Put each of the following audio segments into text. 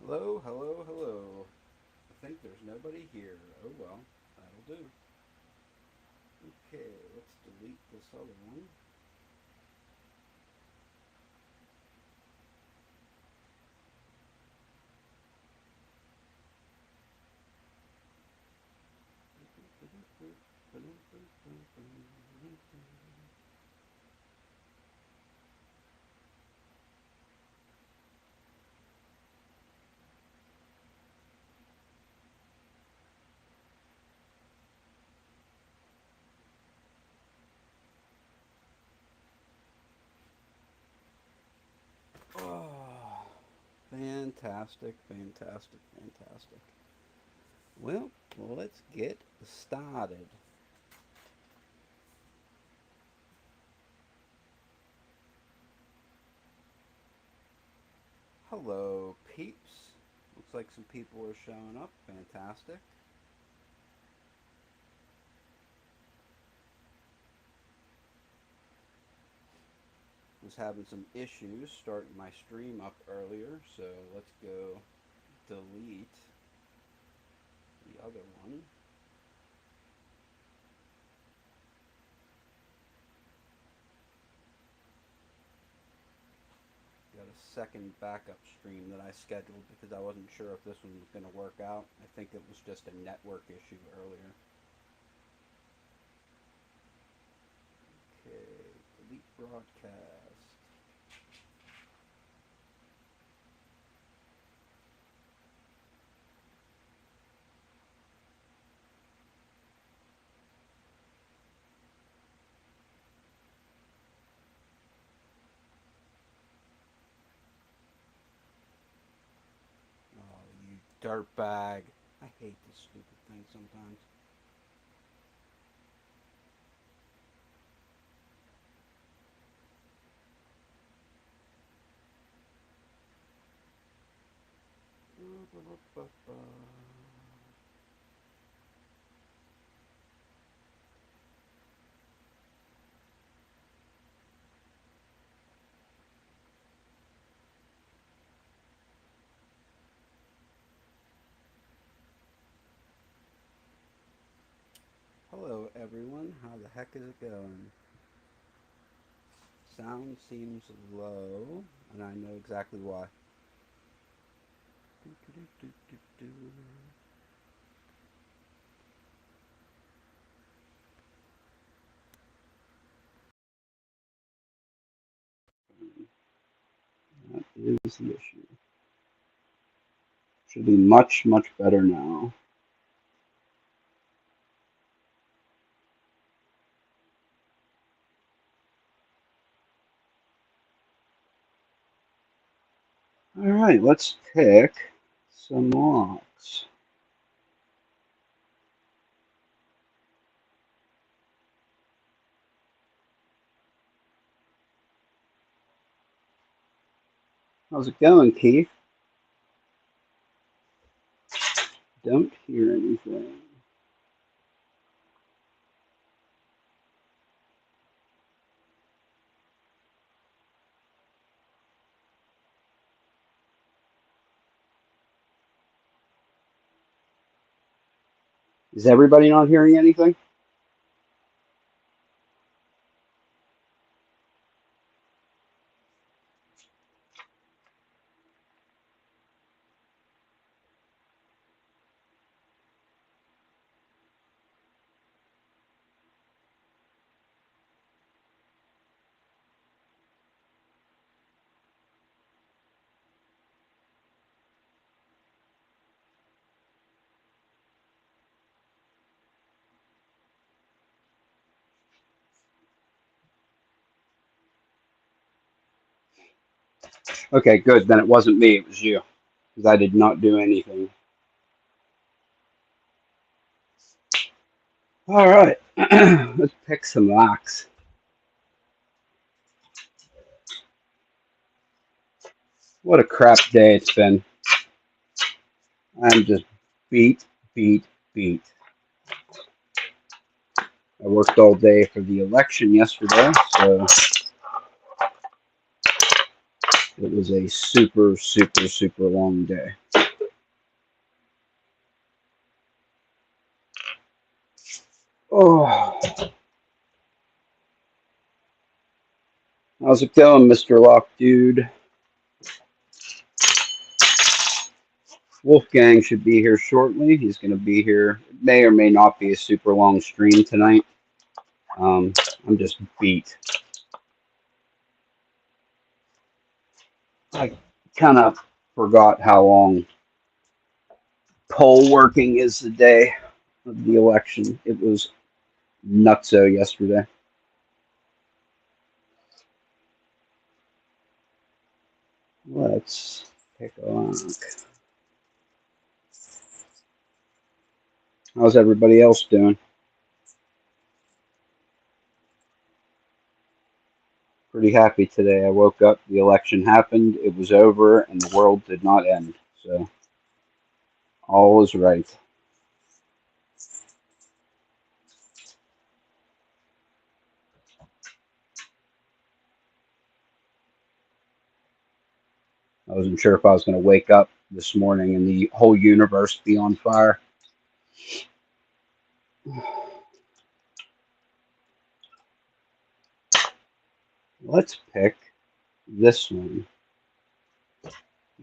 Hello, hello, hello. I think there's nobody here. Oh well, that'll do. Okay, let's delete this other one. Oh, fantastic, fantastic, fantastic. Well, let's get started. Hello, peeps. Looks like some people are showing up. Fantastic. Was having some issues starting my stream up earlier, so let's go delete the other one. Got a second backup stream that I scheduled because I wasn't sure if this one was going to work out. I think it was just a network issue earlier. Okay, delete broadcast. Oh, you dirtbag. I hate this stupid thing sometimes. Hello, everyone. How the heck is it going? Sound seems low, and I know exactly why. That is the issue. Should be much, much better now. All right, let's pick some locks. How's it going, Keith? Don't hear anything. Is everybody not hearing anything? Okay, good. Then it wasn't me, it was you, because I did not do anything. All right, let's pick some locks. What a crap day it's been. I'm just beat, beat, beat. I worked all day for the election yesterday, so it was a super, super, super long day. Oh, how's it going, Mr. Lock Dude? Wolfgang should be here shortly. He's going to be here. It may or may not be a super long stream tonight. I'm just beat. I kind of forgot how long poll working is the day of the election. It was nutso yesterday. Let's take a look. How's everybody else doing? Pretty happy today. I woke up, the election happened, it was over, and the world did not end. So all is right. I wasn't sure if I was going to wake up this morning and the whole universe be on fire. Let's pick this one.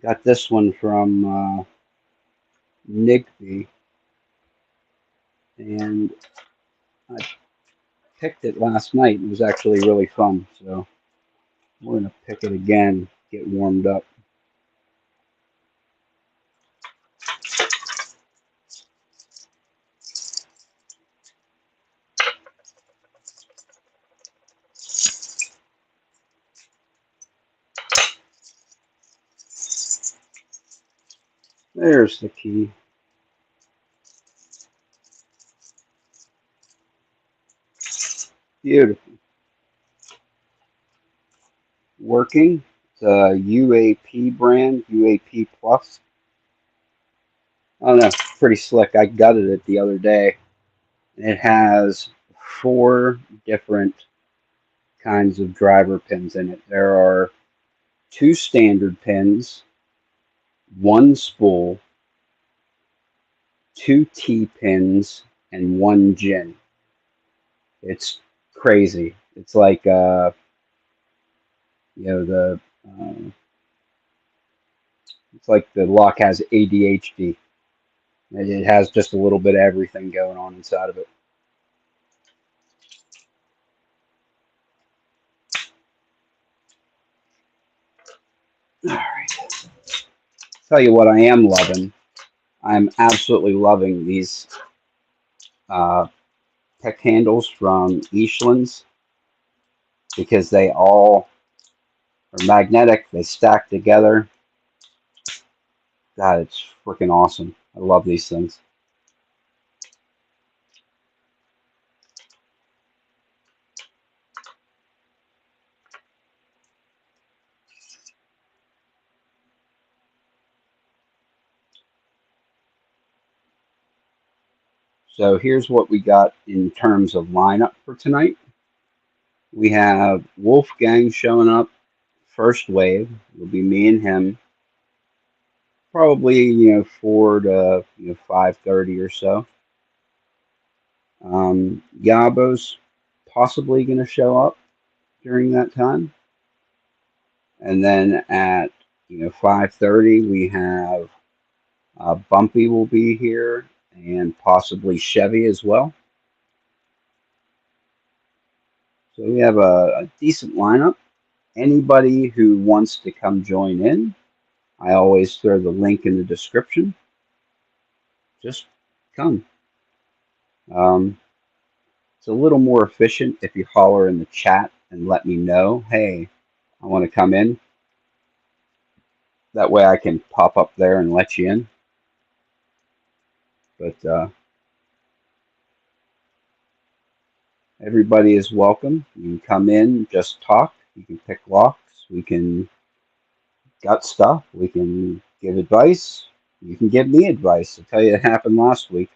Got this one from Nigby, and I picked it last night. It was actually really fun, so we're going to pick it again, get warmed up. There's the key. Beautiful. Working. It's a UAP brand, UAP Plus. I don't know, pretty slick. I gutted it the other day. It has 4 different kinds of driver pins in it. There are 2 standard pins, 1 spool, 2 T pins, and 1 gin. It's crazy. It's like the it's like the lock has ADHD. It has just a little bit of everything going on inside of it. All right. Tell you what I am loving. I'm absolutely loving these uh, pick handles from Eastlands because they all are magnetic. They stack together. God, it's freaking awesome. I love these things. So here's what we got in terms of lineup for tonight. We have Wolfgang showing up first wave. It'll be me and him. Probably 4 to 5:30 or so. Yabo's possibly going to show up during that time, and then at 5:30 we have Bumpy will be here, and possibly Chevy as well. So we have a decent lineup. Anybody who wants to come join in, I always throw the link in the description. Just come. Um, it's a little more efficient if you holler in the chat and let me know, hey, I want to come in. That way I can pop up there and let you in. But everybody is welcome. You can come in, just talk. You can pick locks. We can gut stuff. We can give advice. You can give me advice. I'll tell you, it happened last week.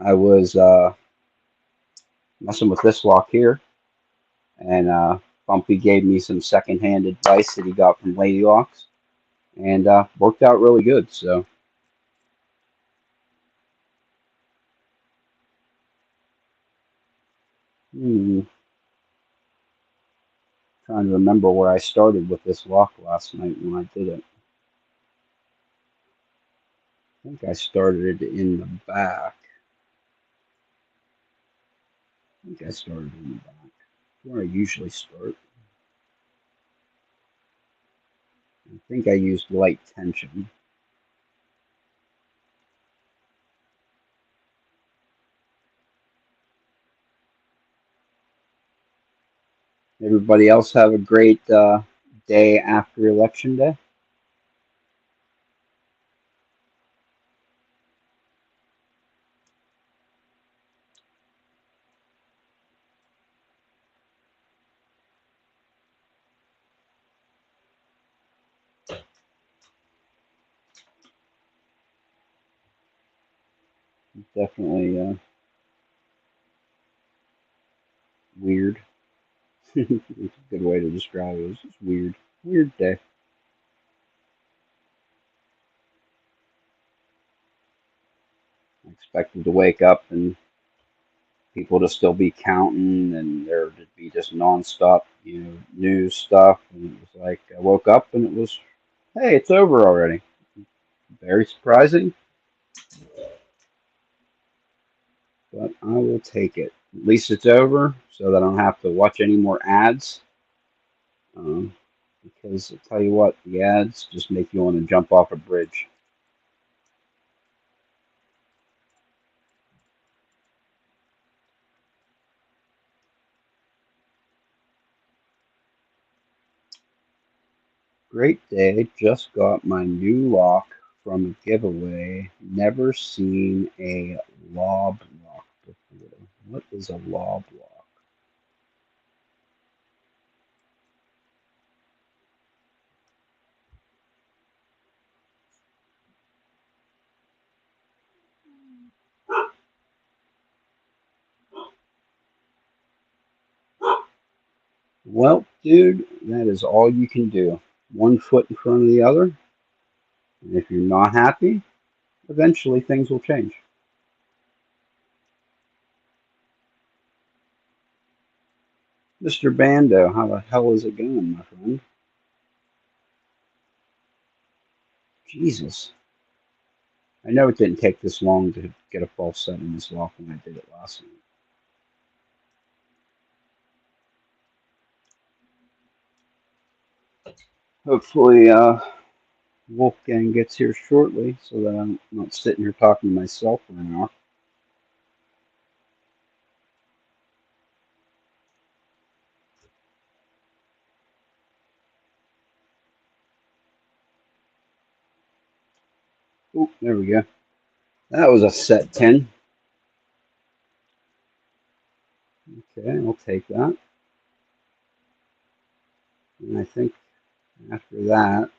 I was messing with this lock here, and Bumpy gave me some secondhand advice that he got from Lady Locks, and worked out really good. So, Trying to remember where I started with this lock last night when I did it. I think I started it in the back. I think I started in the back. Where I usually start. I think I used light tension. Everybody else have a great day after Election Day. Definitely weird. It's a good way to describe it. It's just weird. Weird day. I expected to wake up and people to still be counting and there to be just nonstop, news stuff. And it was like I woke up and it was, hey, it's over already. Very surprising, but I will take it. At least it's over so that I don't have to watch any more ads. Um, because I'll tell you what, the ads just make you want to jump off a bridge. Great day. Just got my new lock from a giveaway. Never seen a lob lock before. What is a lob lock? Well, dude, that is all you can do. One foot in front of the other. And if you're not happy, eventually things will change. Mr. Bando, how the hell is it going, my friend? Jesus. I know it didn't take this long to get a false set in this lock when I did it last night. Hopefully, Wolfgang gets here shortly so that I'm not sitting here talking to myself for an hour. Oh, there we go. That was a set 10. Okay, I'll take that. And I think after that,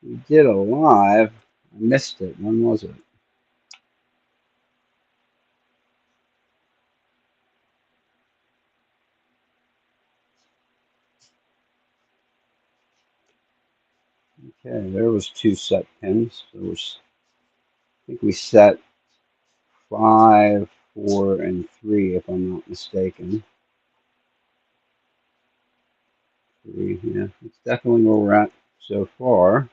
we did a live. I missed it. When was it? Okay, there was two set pins. There was, I think we set 5, 4, and 3, if I'm not mistaken. 3, yeah, it's definitely where we're at so far.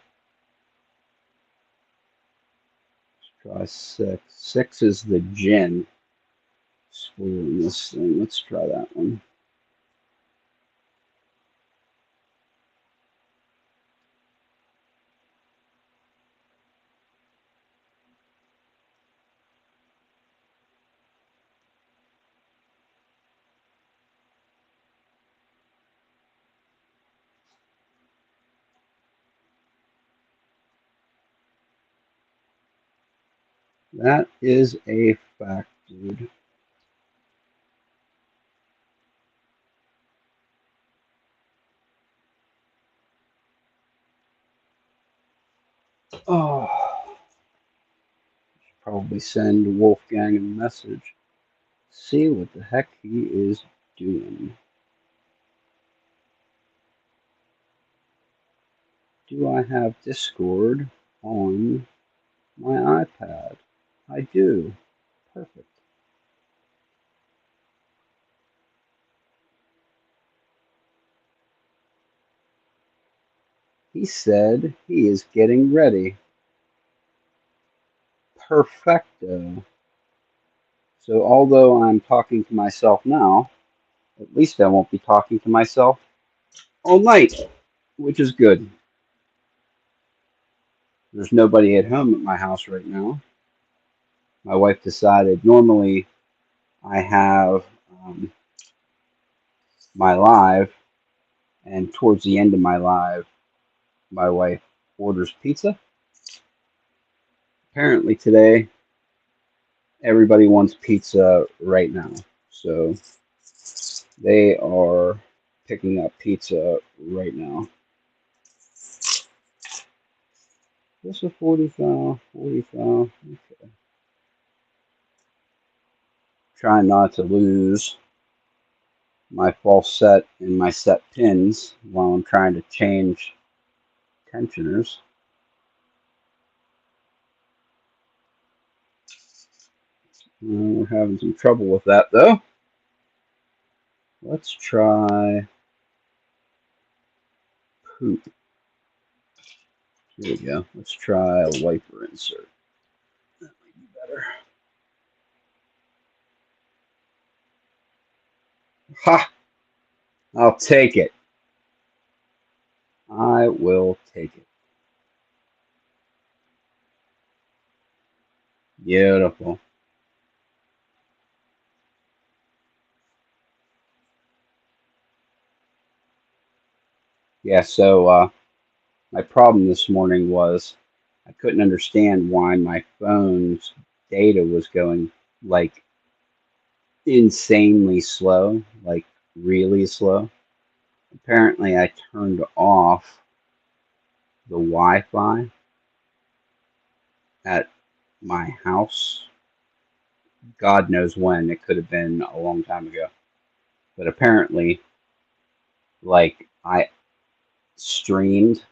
Let's try 6. 6 is the gin spool in this thing. Let's try that one. That is a fact, dude. Oh, probably send Wolfgang a message. See what the heck he is doing. Do I have Discord on my iPad? I do. Perfect. He said he is getting ready. Perfecto. So although I'm talking to myself now, at least I won't be talking to myself all night, which is good. There's nobody at home at my house right now. My wife decided normally I have my live, and towards the end of my live, my wife orders pizza. Apparently today, everybody wants pizza right now. So they are picking up pizza right now. This is 45, 45. Okay. Trying not to lose my false set and my set pins while I'm trying to change tensioners. We're having some trouble with that though. Let's try poop. Here we go. Let's try a wiper insert. That might be better. Ha! I'll take it. I will take it. Beautiful. Yeah, so my problem this morning was I couldn't understand why my phone's data was going like insanely slow, like really slow. Apparently, I turned off the Wi-Fi at my house. God knows when. It could have been a long time ago. But apparently, like I streamed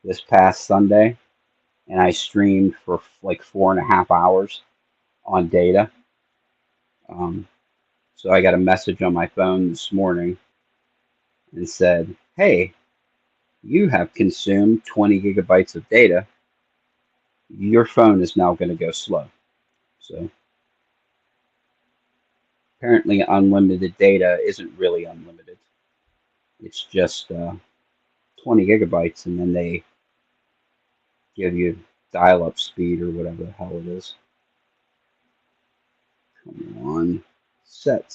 this past Sunday, and I streamed for like 4.5 hours on data. Um, so I got a message on my phone this morning and said, "Hey, you have consumed 20 gigabytes of data. Your phone is now going to go slow." So apparently, unlimited data isn't really unlimited. It's just 20 gigabytes, and then they give you dial-up speed or whatever the hell it is. Come on. Set.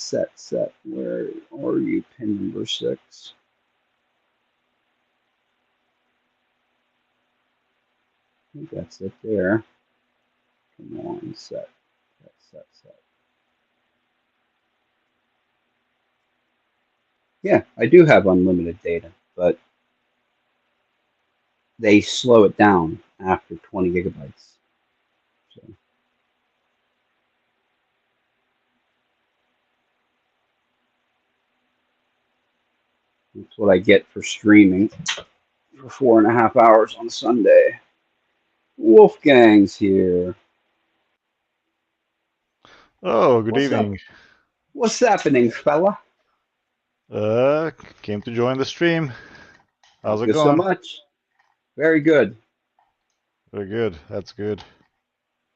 Where are you? Pin number 6. I think that's it there. Come on, set. Yeah, I do have unlimited data, but they slow it down after 20 gigabytes. So that's what I get for streaming for 4.5 hours on Sunday. Wolfgang's here. Oh, good What's up? evening. What's happening, fella? Uh, Came to join the stream. How's Thank it you so going? much. Very good. Very good. That's good.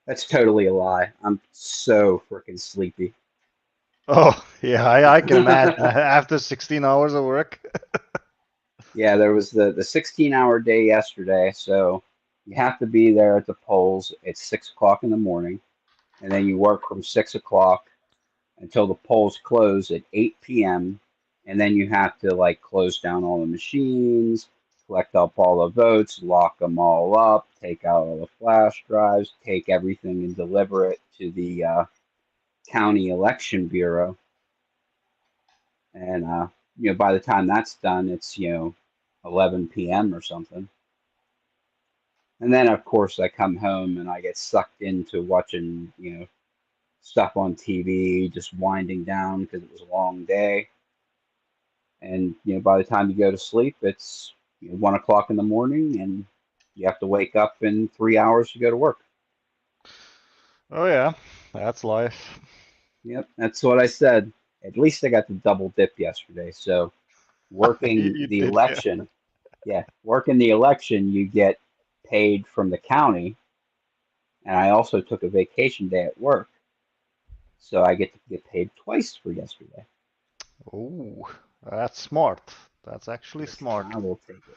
That's totally a lie. I'm so freaking sleepy. Oh, yeah, I can imagine. After 16 hours of work. Yeah, there was the 16-hour day yesterday, so you have to be there at the polls at 6 o'clock in the morning, and then you work from 6 o'clock until the polls close at 8 p.m. And then you have to like close down all the machines, collect up all the votes, lock them all up, take out all the flash drives, take everything and deliver it to the county election bureau. And by the time that's done, it's 11 p.m. or something. And then of course I come home and I get sucked into watching stuff on TV, just winding down because it was a long day. And by the time you go to sleep, it's 1 o'clock in the morning, and you have to wake up in 3 hours to go to work. Oh yeah, that's life. Yep, that's what I said. At least I got to double dip yesterday. So working You the did, yeah. election, yeah, working the election, you get paid from the county, and I also took a vacation day at work, so I get to get paid twice for yesterday. Oh, that's smart. That's actually Yes, smart. I will take it.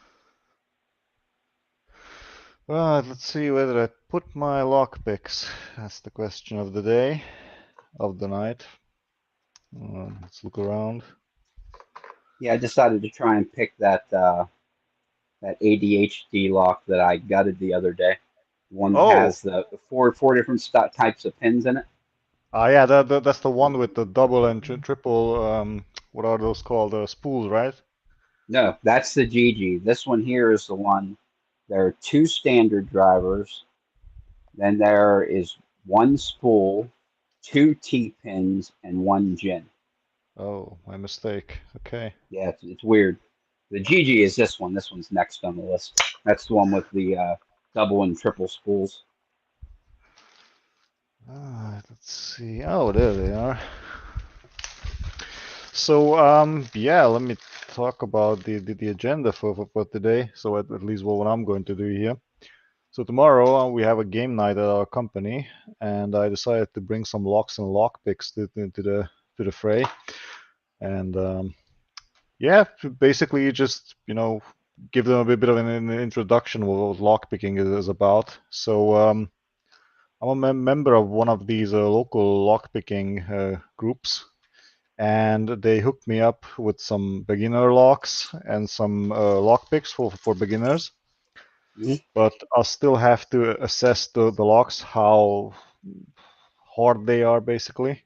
Well, let's see whether I put my lockpicks. That's the question of the day, of the night. Let's look around. Yeah, I decided to try and pick that ADHD lock that I gutted the other day. One that Oh, has the four different types of pins in it. yeah, that's the one with the double and triple. What are those called? Spools, right? No, that's the GG. This one here is the one. There are two standard drivers. Then there is one spool, two T pins, and one gin. Oh, my mistake. Okay. Yeah, it's weird. The GG is this one. This one's next on the list. That's the one with the double and triple spools. Let's see. Oh, there they are. So, yeah, let me talk about the agenda for today. So at least what I'm going to do here. So tomorrow we have a game night at our company, and I decided to bring some locks and lockpicks to the fray. And yeah, basically just give them a bit of an introduction of what lockpicking is about. So I'm a member of one of these local lockpicking groups, and they hooked me up with some beginner locks and some lockpicks for beginners. Mhm. But I'll still have to assess the locks, how hard they are, basically.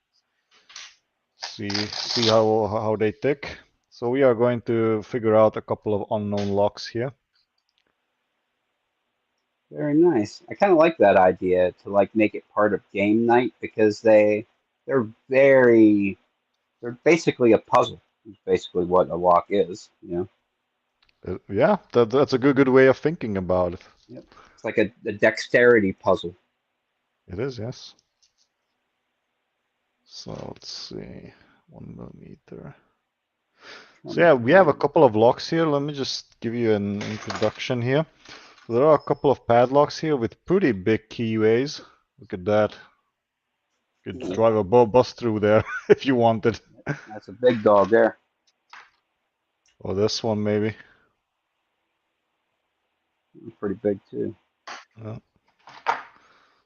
See how they tick. So we are going to figure out a couple of unknown locks here. Very nice. I kind of like that idea to like make it part of game night because they're very they're basically a puzzle. Is basically what a lock is. Yeah, that's a good way of thinking about it. Yep. It's like a dexterity puzzle. It is, yes. So let's see, 1 millimeter. Trying So to yeah, we have a find. couple of locks here. Let me just give you an introduction here. So there are a couple of padlocks here with pretty big keyways. Look at that. You could Yeah, drive a bus through there if you wanted. that's a big dog there. Or this one maybe. Pretty big too. Yeah.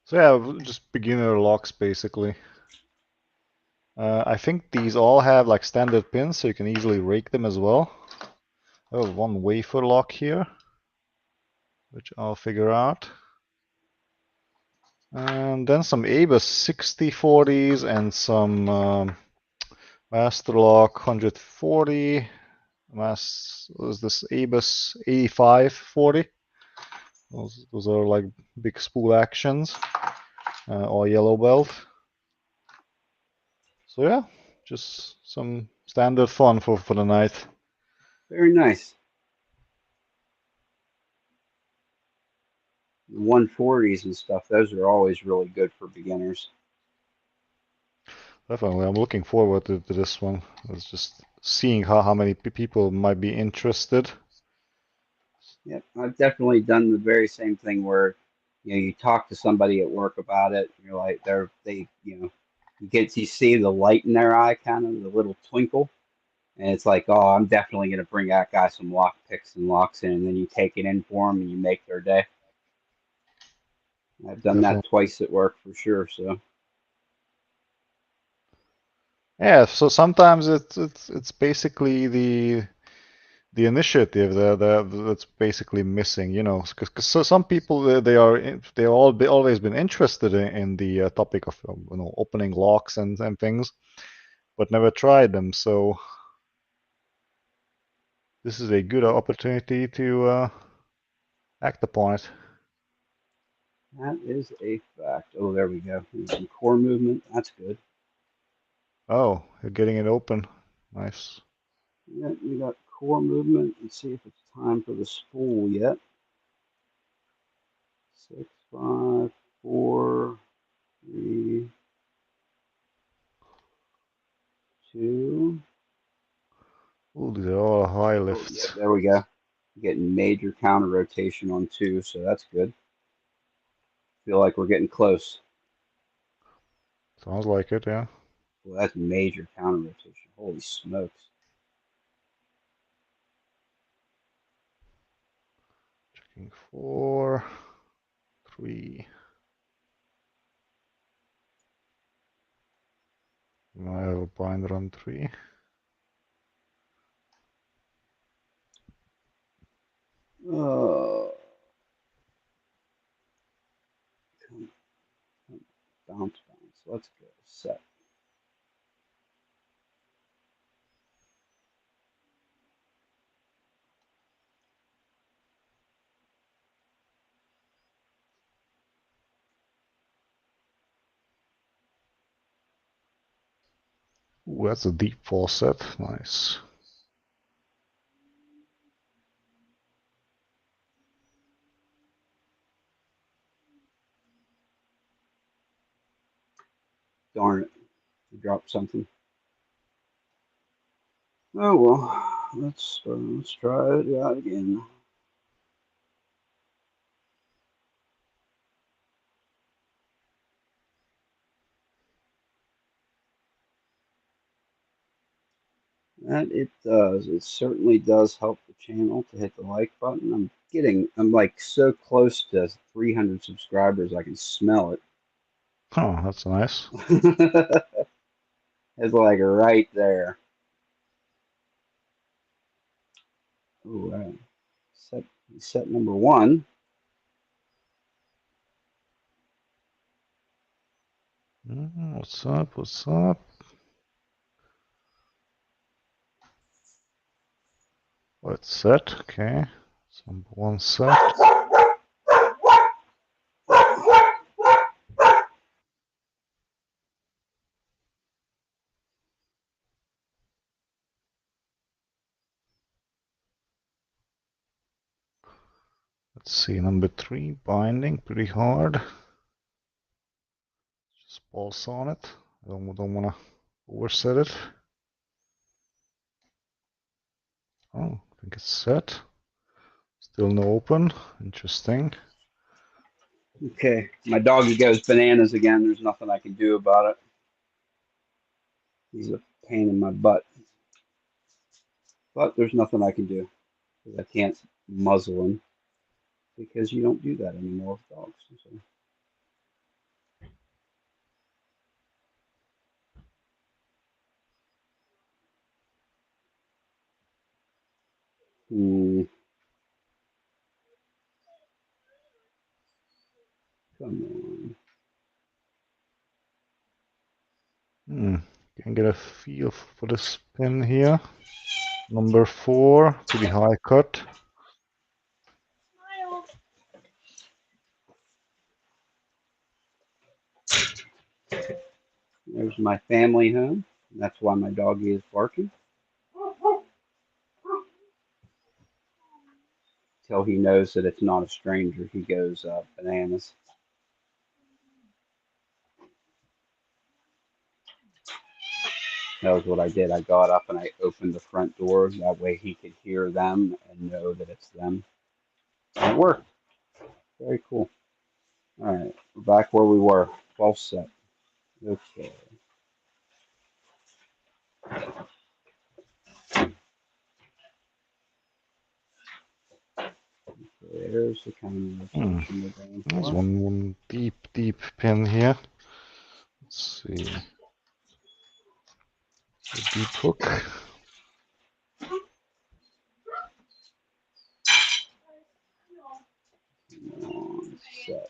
So yeah, just beginner locks basically. I think these all have like standard pins, so you can easily rake them as well. Oh, one wafer lock here, which I'll figure out. And then some ABUS 6040s and some Master Lock 140. What is this ABUS 8540? Those are like big spool actions, or yellow belt. So yeah, just some standard fun for the night. Very nice. 140s and stuff. Those are always really good for beginners. Definitely, I'm looking forward to this one. It's just seeing how many people might be interested. Yep, I've definitely done the very same thing where, you talk to somebody at work about it. You're like, you see the light in their eye, kind of the little twinkle, and it's like, oh, I'm definitely gonna bring that guy some lock picks and locks in, and then you take it in for them and you make their day. I've done that Definitely. twice at work for sure. So, Yeah, so sometimes it's basically the initiative that's basically missing, because so some people they always been interested in the topic of opening locks and things, but never tried them. So this is a good opportunity to act upon it. that is a fact. Oh, there we go. Some core movement. That's good. Oh, you're getting it open. Nice. Yeah, you got core movement and see if it's time for the spool yet. 6, 5, 4, 3, 2. Ooh, these are all high Oh, lifts. yeah, there we go. Getting major counter rotation on 2, so that's good. Feel like we're getting close. Sounds like it, yeah. Well, that's major counter rotation. Holy smokes. Checking 4, 3. I have a binder on 3. Bounce. Let's go. Set. Ooh, that's a deep fall set. Nice. Darn it. I dropped something. Oh well. Let's try it out again. That it does. It certainly does help the channel to hit the like button. I'm like so close to 300 subscribers, I can smell it. Oh, that's nice. It's like right there. Ooh, set number 1. What's up? What's up? Oh, it's set. Okay. It's number 1 set. Let's see, number 3, binding pretty hard. Just pulse on it. I don't want to overset it. Oh, I think it's set. Still no open. Interesting. Okay, my doggy goes bananas again. There's nothing I can do about it. He's a pain in my butt. But there's nothing I can do. I can't muzzle him because you don't do that anymore with dogs. So. Come on. Can get a feel for the spin here. Number 4, pretty high cut. There's my family home. That's why my doggy is barking. Till he knows that it's not a stranger, he goes bananas. That was what I did. I got up and I opened the front door. That way he could hear them and know that it's them. And it worked. Very cool. All right, we're back where we were. 12 set. Okay. There's the kind of rotation we're going There's for. one deep pin here. Let's see. A deep hook. Set.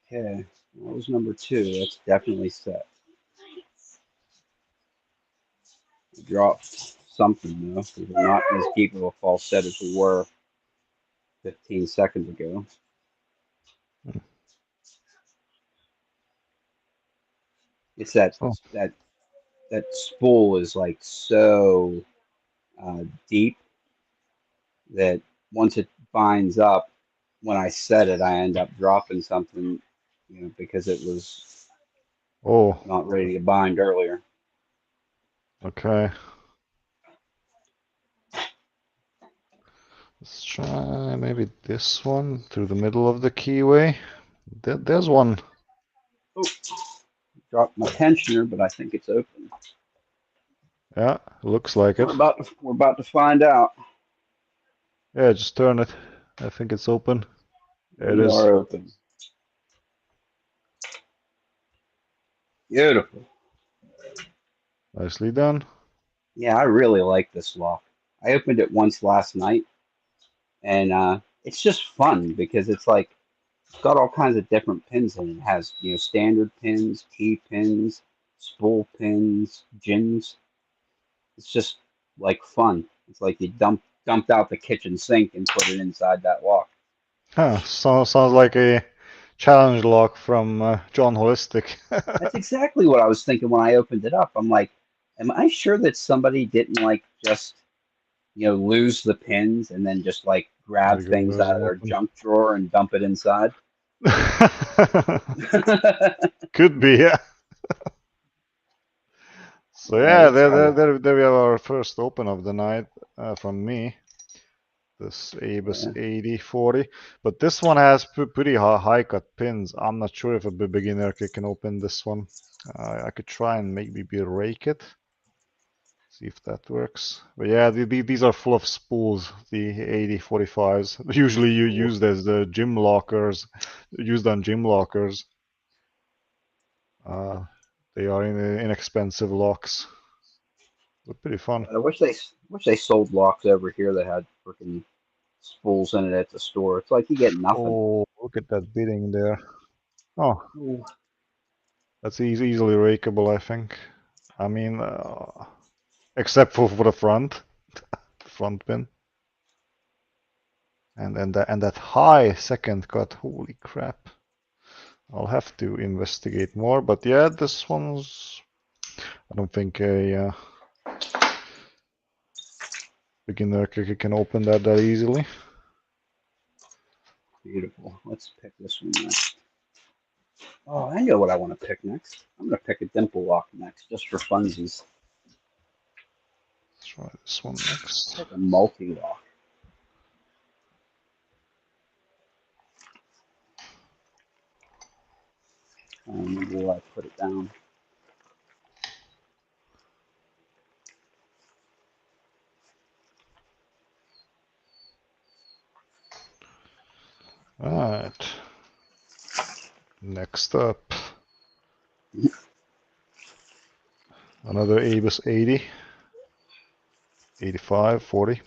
Okay, that was number 2. That's definitely set. I dropped something though, because we're not as deep of a false set as we were 15 seconds ago. It's that Oh, that that spool is like so deep that once it binds up, when I set it, I end up dropping something, because it was oh, not ready to bind earlier. okay. Let's try maybe this one through the middle of the keyway. There's one. Oh, dropped my tensioner, but I think it's open. Yeah, looks like it. We're about to find out. Yeah, just turn it. I think it's open. There it We is. are open. Beautiful. Nicely done. Yeah, I really like this lock. I opened it once last night, and it's just fun because it's got all kinds of different pins in it. It has, standard pins, T pins, spool pins, gins. It's just like fun. It's like you dumped out the kitchen sink and put it inside that lock. Huh, sounds like a challenge lock from John Holistic. That's exactly what I was thinking when I opened it up. I'm like, am I sure that somebody didn't like just, lose the pins and then just like grab There you go, things there's out an of their open. junk drawer and dump it inside? Could be, yeah. So Yeah, yeah, that's how. there we have our first open of the night from me. This Abus Yeah. 8040, but this one has pretty high cut pins. I'm not sure if a beginner can open this one. I could try and maybe rake it, see if that works. But yeah, these are full of spools, the 8045s. Usually you Cool. used as the gym lockers, used on gym lockers. Uh, they are inexpensive locks, but pretty fun. I wish they sold locks over here that had freaking spools in it at the store. It's like you get nothing. Oh, look at that bidding there. Oh, Ooh. that's easily rakeable, I think. I mean, except for the front pin, and that high second cut. Holy crap! I'll have to investigate more. But yeah, this one's. I don't think a beginner can open that easily. Beautiful. Let's pick this one next. Oh, I know what I want to pick next. I'm gonna pick a dimple lock next, just for funsies. Let's try this one next. Pick a multi lock. I don't remember where I put it down. All right. Next up, another Abus 80, 85, 40.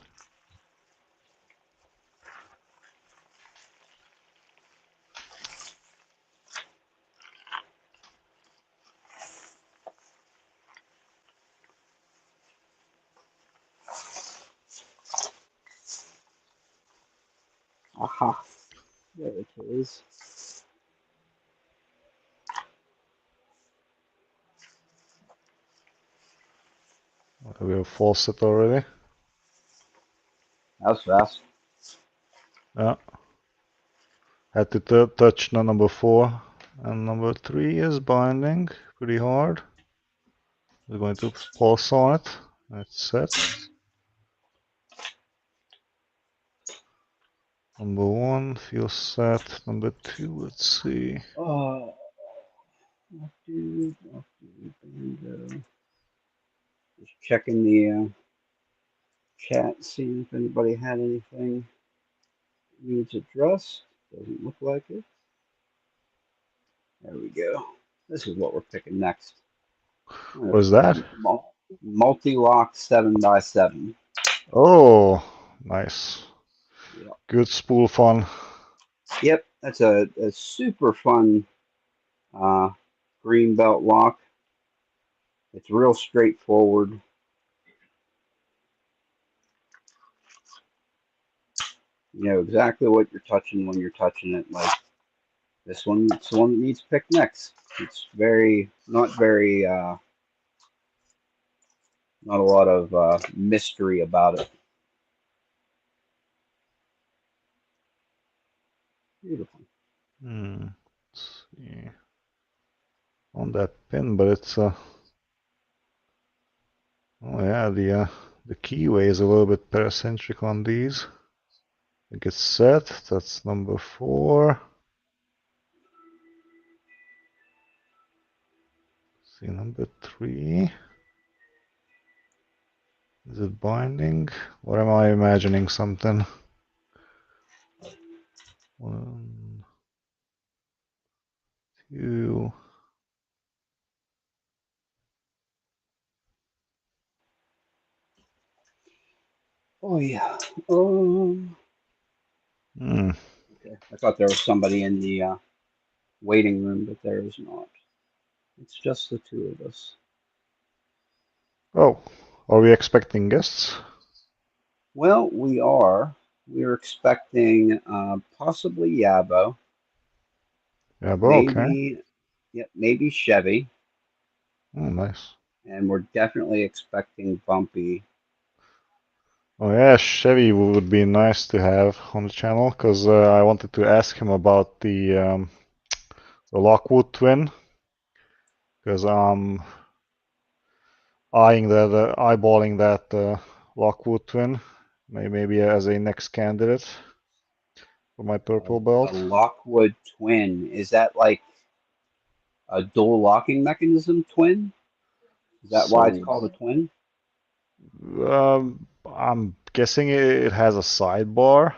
Aha, there it is. We have faucet already. That was fast. Yeah. Had to touch the number 4, and number 3 is binding pretty hard. We're going to pulse on it. That's set. Number 1 feels set. Number 2, let's see. Oh, bingo. Just checking the chat, seeing if anybody had anything needs addressed. Doesn't look like it. There we go. This is what we're picking next. I'm gonna What is pick a that? multi-lock 7x7. Oh, nice. Yep. Good spool fun. Yep, that's a super fun uh, green belt lock. It's real straightforward. You know exactly what you're touching when you're touching it. Like This one, it's the one that needs picked next. It's very, not very, not a lot of mystery about it. Beautiful. Hmm. Let's see. On that pin, but it's oh yeah, the keyway is a little bit paracentric on these. I think it's set. That's number 4. See number 3. Is it binding? Or am I imagining something? 1, 2. Oh yeah. Hmm. Okay. I thought there was somebody in the waiting room, but there is not. It's just the two of us. Oh, are we expecting guests? Well, we are. We are expecting possibly Yabo, Yeah, but okay. maybe, yeah, maybe Chevy, Oh, nice. and we're definitely expecting Bumpy. Oh yeah, Chevy would be nice to have on the channel because I wanted to ask him about the Lockwood twin because I'm eyeballing that Lockwood twin maybe as a next candidate for my purple A belt. Lockwood twin. Is that like a dual locking mechanism twin? Is that why it's So called a twin? I'm guessing it has a sidebar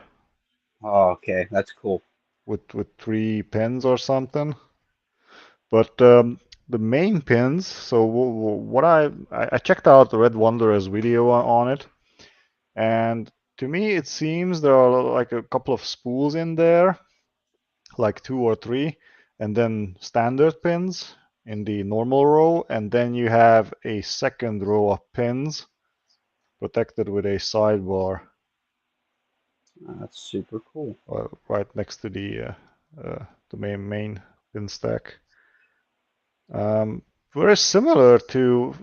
Oh, okay, that's cool. with 3 pins or something. But the main pins, so what I checked out Red Wanderer's video on it, and to me it seems there are like a couple of spools in there, like 2 or 3, and then standard pins in the normal row, and then you have a second row of pins protected with a sidebar That's super cool. right next to the main pin stack. Very similar to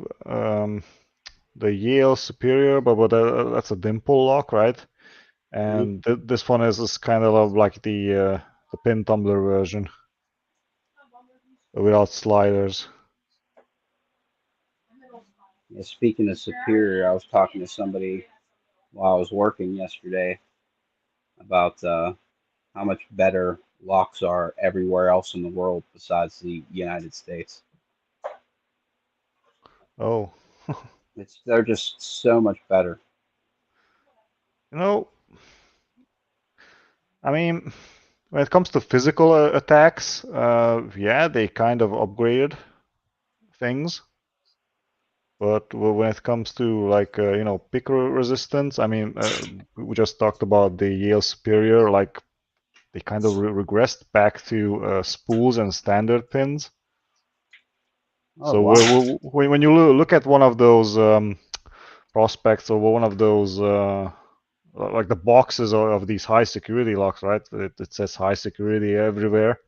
the Yale Superior, but that's a dimple lock, right? Mhm. And this one is kind of like the pin tumbler version without sliders. Yeah, speaking of Superior, I was talking to somebody while I was working yesterday about how much better locks are everywhere else in the world besides the United States. Oh, They're just so much better. you know, I mean, when it comes to physical attacks, yeah, they kind of upgraded things. But when it comes to like pick resistance, I mean, we just talked about the Yale Superior, like they kind of regressed back to spools and standard pins. Oh So wow! when you look at one of those prospects or one of those like the boxes of these high security locks, right? It says high security everywhere,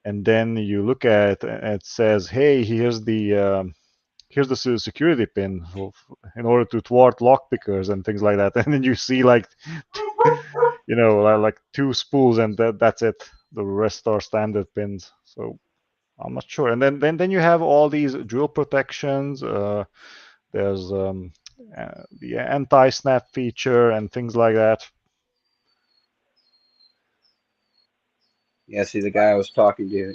and then you look at it and it says, "Hey, here's the security pin in order to thwart lockpickers and things like that." And then you see like like 2 spools and that's it. The rest are standard pins. So I'm not sure. And then you have all these drill protections. There's the anti-snap feature and things like that. Yeah, see, the guy I was talking to,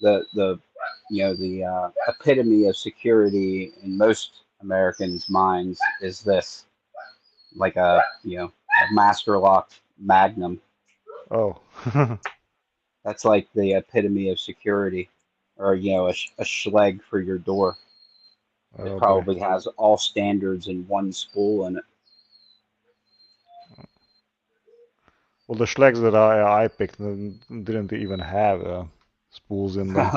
the the epitome of security in most Americans' minds is this, like a master lock Magnum. Oh, That's like the epitome of security, or a Schlage for your door. It oh boy. probably has all standards in one spool in it. Well, the Schlecks that I picked didn't even have spools in them.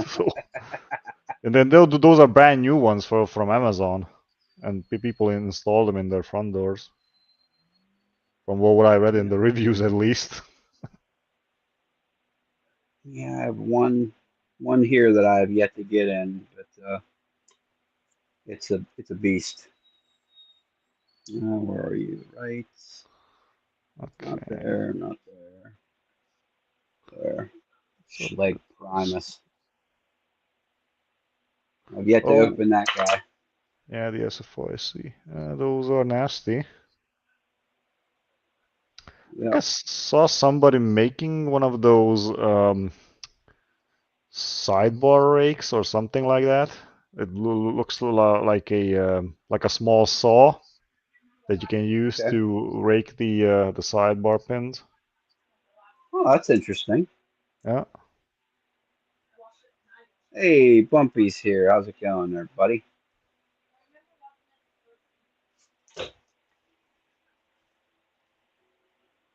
So, and then those are brand new ones from Amazon, and people install them in their front doors. From what I read in Yeah. the reviews, at least. Yeah, I have one here that I have yet to get in, but it's a beast. Where are you? Right? Not Okay. there. Not there. There. So Schleg Primus. I've yet to oh open that guy. yeah, the SFOIC. Those are nasty. I Yep. guess saw somebody making one of those sidebar rakes or something like that. It looks like a small saw that you can use Okay. to rake the sidebar pins. Oh, that's interesting. Yeah. Hey, Bumpy's here. How's it going there, buddy?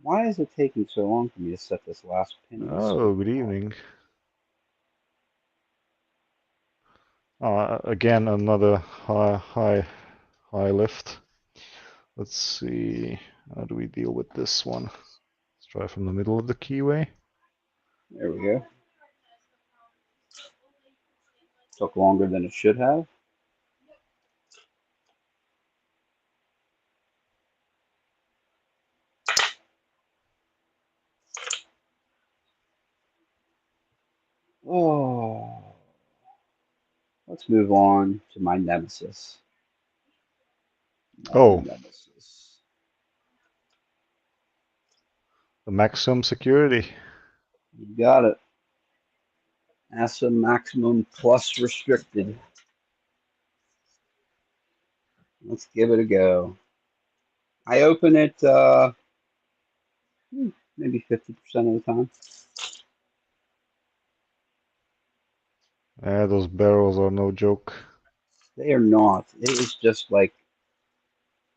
Why is it taking so long for me to set this last pin in the Oh, stupid good lock? evening. Again, another high lift. Let's see. How do we deal with this one? Let's try from the middle of the keyway. There we go. Took longer than it should have. Oh, let's move on to my nemesis. My Oh, nemesis. the maximum security. You got it. ASA maximum plus restricted. Let's give it a go. I open it maybe 50% of the time. Those barrels are no joke. They are not. It is just like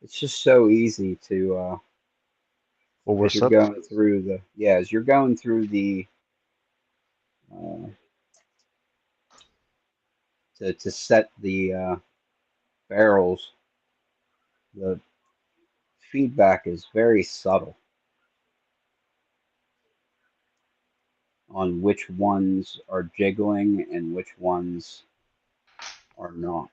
it's just so easy to as you're Overset. going through the as you're going through the uh, to set the barrels. The feedback is very subtle on which ones are jiggling and which ones are not.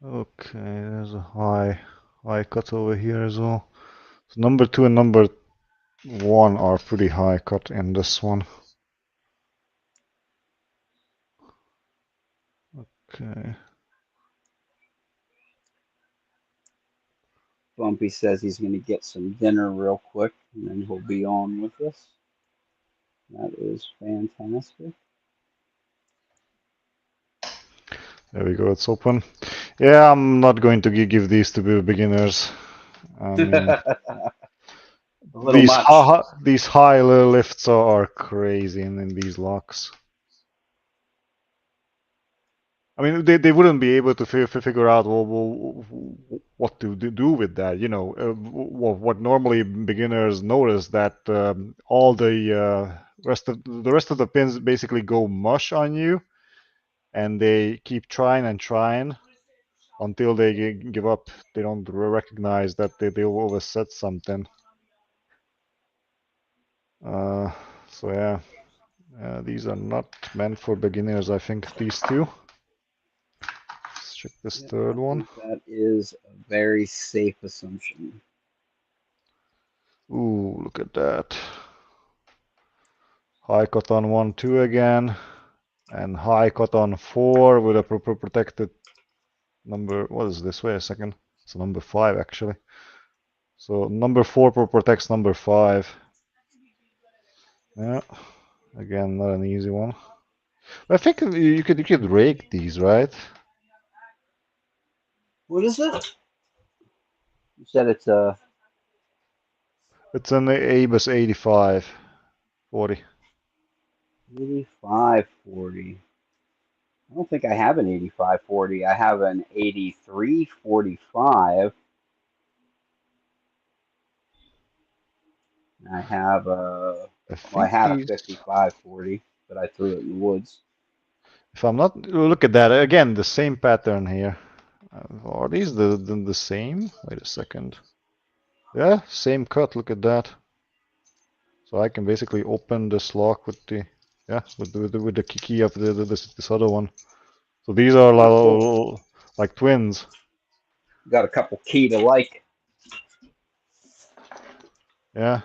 Okay, there's a high cut over here as well. So number two and number one are pretty high cut in this one. Okay. Bumpy says he's going to get some dinner real quick and then he'll be on with us. That is fantastic. There we go, it's open. Yeah, I'm not going to give these to beginners. I mean, A little much. these high lifts are crazy in these locks. I mean, they wouldn't be able to figure out what to do with that. You know, what normally beginners notice that all the rest of the pins basically go mush on you, and they keep trying and trying until they give up. They don't recognize that they overset something. Uh, so yeah, these are not meant for beginners. I think these two. Let's check this Yeah, I third one. think that is a very safe assumption. Ooh, look at that. High cut on 1, 2 again, and high cut on 4 with a proper protected number. What is this? Wait a second. It's number 5 actually. So number 4 protects number 5. Yeah, again, not an easy one. I think you could rake these, right? What is it? You said it's a It's an ABUS 85 40. 8540. I don't think I have an 8540. I have an 8345. I have a I well, I think had a these. 5540, but I threw it in the woods. If I'm not, look at that again. The same pattern here. Are these the same? Wait a second. Yeah, same cut. Look at that. So I can basically open this lock with the with the key of this other one. So these are Oh, cool. like twins. Got a couple key to like. Yeah,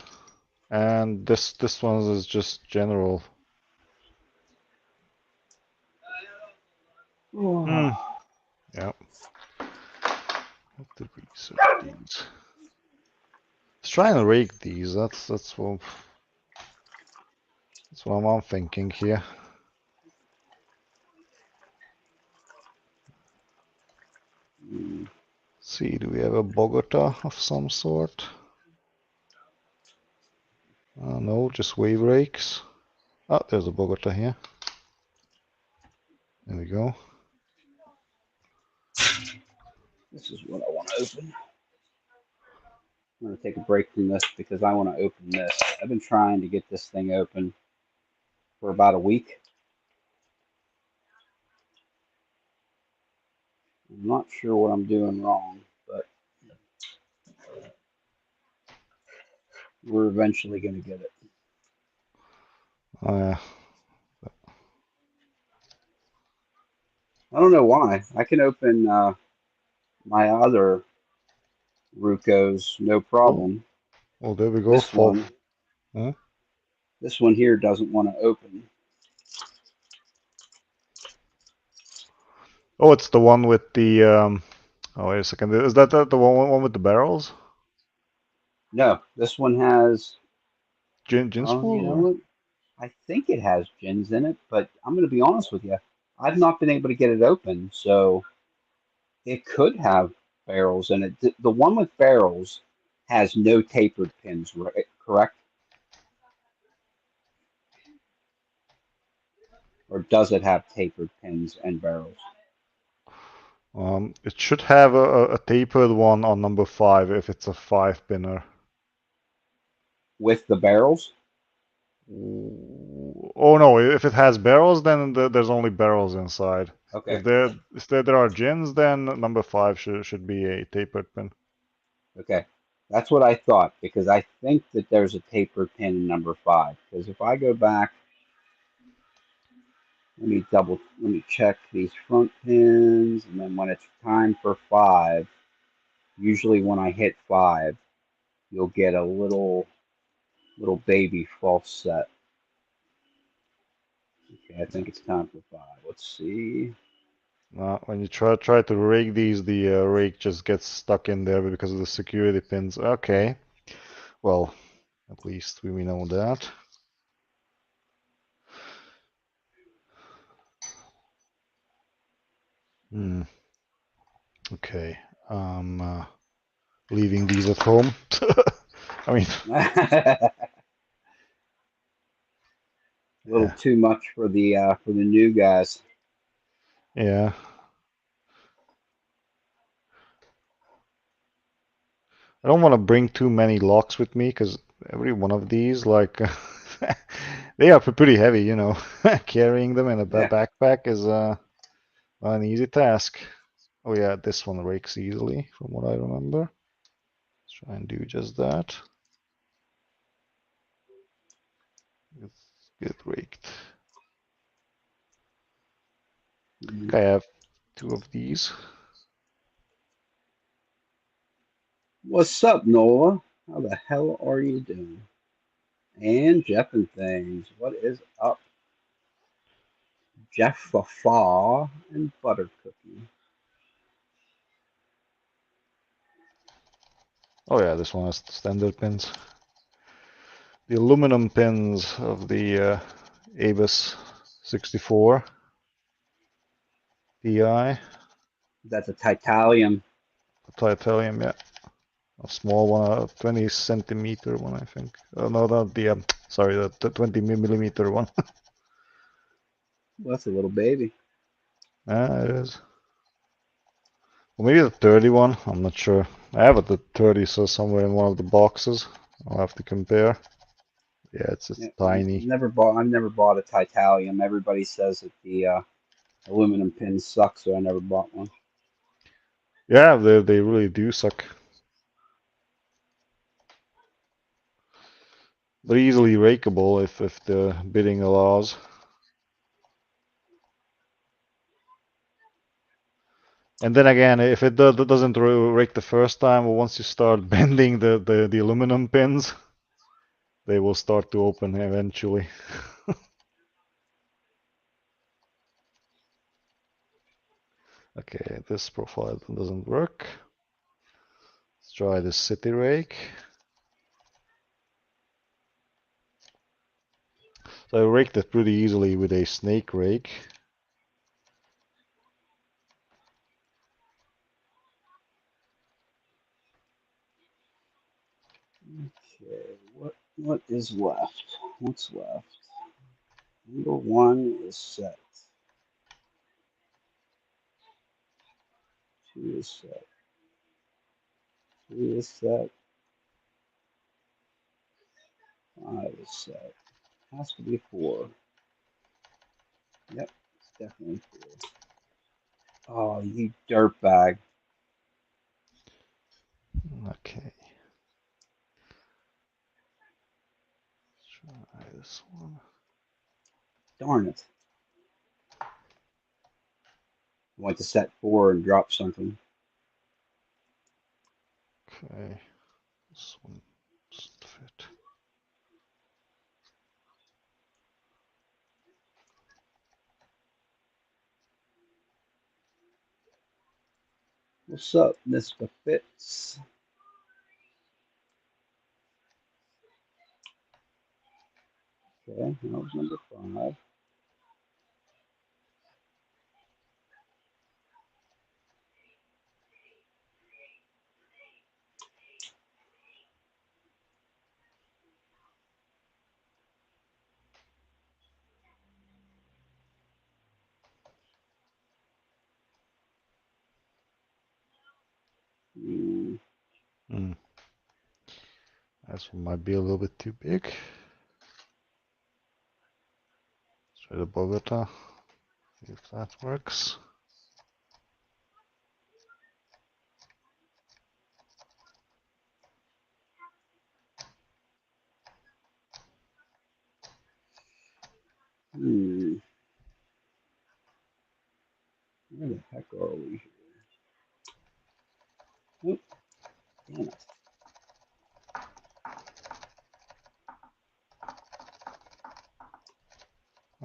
and this one is just general. Hmm. Yeah. What did we search these? Let's try and rake these. That's what I'm thinking here. Mm. See, do we have a Bogota of some sort? No, just wave rakes. Oh, there's a Bogota here. There we go. This is what I want to open. I'm going to take a break from this because I want to open this. I've been trying to get this thing open for about a week. I'm not sure what I'm doing wrong, but we're eventually going to get it. Oh yeah. I don't know why. I can open my other Rucos no Oh, problem. well, there we go. This Fall. one, Huh? this one here doesn't want to open. Oh, it's the one with the Oh, wait a second. Is that the one with the barrels? No, this one has. Gin Oh, you spool know or? what? I think it has gins in it, but I'm going to be honest with you. I've not been able to get it open, so it could have barrels in it. The one with barrels has no tapered pins, right? Correct? Or does it have tapered pins and barrels? It should have a tapered one on number 5 if it's a 5-pinner. With the barrels? Oh no, if it has barrels, then there's only barrels inside. Okay, If there are gins, then number 5 should be a tapered pin. okay. That's what I thought because I think that there's a tapered pin in number five. Because if I go back, let me check these front pins, and then when it's time for five, usually when I hit five, you'll get a little baby false set. Okay, I think it's time for five. Let's see. When you try to rake these, the rake just gets stuck in there because of the security pins. Okay, well, at least we know that. Hmm. Okay. Leaving these at home. I mean, A little yeah, too much for the new guys. yeah. I don't want to bring too many locks with me because every one of these, like, they are pretty heavy, you know. Carrying them in a Yeah. backpack is not an easy task. Oh yeah, this one rakes easily, from what I remember. Let's try and do just that. Let's get raked. Okay, I have 2 of these. What's up, Nola? How the hell are you doing? And Jeff and things. What is up? Jeff Fafa and Butter Cookie. Oh yeah, this one has standard pins. The aluminum pins of the Abus 64 Ti. That's a titanium. Titanium, yeah. A small one, a 20 centimeter one, I think. No, not the, sorry, the 20 millimeter one. Well, that's a little baby. Ah, it is. Well, maybe the 30 one, I'm not sure. I have it the 30, so somewhere in one of the boxes. I'll have to compare. Yeah, it's Yeah, tiny. I've never bought a titanium. Everybody says that the aluminum pins suck, so I never bought one. Yeah, they really do suck. But easily rakeable if the bidding allows. And then again, if it doesn't rake the first time, or once you start bending the aluminum pins, they will start to open eventually. Okay, this profile doesn't work. Let's try the city rake. So I raked it pretty easily with a snake rake. Okay, what is left? What's left? Number one is set. Two is set. Three is set. Five is set. Has to be four. Yep, it's definitely four. Oh, you dirtbag. Okay. Let's try this one. Darn it. Went to set four and dropped something. Okay. This one doesn't fit. What's up, Mr. Fitz? Okay, that was number five. Hmm. This one might be a little bit too big. Let's try the Bogota. See if that works. Hmm. Where the heck are we here? Oh, damn it.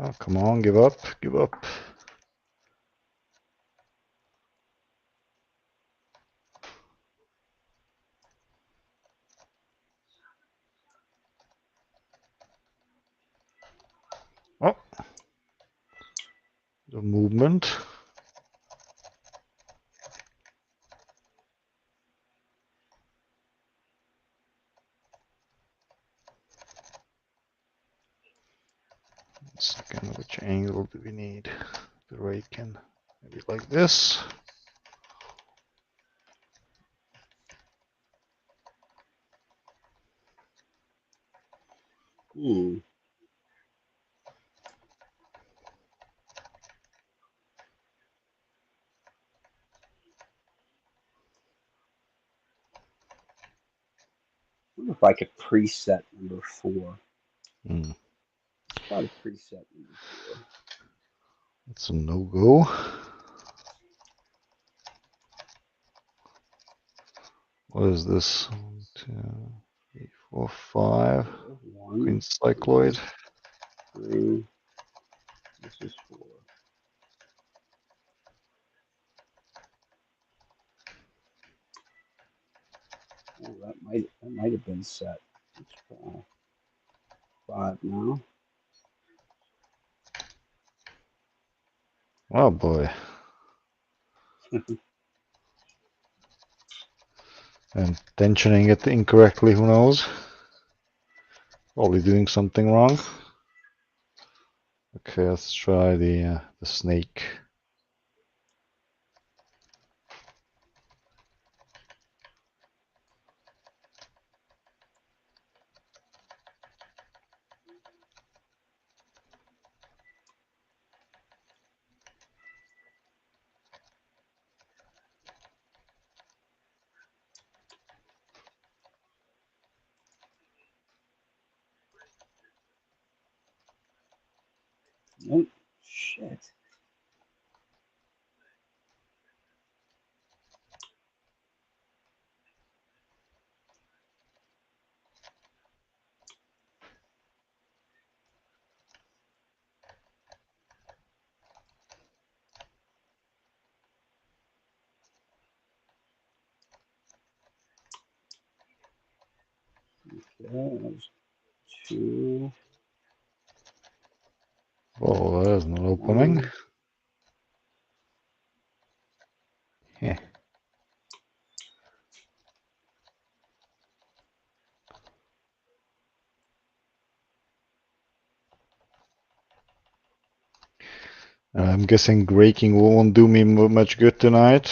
Oh, come on, give up, give up. Oh, the movement. Second, which angle do we need? The rake in maybe like this. Hmm. I wonder if I could preset number four. Hmm. Let's try to preset number four. It's a no-go. What is this? 1, 2, 3, 4, 5. One, Queen cycloid. two, three. This is four. Oh, that might have been set. Let's try five now. Oh boy. And tensioning it incorrectly, who knows? Probably doing something wrong. Okay, let's try the snake. Oh, shit. Okay, there's 2, Oh, there's no opening. 1. Yeah. I'm guessing breaking won't do me much good tonight.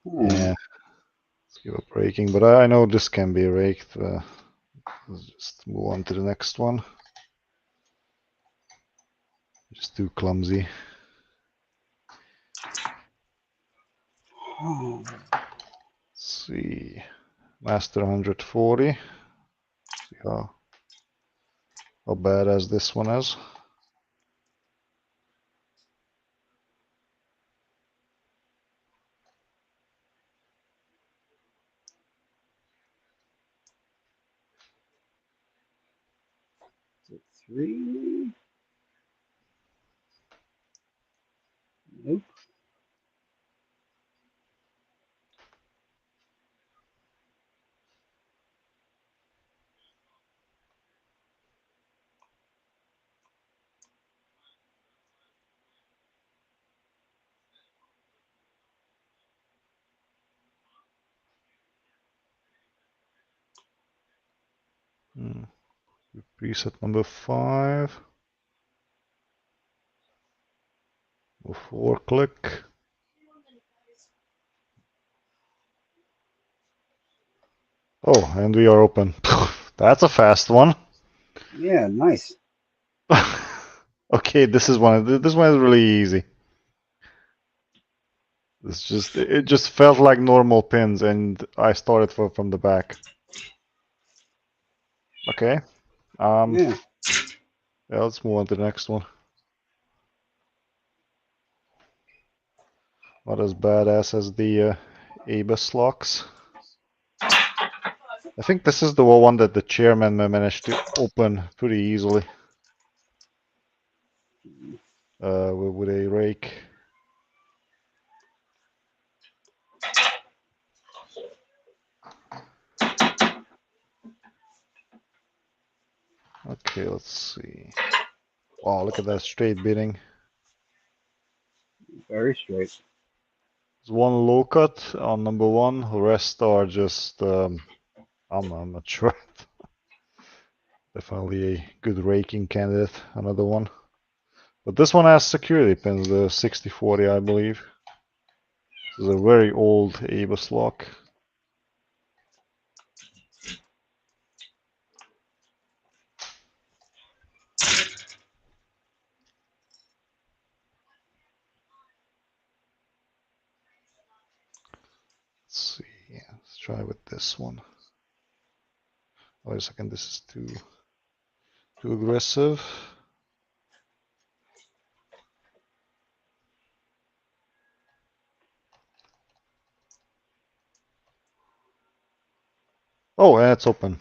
Yeah, let's give up breaking, but I know this can be raked. Let's just move on to the next one. Just too clumsy. Oh, Let's see. Master 140. See how badass this one is. is it 3? Nope. Preset number 5. 4 click. Oh, and we are open. That's a fast one. Yeah, nice. Okay, this one is really easy. It just felt like normal pins, and I started from the back. Okay. Yeah. Yeah, let's move on to the next one. Not as badass as the Abus locks. I think this is the one that the chairman managed to open pretty easily with a rake. Okay, let's see. Wow, look at that straight bidding. Very straight. There's one low cut on number 1. The rest are just I'm not sure. Definitely a good raking candidate. Another one. But this one has security pins, the 6040, I believe. This is a very old Abus lock. Let's see. Let's try with this one. Wait a second. This is too aggressive. Oh, and it's open.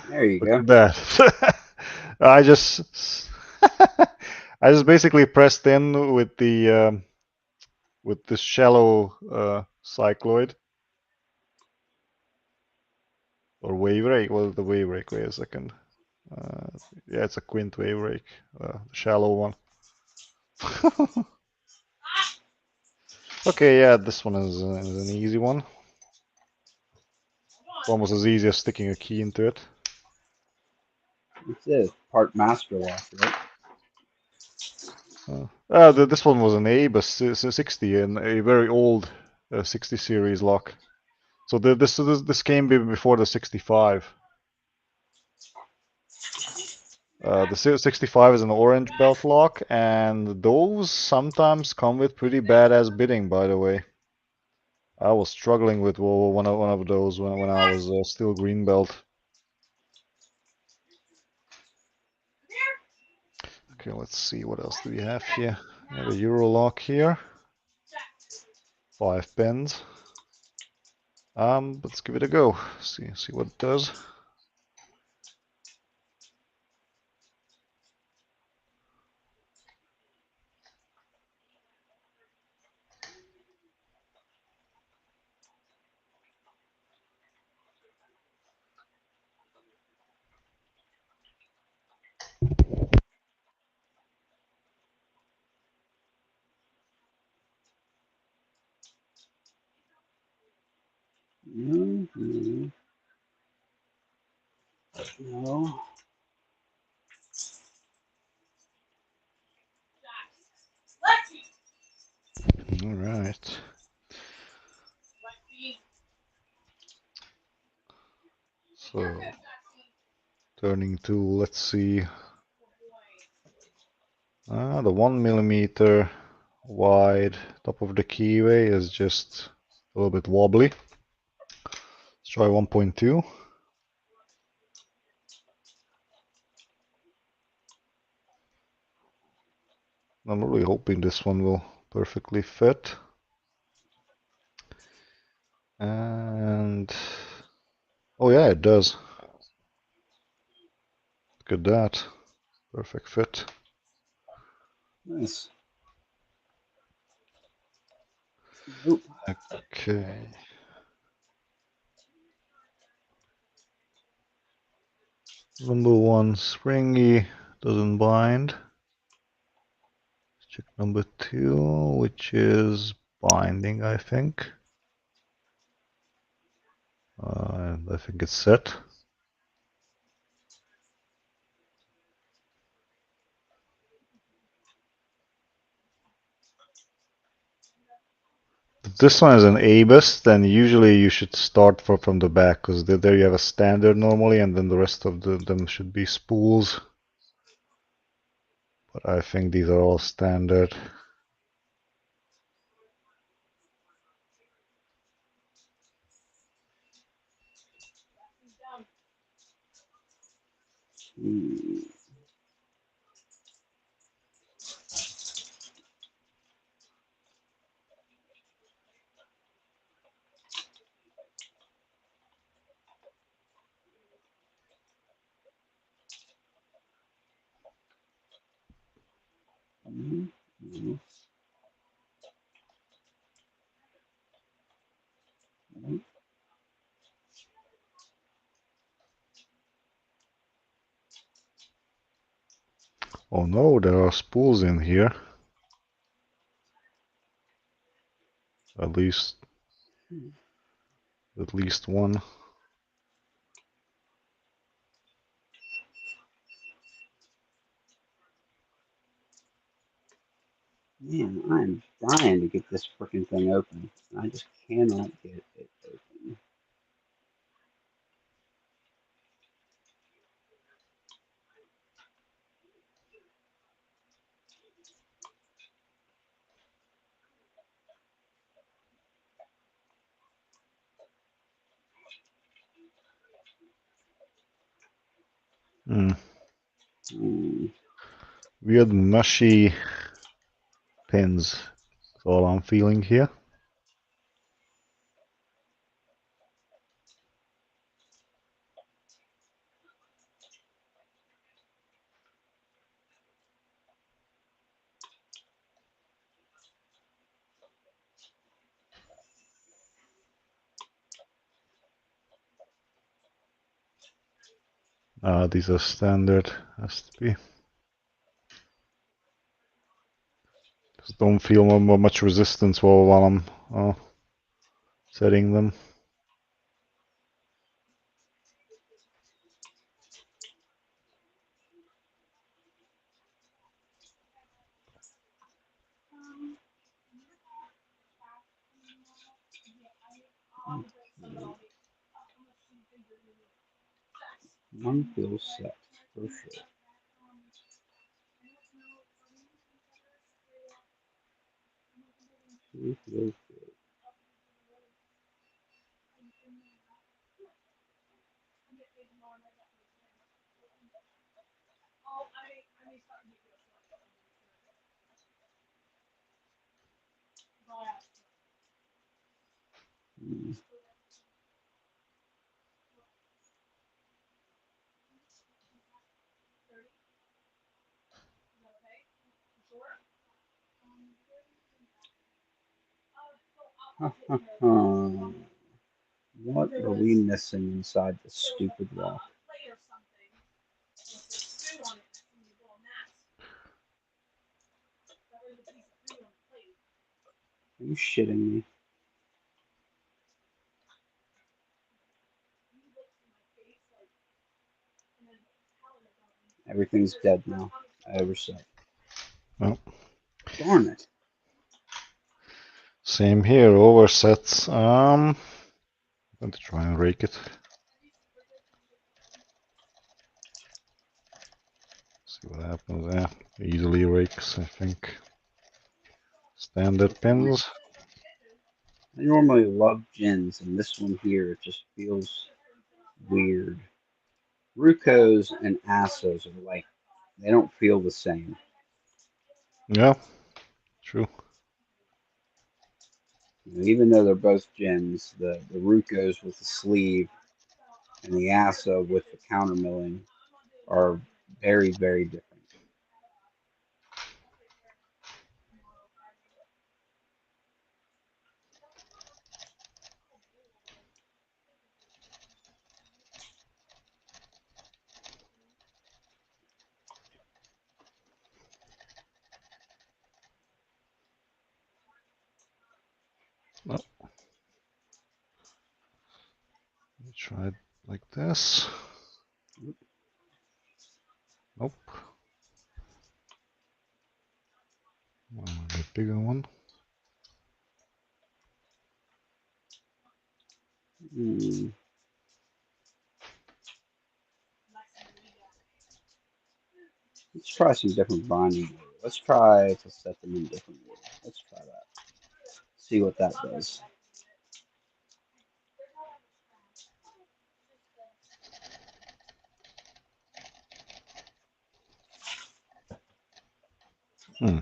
There you Look go. at that. I just I just basically pressed in with this shallow cycloid or wave rake. What is the wave rake? Wait a second. Yeah, it's a quint wave rake, the shallow one. Okay, yeah, this one is an easy one. It's almost as easy as sticking a key into it. It's a part master lock, right? This one was an Abus 60, and a very old 60 series lock. So this came before the 65. The 65 is an orange belt lock, and those sometimes come with pretty badass bidding, by the way. I was struggling with one of those when I was still green belt. Okay, let's see what else do we have here. We have a Euro lock here. 5 pens. Let's give it a go. See what it does. Mm-hmm. No. All right. So turning tool. Let's see. The 1 mm wide top of the keyway is just a little bit wobbly. Let's try 1.2. I'm really hoping this one will perfectly fit. And oh yeah, it does. Look at that. Perfect fit. Nice. Nope. Okay. Number 1, springy, doesn't bind. Let's check number 2, which is binding, I think. And I think it's set. If this one is an ABUS, then usually you should start from the back, because there you have a standard normally, and then the rest of them should be spools. But I think these are all standard. Mm. Mm-hmm. Mm-hmm. Oh no, there are spools in here. At least one. Man, I'm dying to get this freaking thing open. I just cannot get it open. Hmm. Mm. Weird mushy pins. That's all I'm feeling here. These are standard, has to be. Just don't feel much resistance while I'm setting them. One feels set for sure. Two feels good. Mm. What are we missing inside this stupid rock? Are you shitting me? Everything's dead now. I overset. No. Darn it. Same here, oversets. I'm going to try and rake it. See what happens there. Easily rakes, I think. Standard pins. I normally love gins, and this one here just feels weird. Rucos and Assos are like, they don't feel the same. Yeah, true. Even though they're both gins, the Rucos with the sleeve and the Asso with the counter milling are very, very different. No. Let me try it like this. Nope. A bigger one. Hmm. Let's try some different binding order. Let's try to set them in different order. Let's try that. See what that does. Hmm.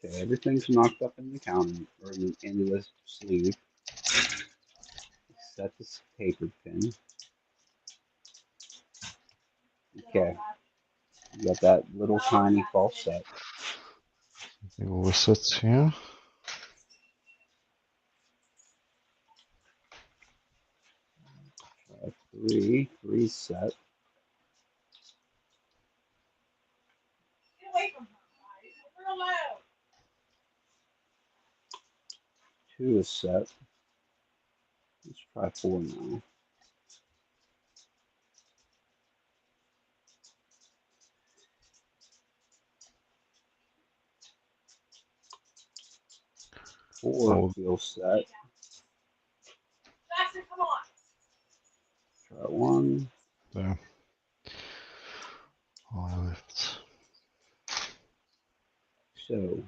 Okay, everything's knocked up in the counter or in the sleeve. Set this tapered pin. Okay, you got that little tiny false set. The oversets here. Three set. Two is set. Let's try four now. Four Oh, feels set. Try one. there. Oh, I left. So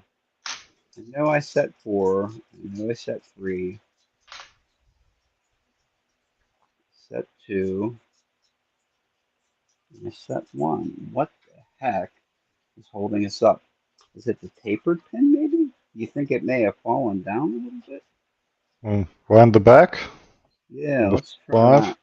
I know I set four. I know I set three. Set two. And I set one. What the heck is holding us up? Is it the tapered pin, maybe? You think it may have fallen down a little bit? Round the back. Yeah, The let's try 5. that.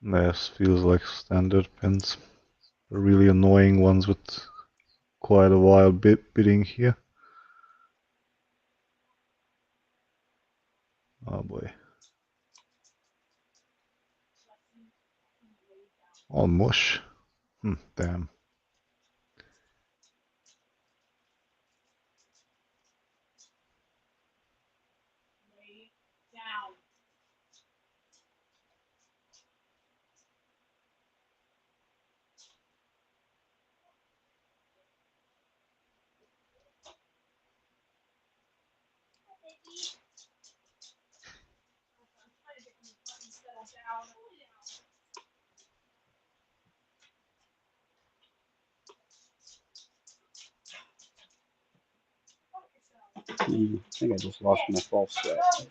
This feels like standard pins. The really annoying ones with quite a while bidding here. Oh boy. All mush. Damn. I think I just lost my false set.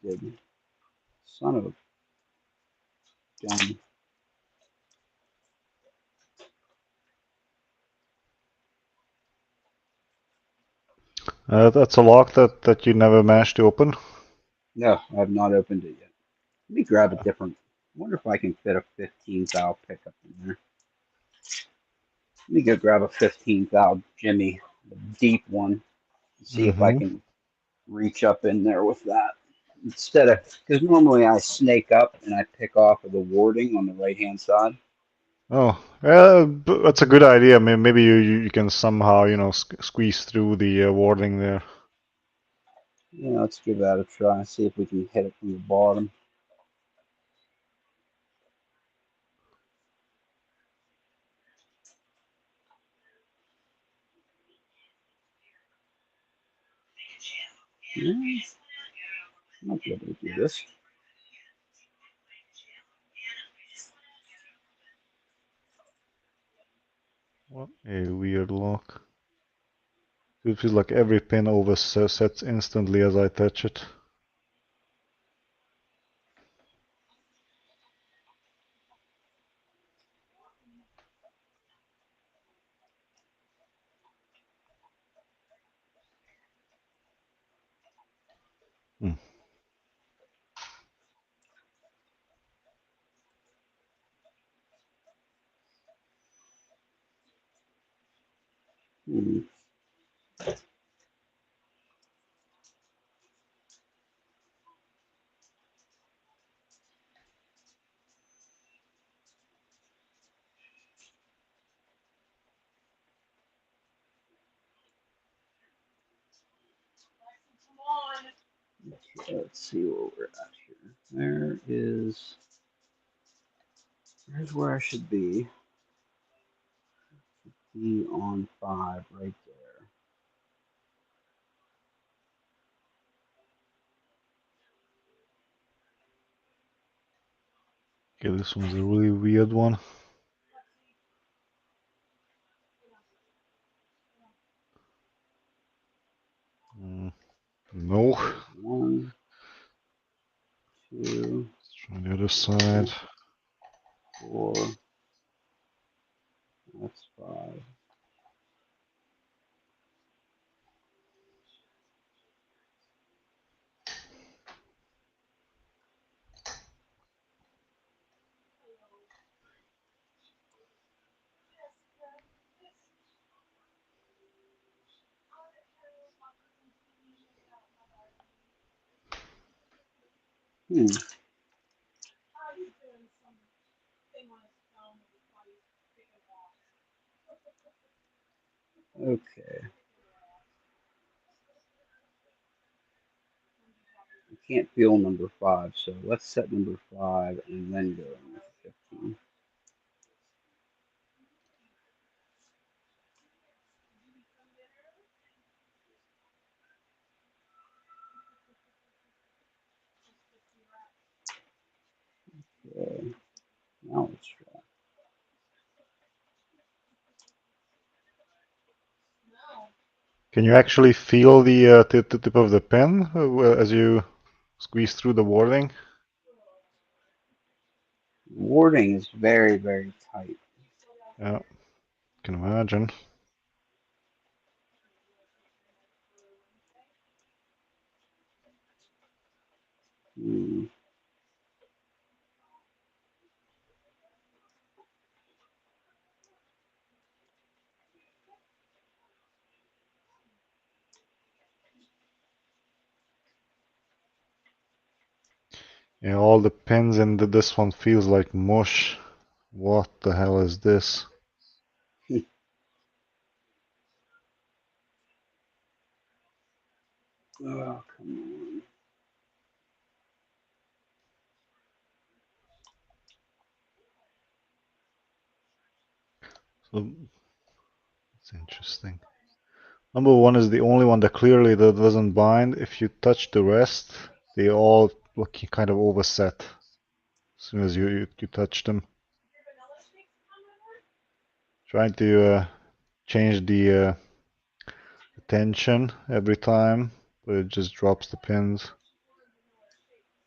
Did son of a gun. That's a lock that you never managed to open. No, I have not opened it yet. Let me grab a different. I wonder if I can fit a 15 thou pickup in there. Let me go grab a 15 thou Jimmy, the deep one, and see if I Mm-hmm. can reach up in there with that. Instead of, because normally I snake up and I pick off of the warding on the right hand side. Oh, yeah, that's a good idea. Maybe you can somehow, squeeze through the warding there. Yeah, let's give that a try. See if we can hit it from the bottom. Yeah, might be able to do this. What a weird lock. It feels like every pin oversets instantly as I touch it. Hmm. Hmm. Okay, let's see where we're at here. There's where I should be. Be on 5 right there. Okay, this one's a really weird one. No. One, two, Let's try the other side. 4. That's 5. Hmm. Okay. I can't feel number 5, so let's set number 5 and then go in with 15. Okay. Now let's try. Can you actually feel the tip of the pen as you squeeze through the warding? Warding is very, very tight. Yeah, can imagine. Hmm. Yeah, all the pins in this one feels like mush. What the hell is this? Oh, come So it's interesting. Number one is the only one that clearly that doesn't bind. If you touch the rest, they all look kind of overset as soon as you touch them. Trying to change the tension every time, but it just drops the pins.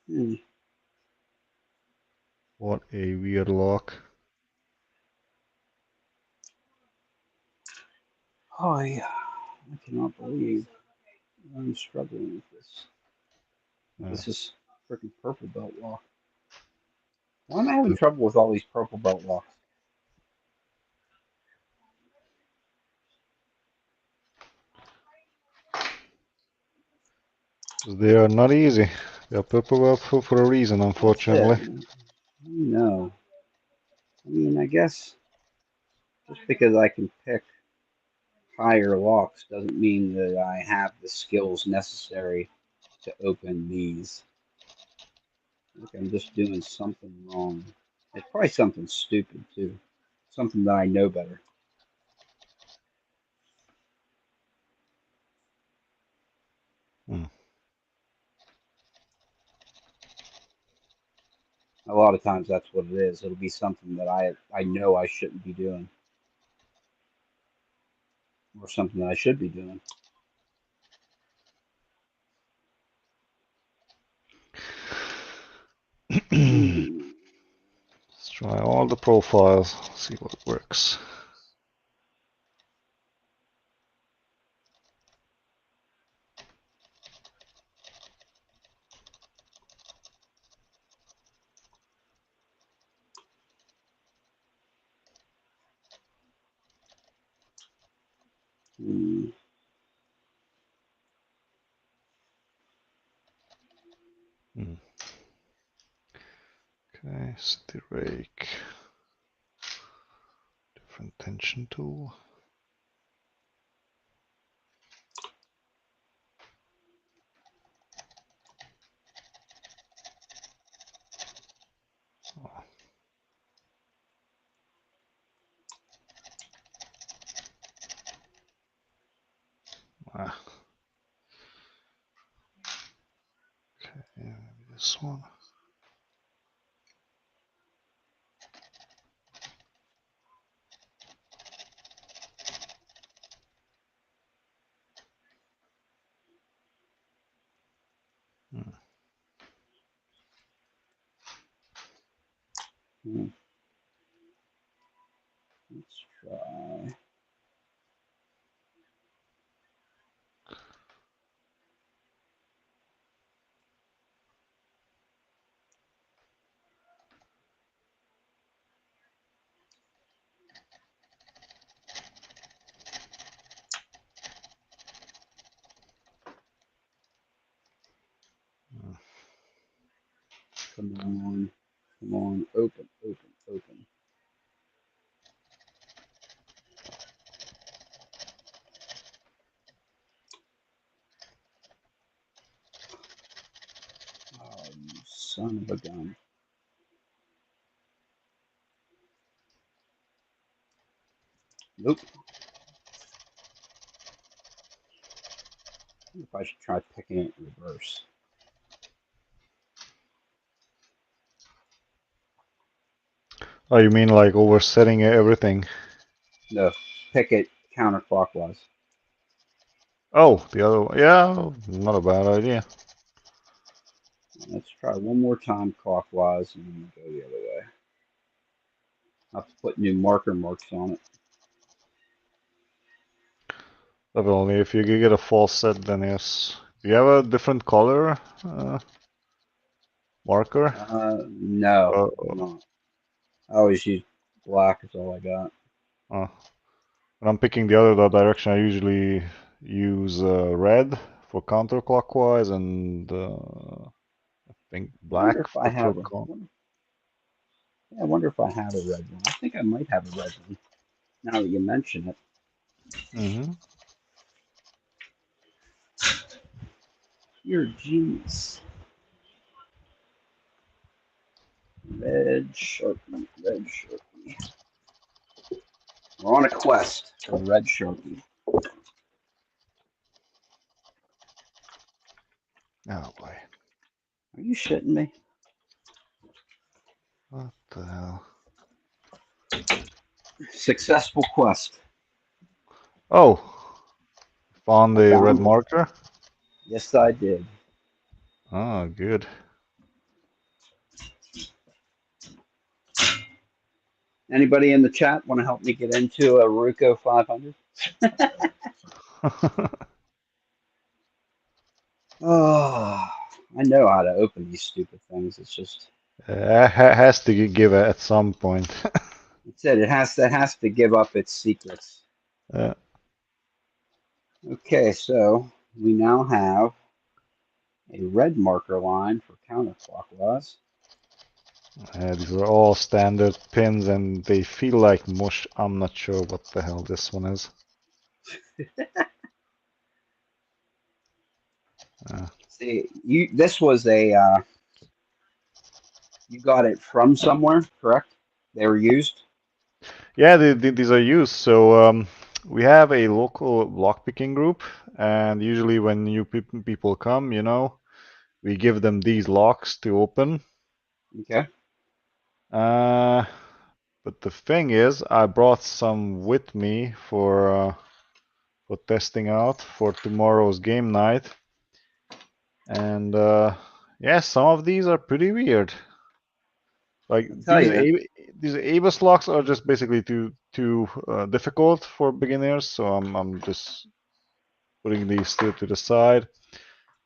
Hmm. What a weird lock. Oh yeah, I cannot believe I'm struggling with this. Yeah. This is freaking purple belt lock. Why am I having trouble with all these purple belt locks? They are not easy. They are purple belt for a reason, That's it. unfortunately. No. I mean, I guess just because I can pick higher locks doesn't mean that I have the skills necessary to open these. Like I'm just doing something wrong. It's probably something stupid too. Something that I know better. Hmm. A lot of times that's what it is. It'll be something that I know I shouldn't be doing. Or something that I should be doing. Hmm. Let's try all the profiles, see what works. Hmm. Hmm. Okay, city rake. Different tension tool. Oh, ah, okay, maybe this one. Hmm. Hmm. Let's try. Come on. Come on. Open, open, open. Oh, you son of a gun. Nope. I wonder if I should try picking it in reverse. Oh, you mean like oversetting everything? No, pick it counterclockwise. Oh, the other one. Yeah, not a bad idea. Let's try one more time clockwise and then go the other way. I'll have to put new marker marks on it. Definitely, if you get a false set, then yes. Do you have a different color marker? No, Uh, I do not. I always use black is all I got. uh, when I'm picking the other direction, I usually use red for counterclockwise and I think I wonder black if I for have a. con. Yeah, I wonder if I have a red one. I think I might have a red one. Now that you mention it, Mm-hmm. you're a genius. Red Sharpie, red Sharpie. We're on a quest for red Sharpie. Oh boy. Are you shitting me? What the hell? Successful quest. Oh, Found I the red found it. marker. Yes, I did. Oh, good. Anybody in the chat want to help me get into a Ruko 500? Oh, I know how to open these stupid things. It's just Has to give at some point. it said it has to give up its secrets. uh, Okay, so we now have a red marker line for counterclockwise. these are all standard pins, and they feel like mush. I'm not sure what the hell this one is. See, this was a you got it from somewhere, correct? They were used. Yeah, these are used. So we have a local lockpicking group, and usually when new people come, we give them these locks to open. Okay. But the thing is, I brought some with me for testing out for tomorrow's game night, and yeah, some of these are pretty weird. Like I'll tell you. these ABUS locks are just basically too difficult for beginners, so I'm just putting these to the side.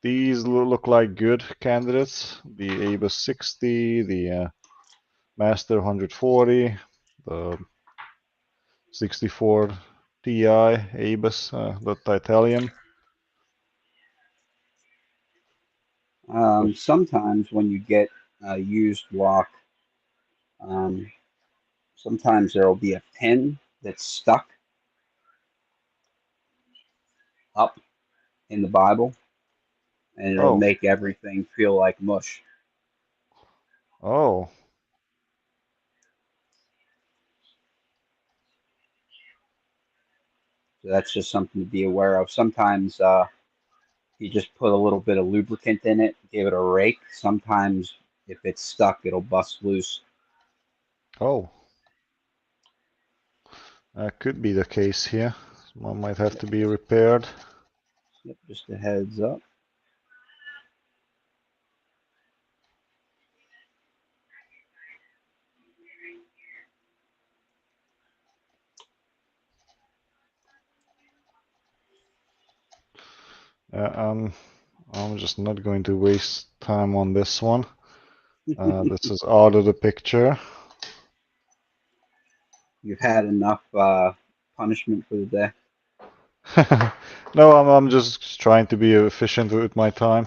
These look like good candidates. The ABUS 60, the Master 140, the 64 Ti ABUS, the titanium. Sometimes when you get a used lock, um, sometimes there will be a pin that's stuck up in the Bible, and it'll Oh, make everything feel like mush. oh, So that's just something to be aware of. Sometimes you just put a little bit of lubricant in it, give it a rake. Sometimes if it's stuck, it'll bust loose. oh. That could be the case here. One might have Yep, to be repaired. yep, just a heads up. Uh, I'm just not going to waste time on this one. This is out of the picture. You've had enough punishment for the day. No, I'm just trying to be efficient with my time.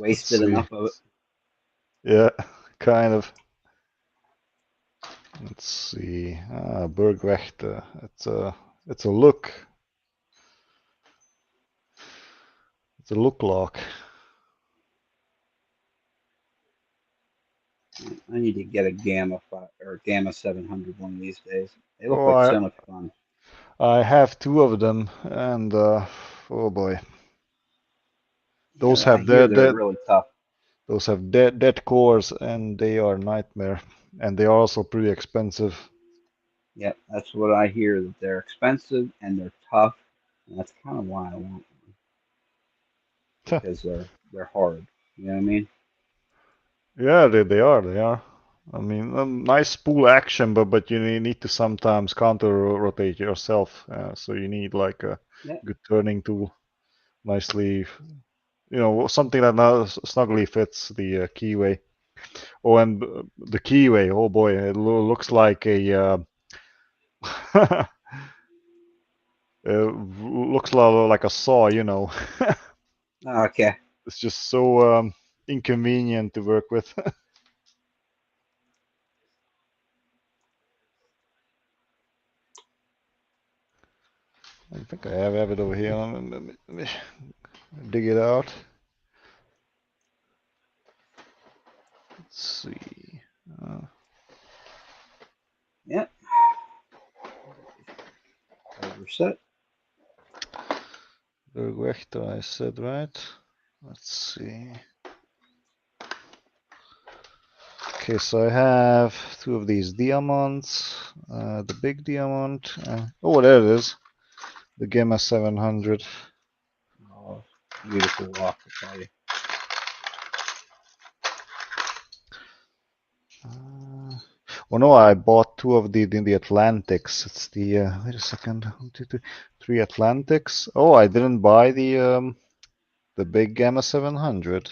Let's Wasted see. enough of it. Yeah, kind of. Let's see. Bergwächter. It's a look. It's a look lock. I need to get a Gamma 5 or Gamma 700 one of these days. They look Oh, like I so much fun. I have two of them, and oh boy, Yeah, those I have hear they're really tough. dead cores, and they are nightmare, and they are also pretty expensive. Yeah, that's what I hear. That they're expensive and they're tough, and that's kind of why I want one because they're hard. You know what I mean? Yeah, they are. I mean, nice spool action, but you need to sometimes counter rotate yourself. So you need like a Yeah. good turning tool, nicely, something that now snugly fits the keyway. Oh, and the keyway, oh boy, it looks like a looks like a saw. Okay. It's just so inconvenient to work with. I think I have it over here. Let me dig it out. Let's see. Uh, Yeah. Reset. Bergwächter, I said right. Let's see. Okay, so I have two of these diamonds. The big diamond. Oh, there it is. The Gamma 700. Oh, beautiful lock, I tell you. Oh no, I bought two of the Atlantics. It's the wait a second, 1, 2, 3 Atlantics. Oh, I didn't buy the big Gamma 700.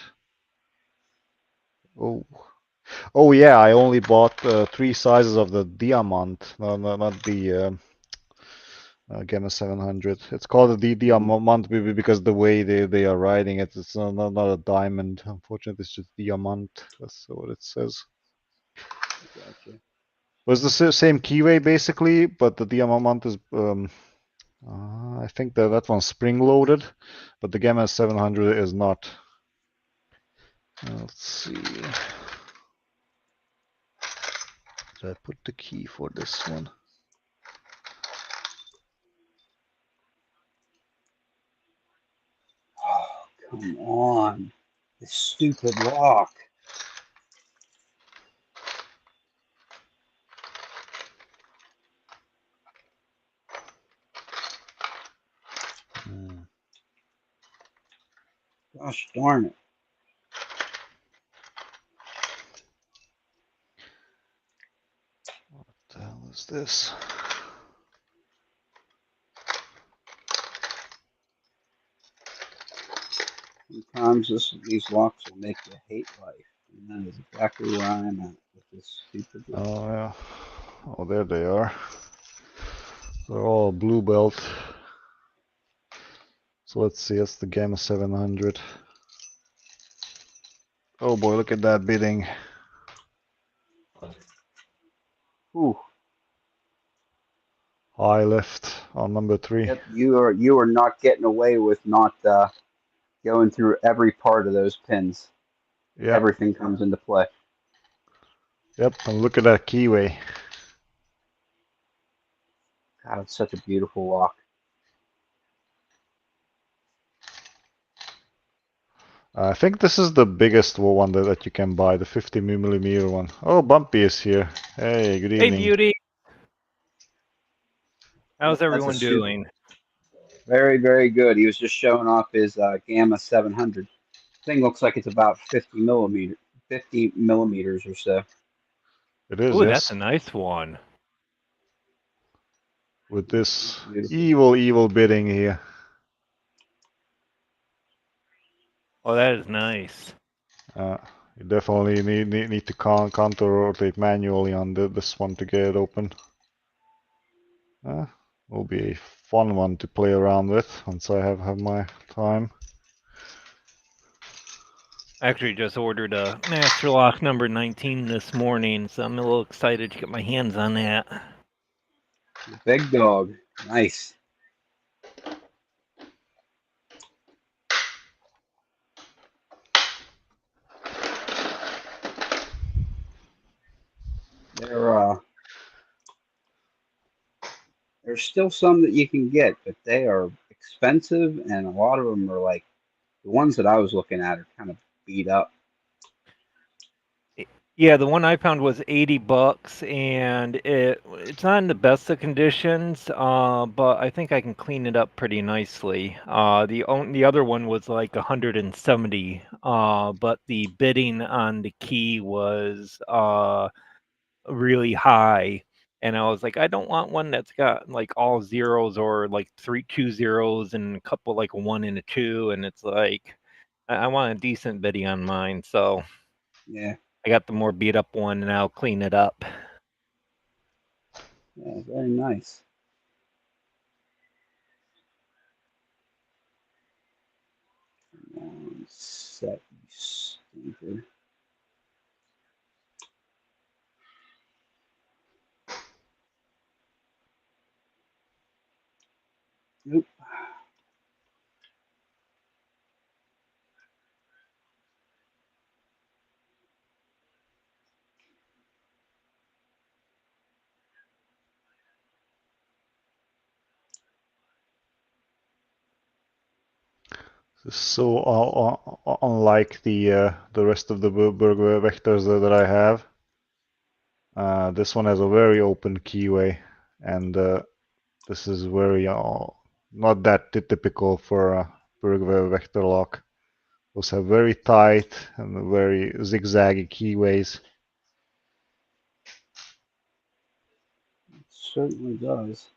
Oh, oh yeah, I only bought three sizes of the Diamant, not the Gamma 700. It's called the Diamant because the way they are writing it, it's not a diamond. Unfortunately, it's just Diamant. That's what it says. Gotcha. Was the same keyway basically, but the Diamant is I think that one's spring loaded, but the Gamma 700 is not. Let's see. Did I put the key for this one? Oh, come on. This stupid lock. Gosh darn it. What the hell is this? Sometimes these locks will make you hate life. And that is exactly where I'm at with this stupid lock. Oh yeah. Oh, there they are. They're all blue belt. So let's see, that's the Gamma 700. Oh boy, look at that bidding. Whew. High left on number 3. Yep, you are not getting away with not going through every part of those pins. Yep, Everything comes into play. yep, and look at that keyway. God, it's such a beautiful lock. I think this is the biggest one that you can buy, the 50mm one. Oh, Bumpy is here. Hey, good Hey, evening. beauty. How's Yep, that's a everyone super, doing? very, very good. He was just showing off his Gamma 700. Thing looks like it's about 50 millimeters or so. It is, Ooh, that's yes. a nice one. With this Beautiful. evil bidding here. Oh, that is nice. You definitely need to counter rotate manually on this one to get it open. Will be a fun one to play around with once I have my time. I actually just ordered a Master Lock number 19 this morning, so I'm a little excited to get my hands on that. The big dog. Nice. There, there's still some that you can get, but they are expensive, and a lot of them are like the ones that I was looking at are kind of beat up. Yeah, the one I found was $80, and it's not in the best of conditions, but I think I can clean it up pretty nicely. The other one was like 170, but the bidding on the key was really high, and I was like, I don't want one that's got like all zeros or like two zeros and a couple like a 1 and a 2, and it's like I want a decent bidding on mine, so Yeah, I got the more beat up one, and I'll clean it up. yeah, very nice. Set stinker. Nope. So unlike the rest of the burger vectors that I have, this one has a very open keyway, and this is very not that typical for a vector lock. Those have very tight and very zigzaggy keyways. It certainly does.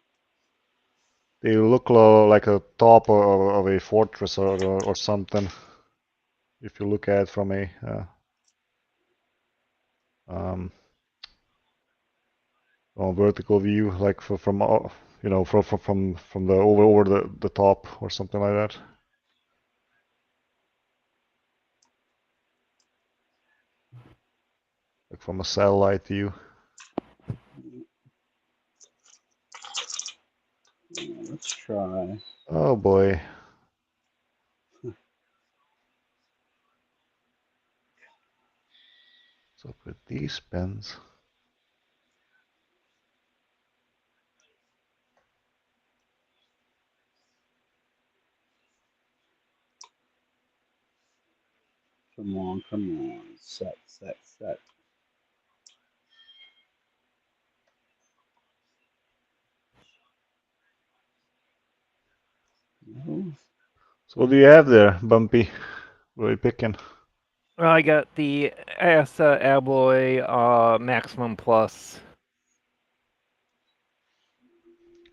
They look like a top of a fortress or something. If you look at it from a vertical view, like from you know from the over the top or something like that. Like from a satellite view. Let's try. Oh boy. So with these pens. Come on, come on. Set, set, set. No. So what do you have there, Bumpy? What are you picking? Well, I got the ASA Abloy Maximum Plus.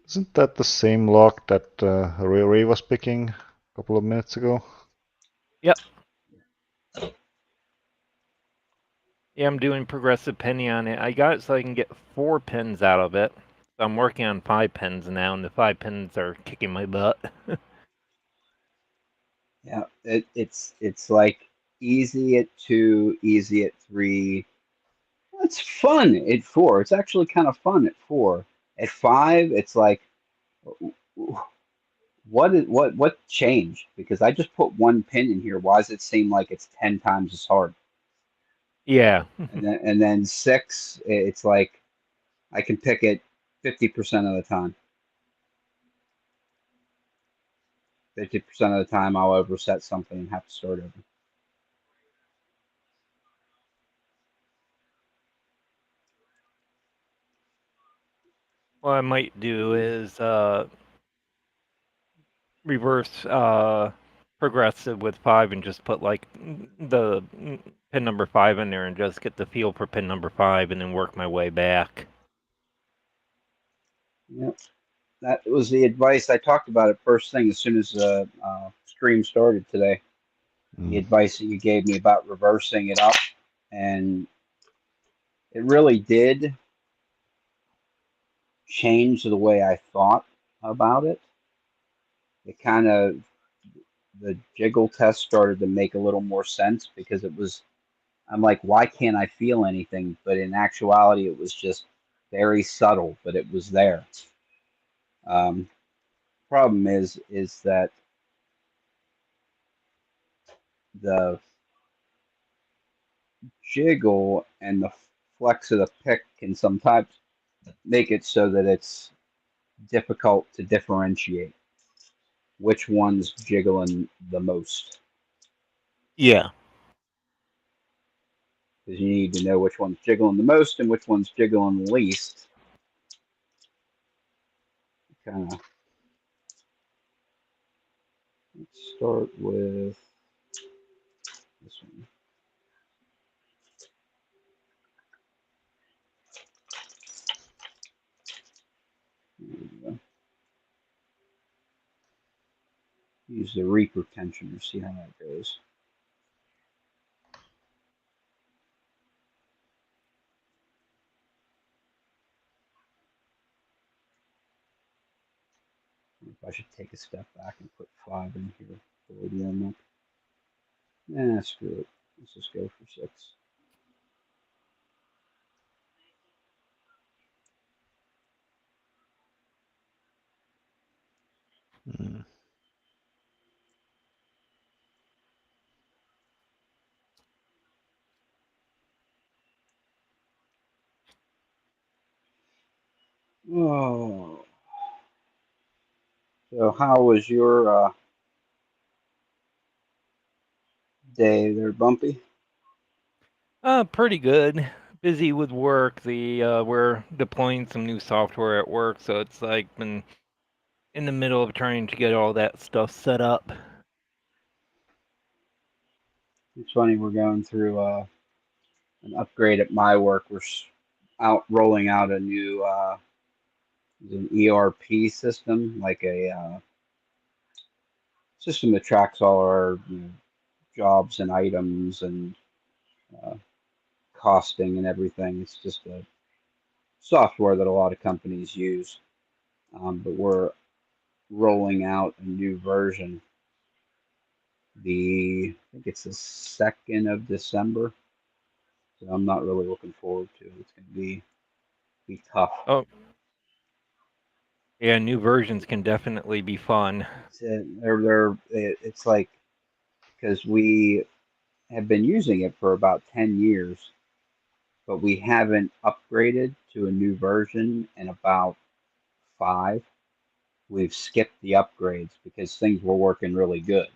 Isn't that the same lock that Ray was picking a couple of minutes ago? Yep. Yeah, I'm doing progressive penny on it. I got it so I can get 4 pins out of it. So I'm working on 5 pins now, and the 5 pins are kicking my butt. Yeah, it's like easy at 2, easy at 3. It's fun at 4. It's actually kind of fun at 4. At 5, it's like, what changed? Because I just put 1 pin in here. Why does it seem like it's 10 times as hard? Yeah. And then 6, it's like I can pick it 50% of the time. 50% of the time, I'll overset something and have to start over. What I might do is reverse progressive with 5 and just put like the pin number 5 in there and just get the feel for pin number 5 and then work my way back. Yep. That was the advice. I talked about it first thing as soon as the stream started today. The advice that you gave me about reversing it up, and it really did change the way I thought about it. It kind of, the jiggle test started to make a little more sense because it was, I'm like, why can't I feel anything? But in actuality, it was just very subtle, but it was there. Um, Problem is that the jiggle and the flex of the pick can sometimes make it so that it's difficult to differentiate which one's jiggling the most. Yeah. Because you need to know which one's jiggling the most and which one's jiggling the least. Kind of. Let's start with this one. There we go. Use the Reaper tensioner, see how that goes. I should take a step back and put 5 in here for the warm up. Nah, screw it. Let's just go for 6. Oh. So how was your day there, Bumpy? Pretty good. Busy with work. We're deploying some new software at work, so it's like been in the middle of trying to get all that stuff set up. It's funny, we're going through an upgrade at my work. We're out rolling out a new an ERP system, like a system that tracks all our jobs and items and uh, costing and everything. It's just a software that a lot of companies use, but we're rolling out a new version. I think it's the 2nd of December, so I'm not really looking forward to it. It's going to be tough. Oh, yeah, new versions can definitely be fun. It's like, because we have been using it for about 10 years, but we haven't upgraded to a new version in about 5. We've skipped the upgrades because things were working really good.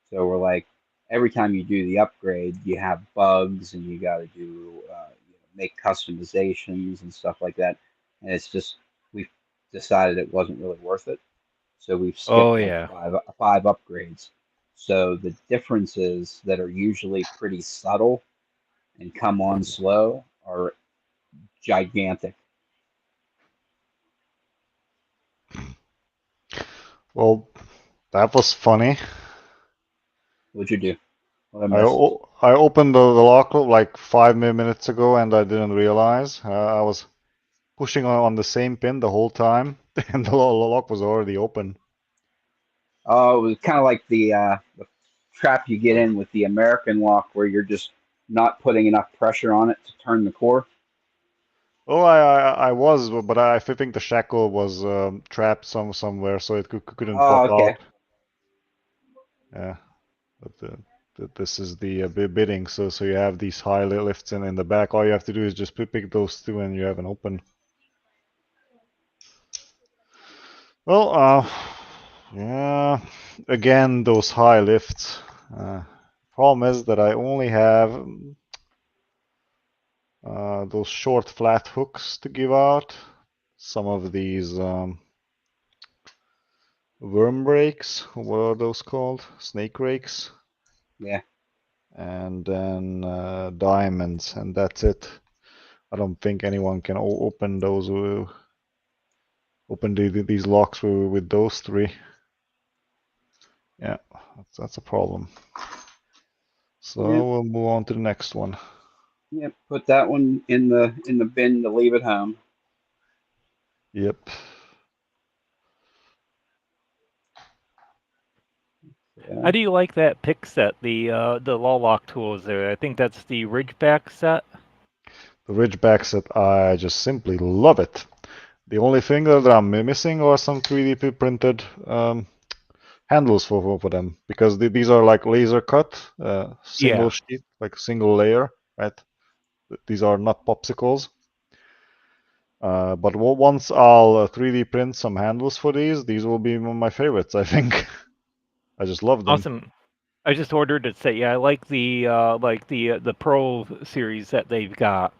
So we're like, every time you do the upgrade, you have bugs and you got to do make customizations and stuff like that. And it's just, we've decided it wasn't really worth it. So we've Oh skipped like yeah. five upgrades. So the differences that are usually pretty subtle and come on slow are gigantic. Well, that was funny. What'd you do? What I I missed? I opened the lock like 5 minutes ago and I didn't realize. I was pushing on the same pin the whole time, and the lock was already open. Oh, it was kind of like the trap you get in with the American lock, where you're just not putting enough pressure on it to turn the core. Oh, I was, but I think the shackle was trapped somewhere, so it couldn't Oh, pop okay. out. Yeah, but this is the bidding. So you have these high lifts in the back. All you have to do is just pick those two, and you have an open. Well, yeah. Again, those high lifts. Problem is that I only have those short flat hooks to give out. Some of these worm rakes, what are those called? Snake rakes. Yeah. And then diamonds, and that's it. I don't think anyone can open those, open these locks with those 3. Yeah, that's a problem. So Yep. we'll move on to the next one. Yep. Put that one in the bin to leave at home. Yep. How Yeah. do you like that pick set? The law lock tools there. I think that's the Ridgeback set. The Ridgeback set, I just simply love it. The only thing that I'm missing are some 3D printed handles for them, because these are like laser cut, single Yeah. sheet, like single layer, right? These are not popsicles. But once I'll 3D print some handles for these will be my favorites, I think. I just love them. Awesome. I just ordered it set. Yeah, I like the Pro series that they've got.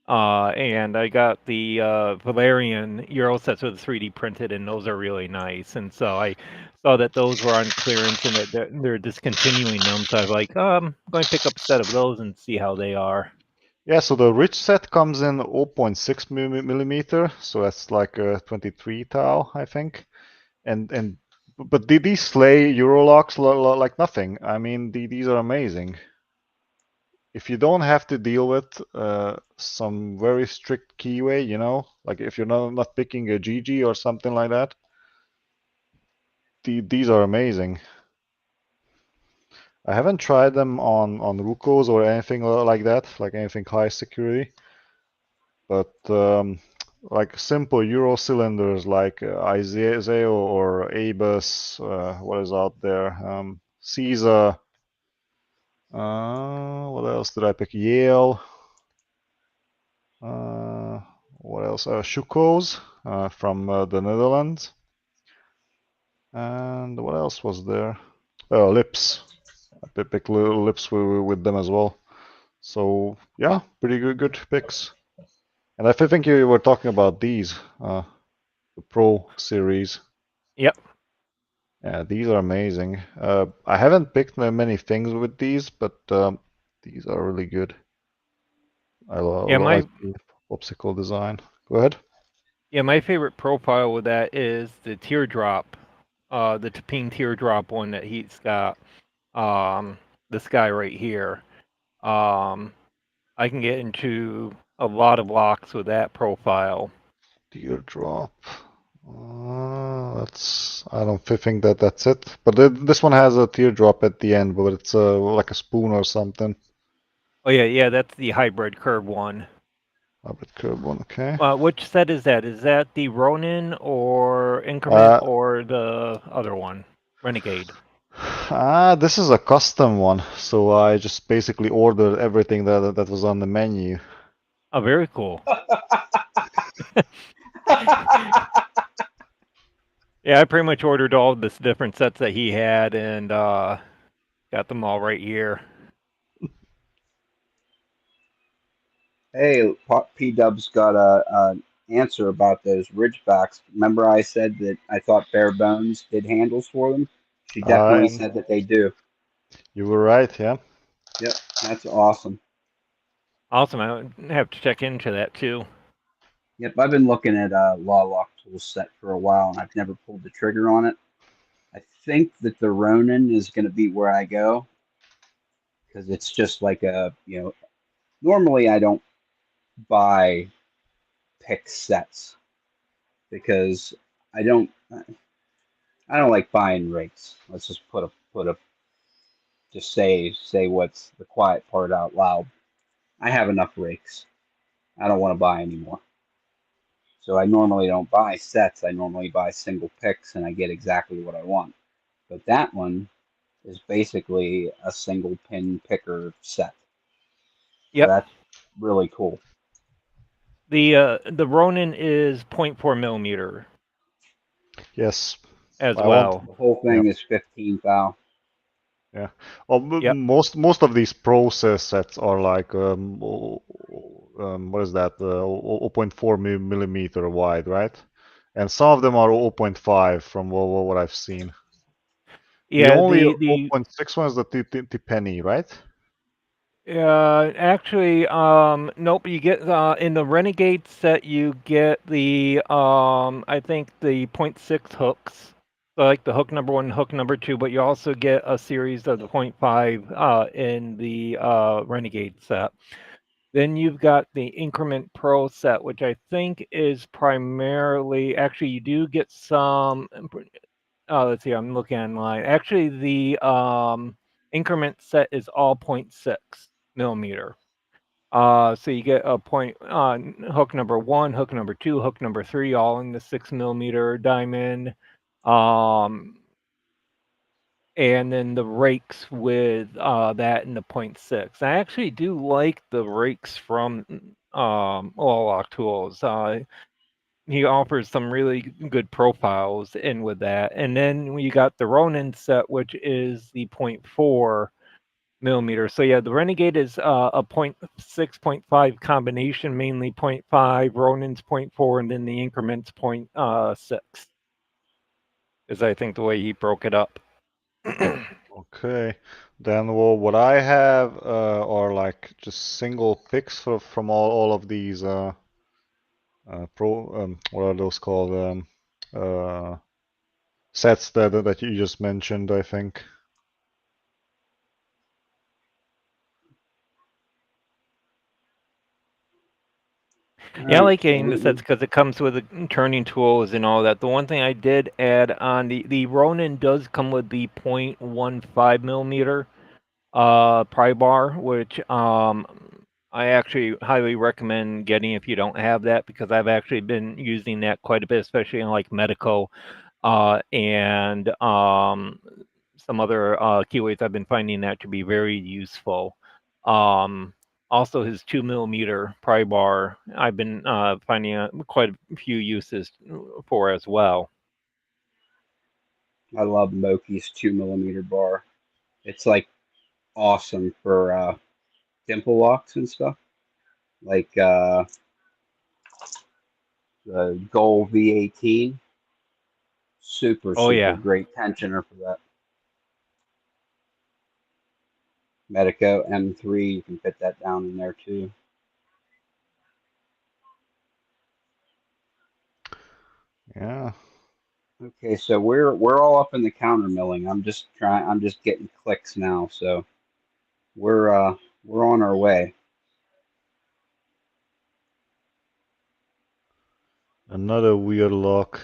And I got the Valerian Euro sets with 3D printed, and those are really nice. And so I saw that those were on clearance and that they're discontinuing them. So I was like, I'm going to pick up a set of those and see how they are. Yeah, so the rich set comes in 0.6 millimeter, so that's like a 23 thou, I think. And but these slay Eurolocks like nothing. I mean, these are amazing. If you don't have to deal with some very strict keyway, like if you're not picking a GG or something like that, these are amazing. I haven't tried them on Rukos or anything like that, like anything high security. But like simple Euro cylinders like Iseo or Abus, what is out there? Caesar. What else did I pick? Yale. What else? Shukos from the Netherlands. And what else was there? Lips. I picked little lips with them as well. So yeah, pretty good picks. And I think you were talking about these, the Pro series. Yep. Yeah, these are amazing. I haven't picked many things with these, but these are really good. I Yeah, like the popsicle design. Go ahead. my favorite profile with that is the teardrop, the Taping teardrop one that he's got. This guy right here. Um, I can get into a lot of locks with that profile. Teardrop. I don't think that's it. But this one has a teardrop at the end, but it's like a spoon or something. Oh yeah, that's the hybrid curve one. Hybrid curve one, okay. Which set is that? Is that the Ronin or Increment or the other one, Renegade? This is a custom one, so I just basically ordered everything that was on the menu. Oh, very cool. Yeah, I pretty much ordered all the different sets that he had and got them all right here. Hey, P Dub's got a answer about those Ridgebacks. Remember, I said that I thought Bare Bones did handles for them. She definitely And said that they do. you were right, yeah. Yep, that's awesome. Awesome. I would have to check into that too. Yep, I've been looking at a Law Lock tool set for a while, and I've never pulled the trigger on it. I think that the Ronin is going to be where I go because it's just like normally I don't buy pick sets because I don't I don't like buying rigs. Let's just just say what's the quiet part out loud. I have enough rigs. I don't want to buy anymore. So I normally don't buy sets. I normally buy single picks and I get exactly what I want. But that one is basically a single pin picker set. So Yep. that's really cool. The Ronin is 0.4 millimeter Yes. as I want. well. The whole Yeah. thing is 15 thou. Yeah. Well, Yep. most of these process sets are like what is that? 0.4 millimeter wide, right? And some of them are 0.5 from what I've seen. The Yeah, only the 0.6 one is the penny, right? actually, nope. You get in the Renegade set, you get the I think the 0.6 hooks, so like the hook number one, hook number two, but you also get a series of the 0.5 in the Renegade set. Then you've got the Increment Pro set, which I think is primarily actually you do get some. Let's see, I'm looking online. Actually, the Increment set is all 0.6 millimeter. So you get a point hook number one, hook number two, hook number three, all in the 6 millimeter diamond. And then the rakes with that in the 0.6. I actually do like the rakes from All Lock Tools. He offers some really good profiles in with that. And then we got the Ronin set, which is the 0.4 millimeter. So yeah, the Renegade is a 0.6, 0.5 combination, mainly 0.5, Ronin's 0.4, and then the increments 0.6 is I think the way he broke it up. Okay. Then what I have are like just single picks from all of these what are those called sets that you just mentioned, I think. Yeah, I Right, like getting the sets because it comes with the turning tools and all that. The one thing I did add on the Ronin does come with the 0.15 millimeter pry bar, which I actually highly recommend getting if you don't have that because I've actually been using that quite a bit, especially in like Medico and some other keyways. I've been finding that to be very useful. Um, Also, his 2 millimeter pry bar, I've been finding quite a few uses for as well. I love Moki's 2 millimeter bar. It's like awesome for dimple locks and stuff. Like the Goal V18. Super, Oh super yeah. great tensioner for that. Medico M3, you can fit that down in there too. Yeah. Okay, so we're all up in the counter milling. I'm just getting clicks now, so we're on our way. Another weird lock.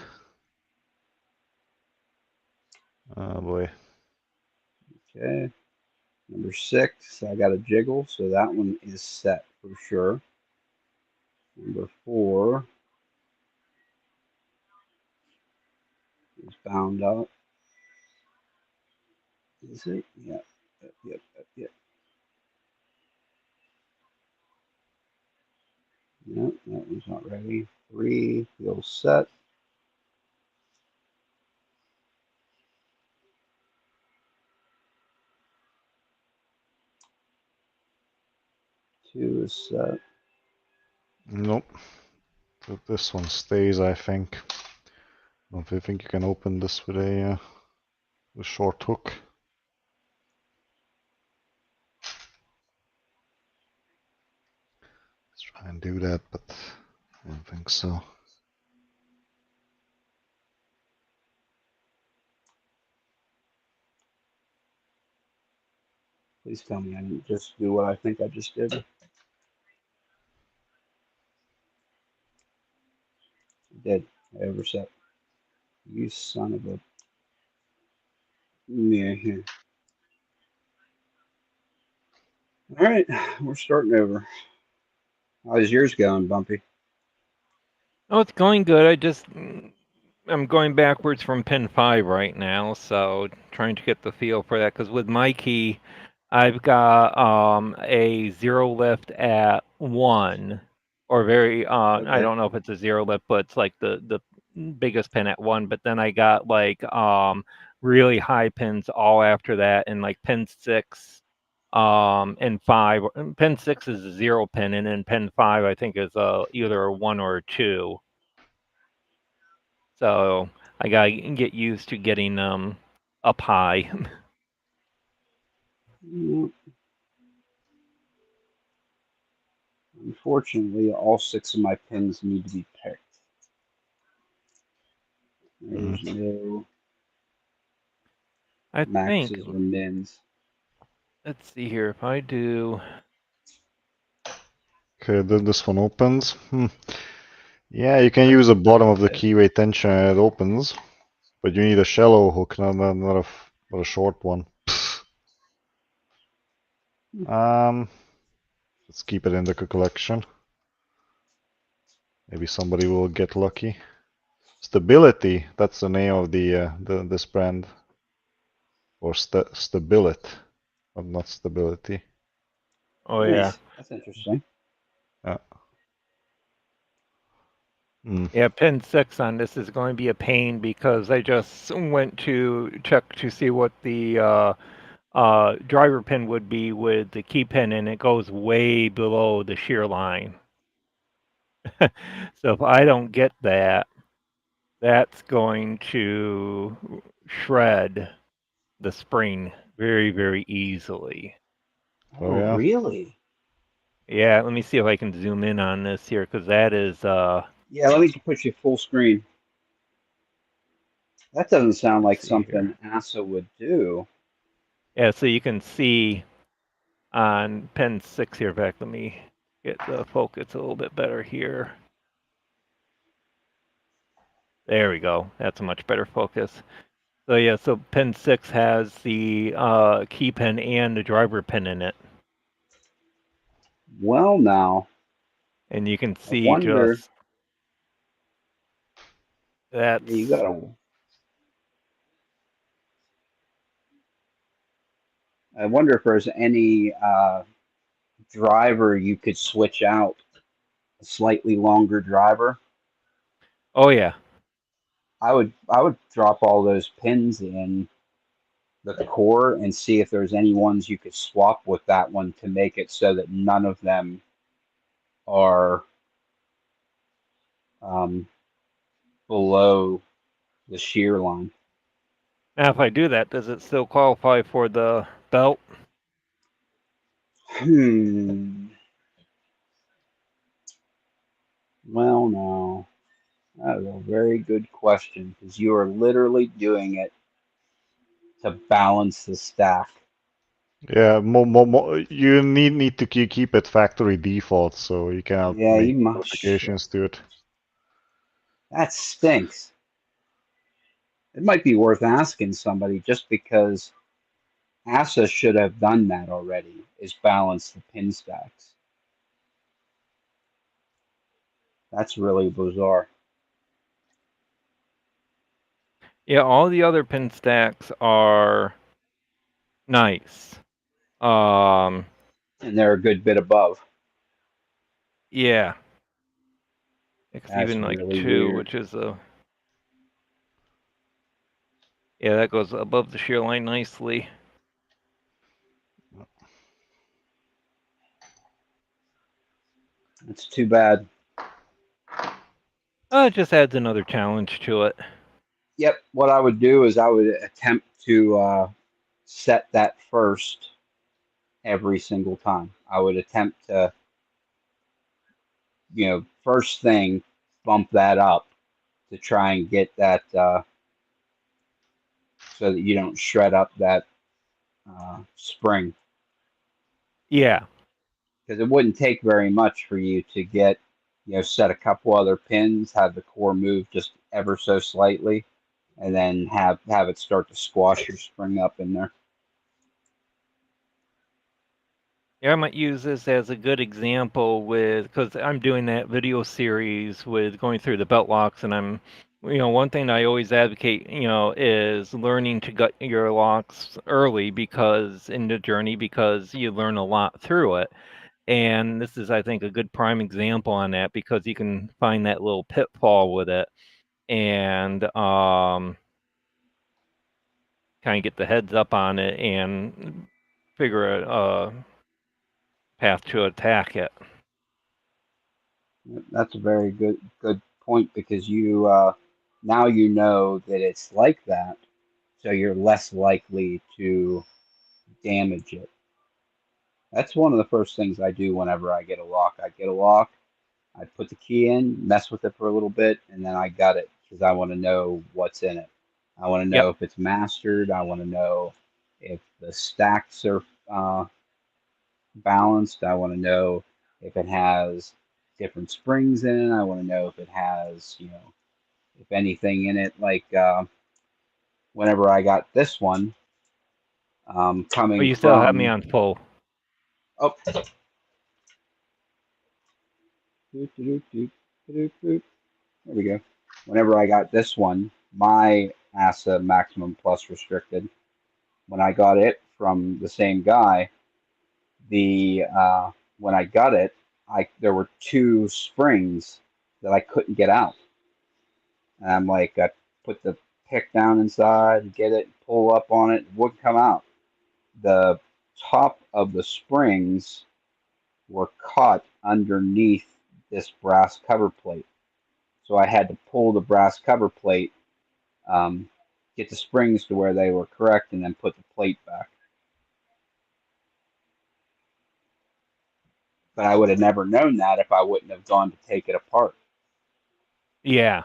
Oh boy. Okay. Number 6, I got a jiggle, so that one is set for sure. Number 4 is bound up. Is it? Yeah. Yep. Nope, that one's not ready. 3 feels set. 2 is set. Nope. So this one stays, I think. Don't you think you can open this with a short hook? Let's try and do that, but I don't think so. Please tell me I didn't just do what I think I just did. I did. I overset. You son of a... Yeah, here. All right, we're starting over. How's yours going, Bumpy? Oh, it's going good. I'm going backwards from pin 5 right now, so trying to get the feel for that. Because with my key, I've got a zero lift at 1, or very I Okay. don't know if it's a zero lift, but it's like the biggest pin at 1. But then I got like really high pins all after that, and like pin 6 and 5. Pin 6 is a 0 pin, and then pin 5 I think is either a 1 or a 2. So I gotta get used to getting up high. Yeah. Unfortunately, all 6 of my pins need to be picked. There's no I think, maxes or mins. let's see here, if I do, Okay, then this one opens. Yeah, you can use the bottom of the keyway tension and it opens, but you need a shallow hook, not a short one. Let's keep it in the collection. Maybe somebody will get lucky. Stability, that's the name of this brand. Or Stabilit, but not Stability. oh Nice. yeah. That's interesting. Yeah. Yeah, pin 6 on this is going to be a pain because I just went to check to see what the driver pin would be with the key pin, and it goes way below the shear line. So if I don't get that, that's going to shred the spring very, very easily. Oh, yeah. Really? Yeah, let me see if I can zoom in on this here, because that is Yeah, let me put you full screen. That doesn't sound like something ASA would do. yeah, so you can see on pin 6 here. In fact, let me get the focus a little bit better here. There we go. That's a much better focus. So yeah, so pin 6 has the key pin and the driver pin in it. Well, now, And you can I see wonder. just that's You gotta. I wonder if there's any driver you could switch out, a slightly longer driver. oh yeah. I would drop all those pins in the core and see if there's any ones you could swap with that one to make it so that none of them are below the shear line. Now, if I do that, does it still qualify for the belt? Well, no. That is a very good question because you are literally doing it to balance the stack. Yeah, you need to keep it factory default, so you cannot Yeah, make you must. modifications to it. That stinks. It might be worth asking somebody just because ASA should have done that already, is balance the pin stacks. That's really bizarre. Yeah, all the other pin stacks are nice. And they're a good bit above. Yeah. It's That's even like really 2, weird. which is a... Yeah, that goes above the shear line nicely. It's too bad. It just adds another challenge to it. Yep, what I would do is I would attempt to set that first every single time. I would attempt to, first thing, bump that up to try and get that so that you don't shred up that spring. Yeah. Because it wouldn't take very much for you to get, set a couple other pins, have the core move just ever so slightly, and then have it start to squash your spring up in there. Yeah, I might use this as a good example because I'm doing that video series with going through the belt locks, and I'm, one thing I always advocate, is learning to gut your locks early in the journey because you learn a lot through it. And this is, I think, a good prime example on that because you can find that little pitfall with it and kind of get the heads up on it and figure a path to attack it. That's a very good point because you now you know that it's like that, so you're less likely to damage it. That's one of the first things I do whenever I get a lock. I get a lock, I put the key in, mess with it for a little bit, and then I gut it because I want to know what's in it. I want to Yep. know if it's mastered. I want to know if the stacks are balanced. I want to know if it has different springs in it. I want to know if it has, if anything in it. Like whenever I got this one But coming you still have me from, on full. oh, there we go. Whenever I got this one, my ASA maximum plus restricted, when I got it from the same guy, the when I got it, there were two springs that I couldn't get out. And I'm like, I put the pick down inside, get it, pull up on it, wouldn't come out. The top of the springs were caught underneath this brass cover plate. So I had to pull the brass cover plate, um, get the springs to where they were correct, and then put the plate back. But I would have never known that if I wouldn't have gone to take it apart. Yeah.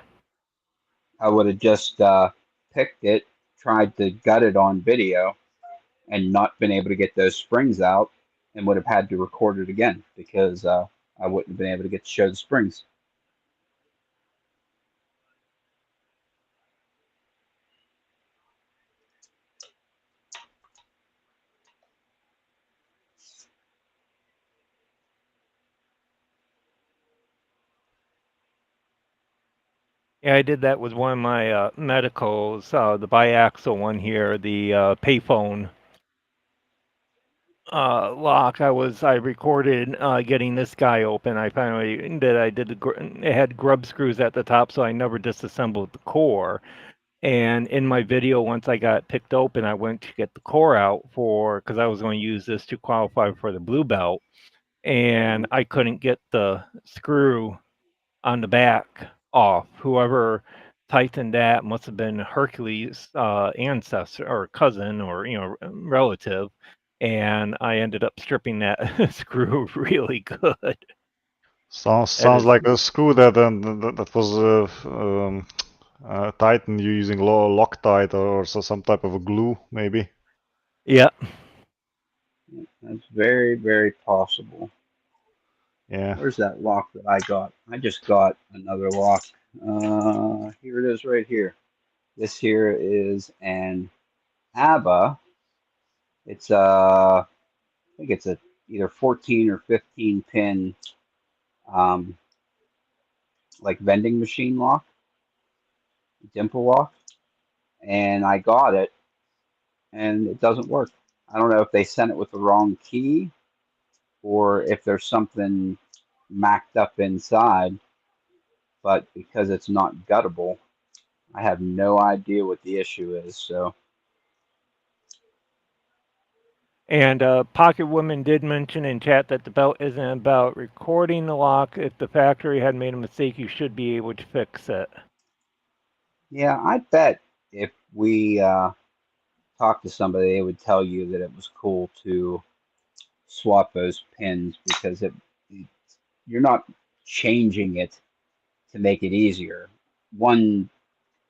I would have just picked it, tried to gut it on video, and not been able to get those springs out, and would have had to record it again because I wouldn't have been able to get to show the springs. Yeah, I did that with one of my medicals, the biaxial one here, the payphone lock. I recorded getting this guy open. I finally did. It had grub screws at the top, so I never disassembled the core. And in my video, once I got it picked open, I went to get the core out because I was going to use this to qualify for the blue belt, and I couldn't get the screw on the back off. Whoever tightened that. Must have been Hercules' ancestor or cousin or relative, and I ended up stripping that screw really good. Sounds is- like a screw that was tightened using Loctite or some type of a glue, maybe. Yeah. That's very, very possible. Yeah. Where's that lock that I got? I just got another lock. Here it is right here. This here is an ABBA. It's I think it's a either 14 or 15 pin um, like vending machine lock, dimple lock, and I got it and it doesn't work. I don't know if they sent it with the wrong key or if there's something macked up inside, but because it's not guttable, I have no idea what the issue is. So, And Pocket Woman did mention in chat that the belt isn't about recording the lock. If the factory had made a mistake, you should be able to fix it. yeah, I bet if we talked to somebody, they would tell you that it was cool to swap those pins because you're not changing it to make it easier. One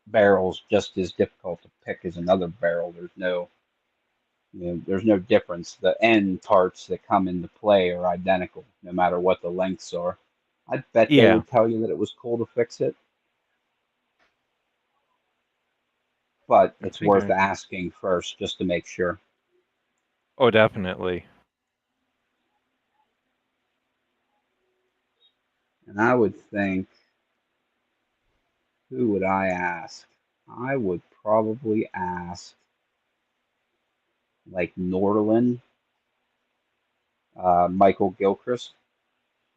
barrel's just as difficult to pick as another barrel. There's no difference. The end parts that come into play are identical, no matter what the lengths are. I bet they Yeah. would tell you that it was cool to fix it, but it's worth figuring. asking first just to make sure. Oh, definitely. And I would think, who would I ask? I would probably ask like Norlin, Michael Gilchrist.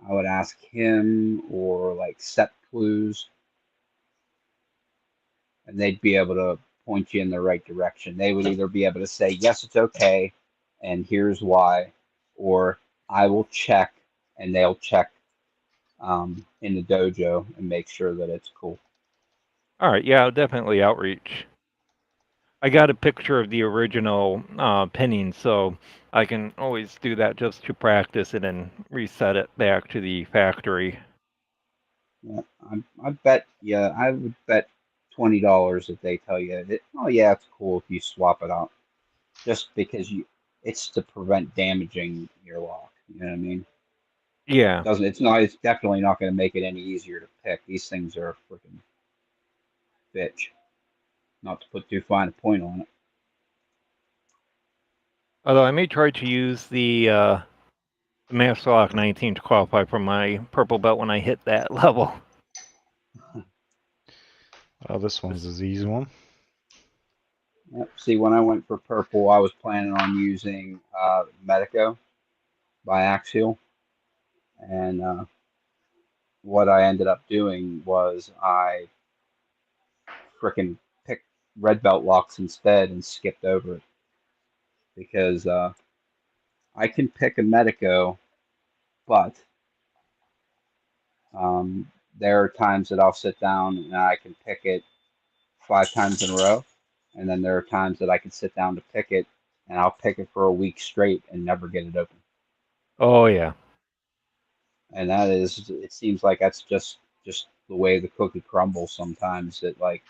I would ask him or like Set Clues, and they'd be able to point you in the right direction. They would either be able to say, yes, it's okay, and here's why, or I will check, and they'll check in the dojo and make sure that it's cool. All right. Yeah, definitely outreach. I got a picture of the original pinning, so I can always do that just to practice it and reset it back to the factory. Yeah, I bet. Yeah, I would bet $20 if they tell you that. Oh yeah, it's cool if you swap it out, just because it's to prevent damaging your lock. You know what I mean? Yeah. Doesn't it's not. It's definitely not going to make it any easier to pick. These things are a freaking bitch. Not to put too fine a point on it. Although I may try to use the Master Lock 19 to qualify for my purple belt when I hit that level. This one's the easy one. Yep. See, when I went for purple, I was planning on using Medico by Axial, and what I ended up doing was I frickin' picked red belt locks instead and skipped over it because I can pick a Medico, but there are times that I'll sit down and I can pick it 5 times in a row, and then there are times that I can sit down to pick it and I'll pick it for a week straight and never get it open. Oh yeah. And that is, it seems like that's just the way the cookie crumbles sometimes. That like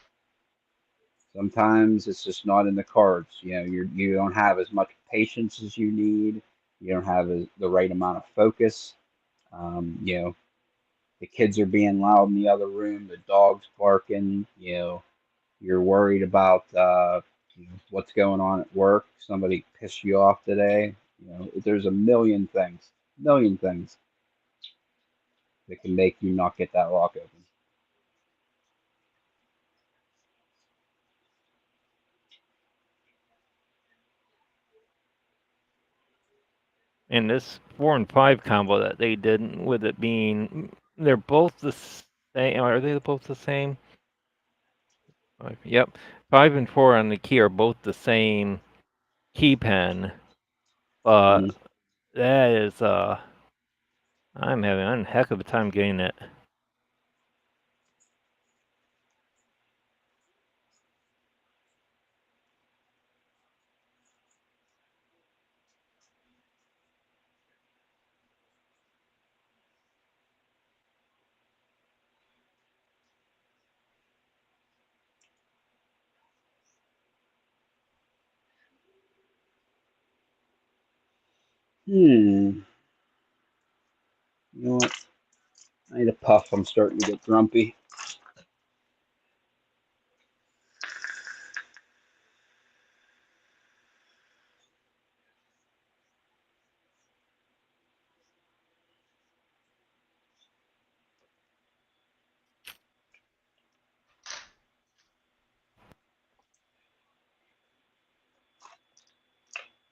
sometimes it's just not in the cards. You don't have as much patience as you need. You don't have the right amount of focus. The kids are being loud in the other room. The dog's barking. You're worried about what's going on at work. Somebody pissed you off today. There's a million things that can make you not get that lock open. And this 4 and 5 combo that they did with it being, they're both the same. Are they both the same? Yep. 5 and 4 on the key are both the same key pen, but that is I'm having a heck of a time getting it. You know what? I need a puff. I'm starting to get grumpy.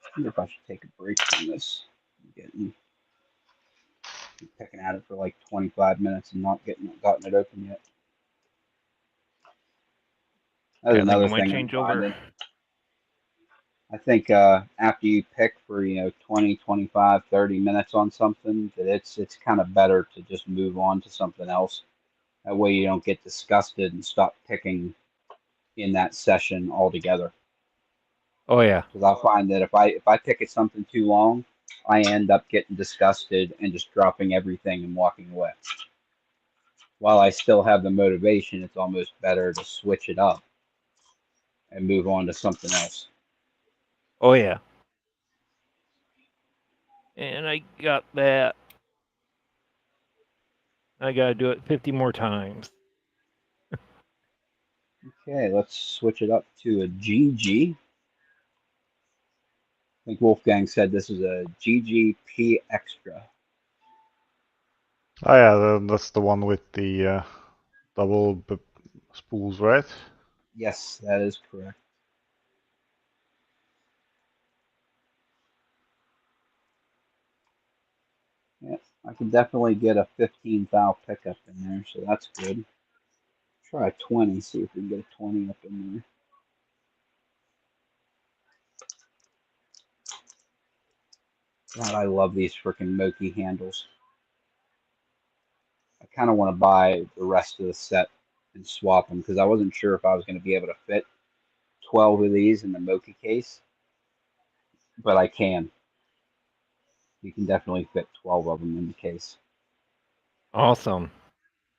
I wonder if I should take a break from this. I'm getting picking at it for like 25 minutes and not gotten it open yet. That's I think I another might thing I'm change over. finding. I think after you pick for 20, 25, 30 minutes on something, that it's kind of better to just move on to something else. That way you don't get disgusted and stop picking in that session altogether. Oh yeah. Because I'll find that if I pick at something too long, I end up getting disgusted and just dropping everything and walking away. While I still have the motivation, it's almost better to switch it up and move on to something else. Oh yeah. And I got that. I gotta do it 50 more times. Okay, let's switch it up to a GG. I think Wolfgang said this is a GGP Extra. Oh yeah, that's the one with the double spools, right? Yes, that is correct. Yeah, I can definitely get a 15 thou pickup in there, so that's good. Try a 20, see if we can get a 20 up in there. God, I love these freaking Moki handles. I kind of want to buy the rest of the set and swap them because I wasn't sure if I was going to be able to fit 12 of these in the Moki case, but I can. You can definitely fit 12 of them in the case. Awesome.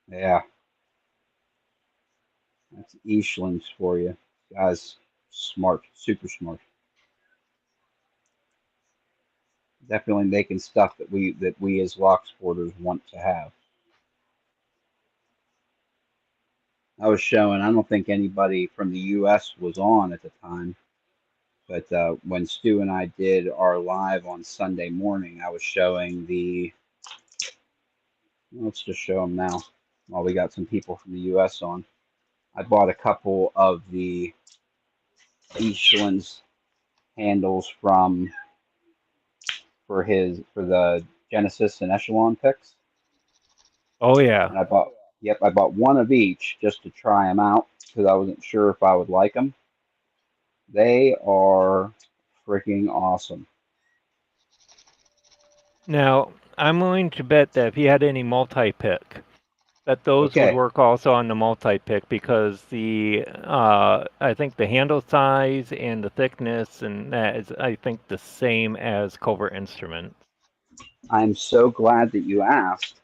Yeah. That's Eastlands for you. Guys, smart, super smart. Definitely making stuff that we as lock sporters want to have. I was showing, I don't think anybody from the US was on at the time, but when Stu and I did our live on Sunday morning, I was showing let's just show them now while we got some people from the US on. I bought a couple of the Eastlands handles for the Genesis and Echelon picks. Oh yeah. And I bought one of each just to try them out because I wasn't sure if I would like them. They are freaking awesome. Now I'm willing to bet that if you had any multi-pick, that those would Okay, work also on the multi-pick because I think the handle size and the thickness and that is I think the same as Covert Instruments. I'm so glad that you asked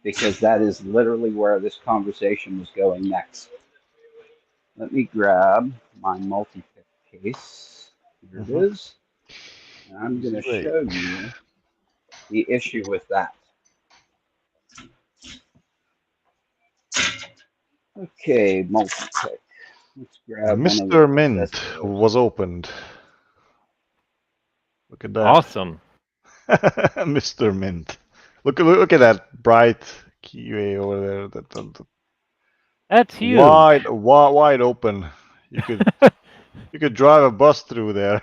because that is literally where this conversation was going next. Let me grab my multi-pick case. Here it is. And I'm going to Great. show you the issue with that. Okay, multi-pick. Let's grab one of Mr. the Mint accessories. was opened. Look at that. Awesome. Mr. Mint. Look at that bright keyway over there. That's huge. Wide open. You could drive a bus through there.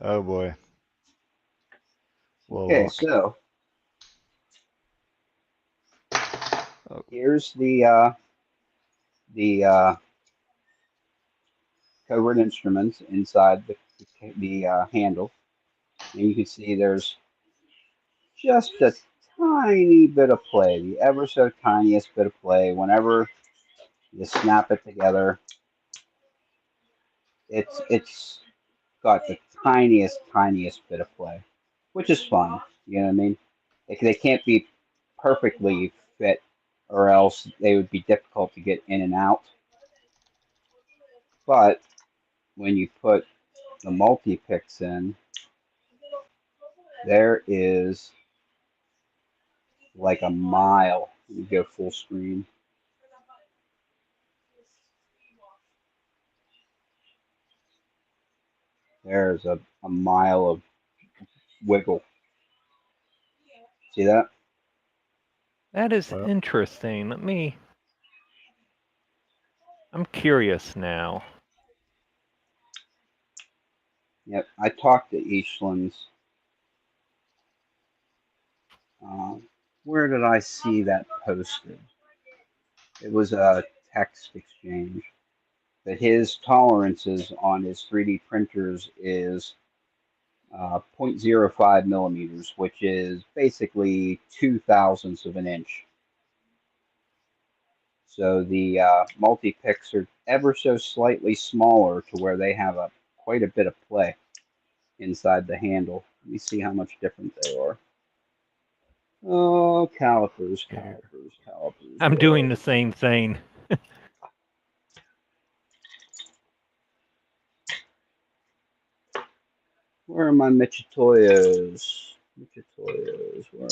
Oh boy. Well, Okay, look. so Oh. here's the Covert Instruments inside the handle. And you can see there's just a tiny bit of play, the ever so tiniest bit of play. Whenever you snap it together, it's got the tiniest bit of play, which is fun. You know what I mean? They can't be perfectly fit, or else they would be difficult to get in and out. But when you put the multi-picks in, there is like a mile. Let me go full screen. There's a mile of wiggle. See that? That is Well. interesting. I'm curious now. Yep, I talked to Eastlands. Where did I see that posted? It was a text exchange. That his tolerances on his 3D printers is 0.05 millimeters, which is basically 2 thousandths of an inch. So the multi-picks are ever so slightly smaller to where they have quite a bit of play inside the handle. Let me see how much different they are. Oh, calipers. I'm doing the same thing. Where are my Michitoyos? Where are you?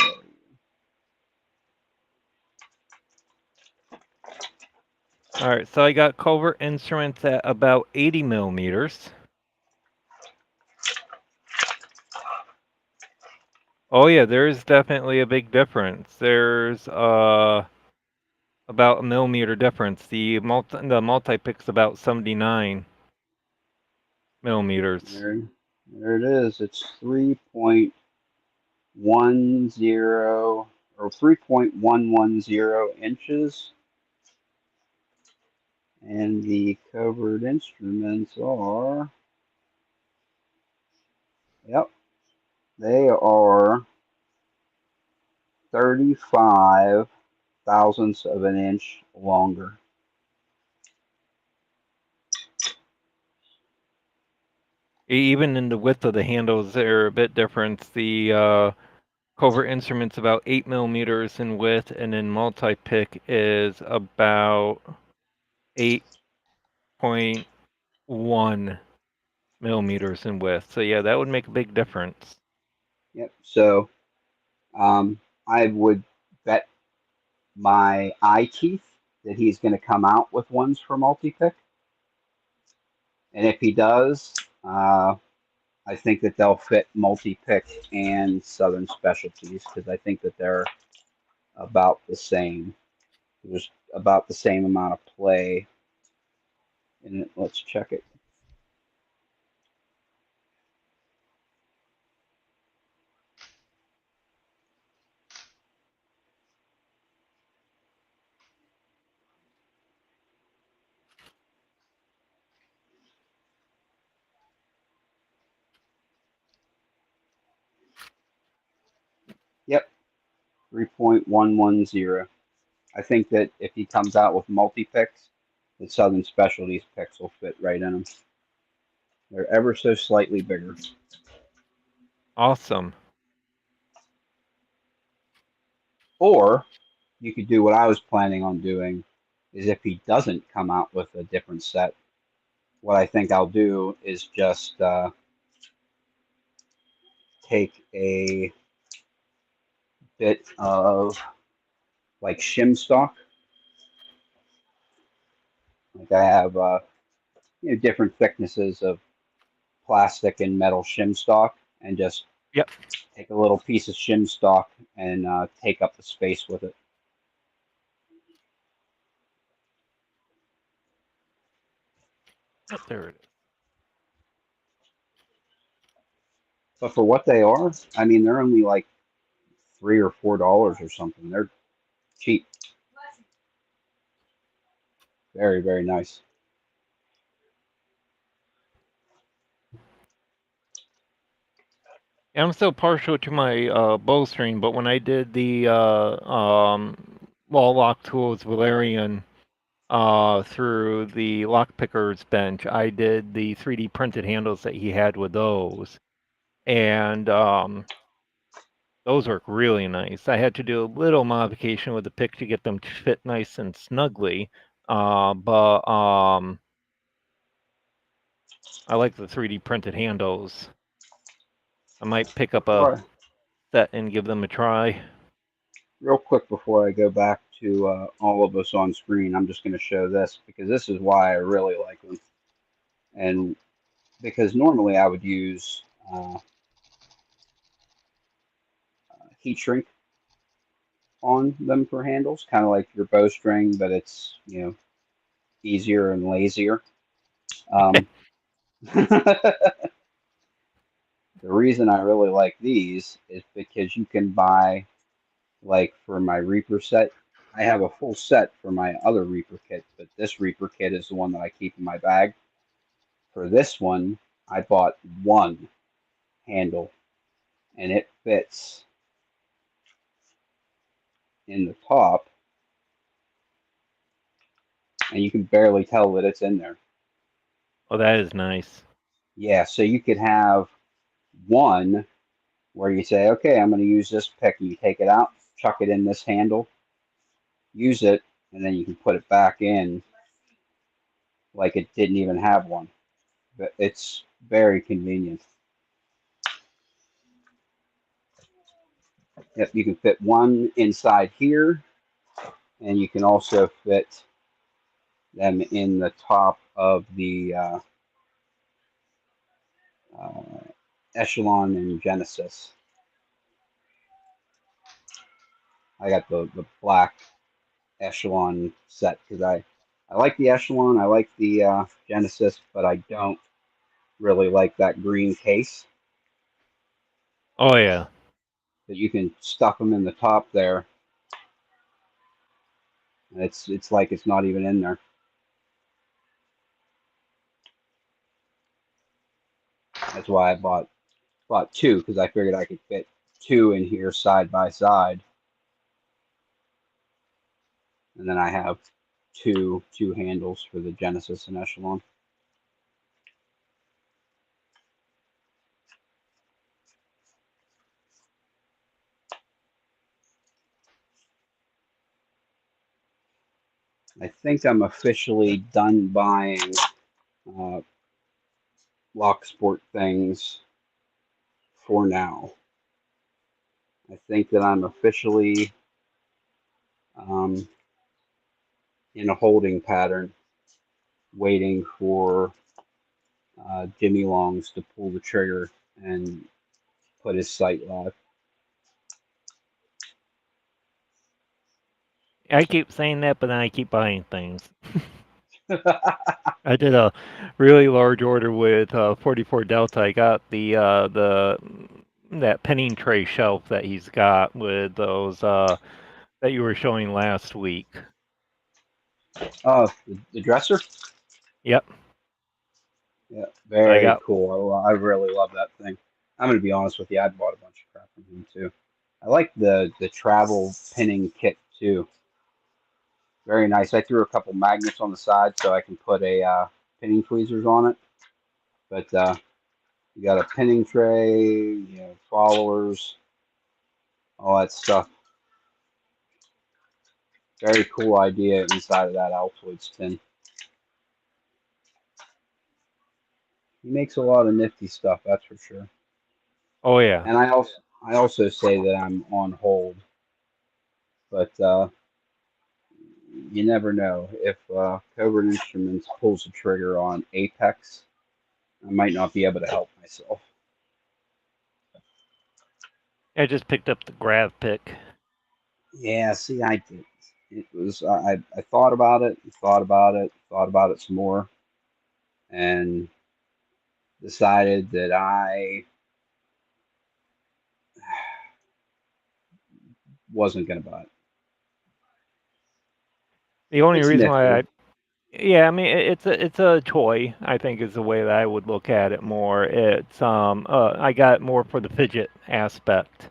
All right, so I got covert instruments at about 80 millimeters. Oh yeah, there's definitely a big difference. There's about a millimeter difference. The multi-pick's about 79 millimeters. There it is. It's 3.10 or 3.110 inches. And the covert instruments are, yep, they are 35 thousandths of an inch longer. Even in the width of the handles, they're a bit different. The covert instrument's about 8 millimeters in width, and then multi-pick is about 8.1 millimeters in width. So yeah, that would make a big difference. Yep. So I would bet my eye teeth that he's going to come out with ones for multi-pick. And if he does, I think that they'll fit multi-pick and Southern Specialties because I think that they're about the same. There's about the same amount of play in it. Let's check it. Yep, 3.110. I think that if he comes out with multi-picks, the Southern Specialties picks will fit right in them. They're ever so slightly bigger. Awesome. Or you could do what I was planning on doing, is if he doesn't come out with a different set, what I think I'll do is just take a bit of like shim stock. Like I have different thicknesses of plastic and metal shim stock, and just Yep. take a little piece of shim stock and take up the space with it. Oh, there it is. But for what they are, I mean, they're only like $3 or $4 or something. They're cheap. Very, very nice. I'm still partial to my bowstring, but when I did the wall lock tools Valerian through the lockpicker's bench, I did the 3D printed handles that he had with those, and those work really nice. I had to do a little modification with the pick to get them to fit nice and snugly, but I like the 3D printed handles. I might pick up All a right. set and give them a try. Real quick before I go back to all of us on screen, I'm just going to show this because this is why I really like them. And because normally I would use heat shrink on them for handles, kind of like your bowstring, but it's, easier and lazier. Um, the reason I really like these is because you can buy, like for my Reaper set, I have a full set for my other Reaper kit, but this Reaper kit is the one that I keep in my bag. For this one, I bought one handle and it fits in the top and you can barely tell that it's in there. Oh, that is nice. Yeah, so you could have one where you say, okay, I'm going to use this pick, and you take it out, chuck it in this handle, use it, and then you can put it back in like it didn't even have one. But it's very convenient. Yep, you can fit one inside here, and you can also fit them in the top of the uh, Echelon and Genesis. I got the black Echelon set because I like the Echelon, I like the Genesis, but I don't really like that green case. Oh yeah. That you can stuff them in the top there. And it's like it's not even in there. That's why I bought two because I figured I could fit two in here side by side, and then I have two handles for the Genesis and Echelon. I think I'm officially done buying uh, Lock Sport things for now. I think that I'm officially um, in a holding pattern, waiting for Jimmy Longs to pull the trigger and put his site live. I keep saying that, but then I keep buying things. I did a really large order with 44 Delta. I got the that pinning tray shelf that he's got with those that you were showing last week. Oh, the dresser? Yep. Yeah, I very got. cool. I really love that thing. I'm gonna be honest with you, I bought a bunch of crap from him too. I like the travel pinning kit too. Very nice. I threw a couple magnets on the side so I can put a pinning tweezers on it. But you got a pinning tray, followers, all that stuff. Very cool idea inside of that Altoids tin. He makes a lot of nifty stuff, that's for sure. Oh yeah. And I also say that I'm on hold, but you never know. If Cobra Instruments pulls the trigger on Apex, I might not be able to help myself. I just picked up the grav pick. Yeah, see, I did. It was I thought about it, thought about it, thought about it some more, and decided that I wasn't going to buy it. The only It's reason why nifty. yeah, I mean it's a toy. I think is the way that I would look at it more. It's I got more for the fidget aspect.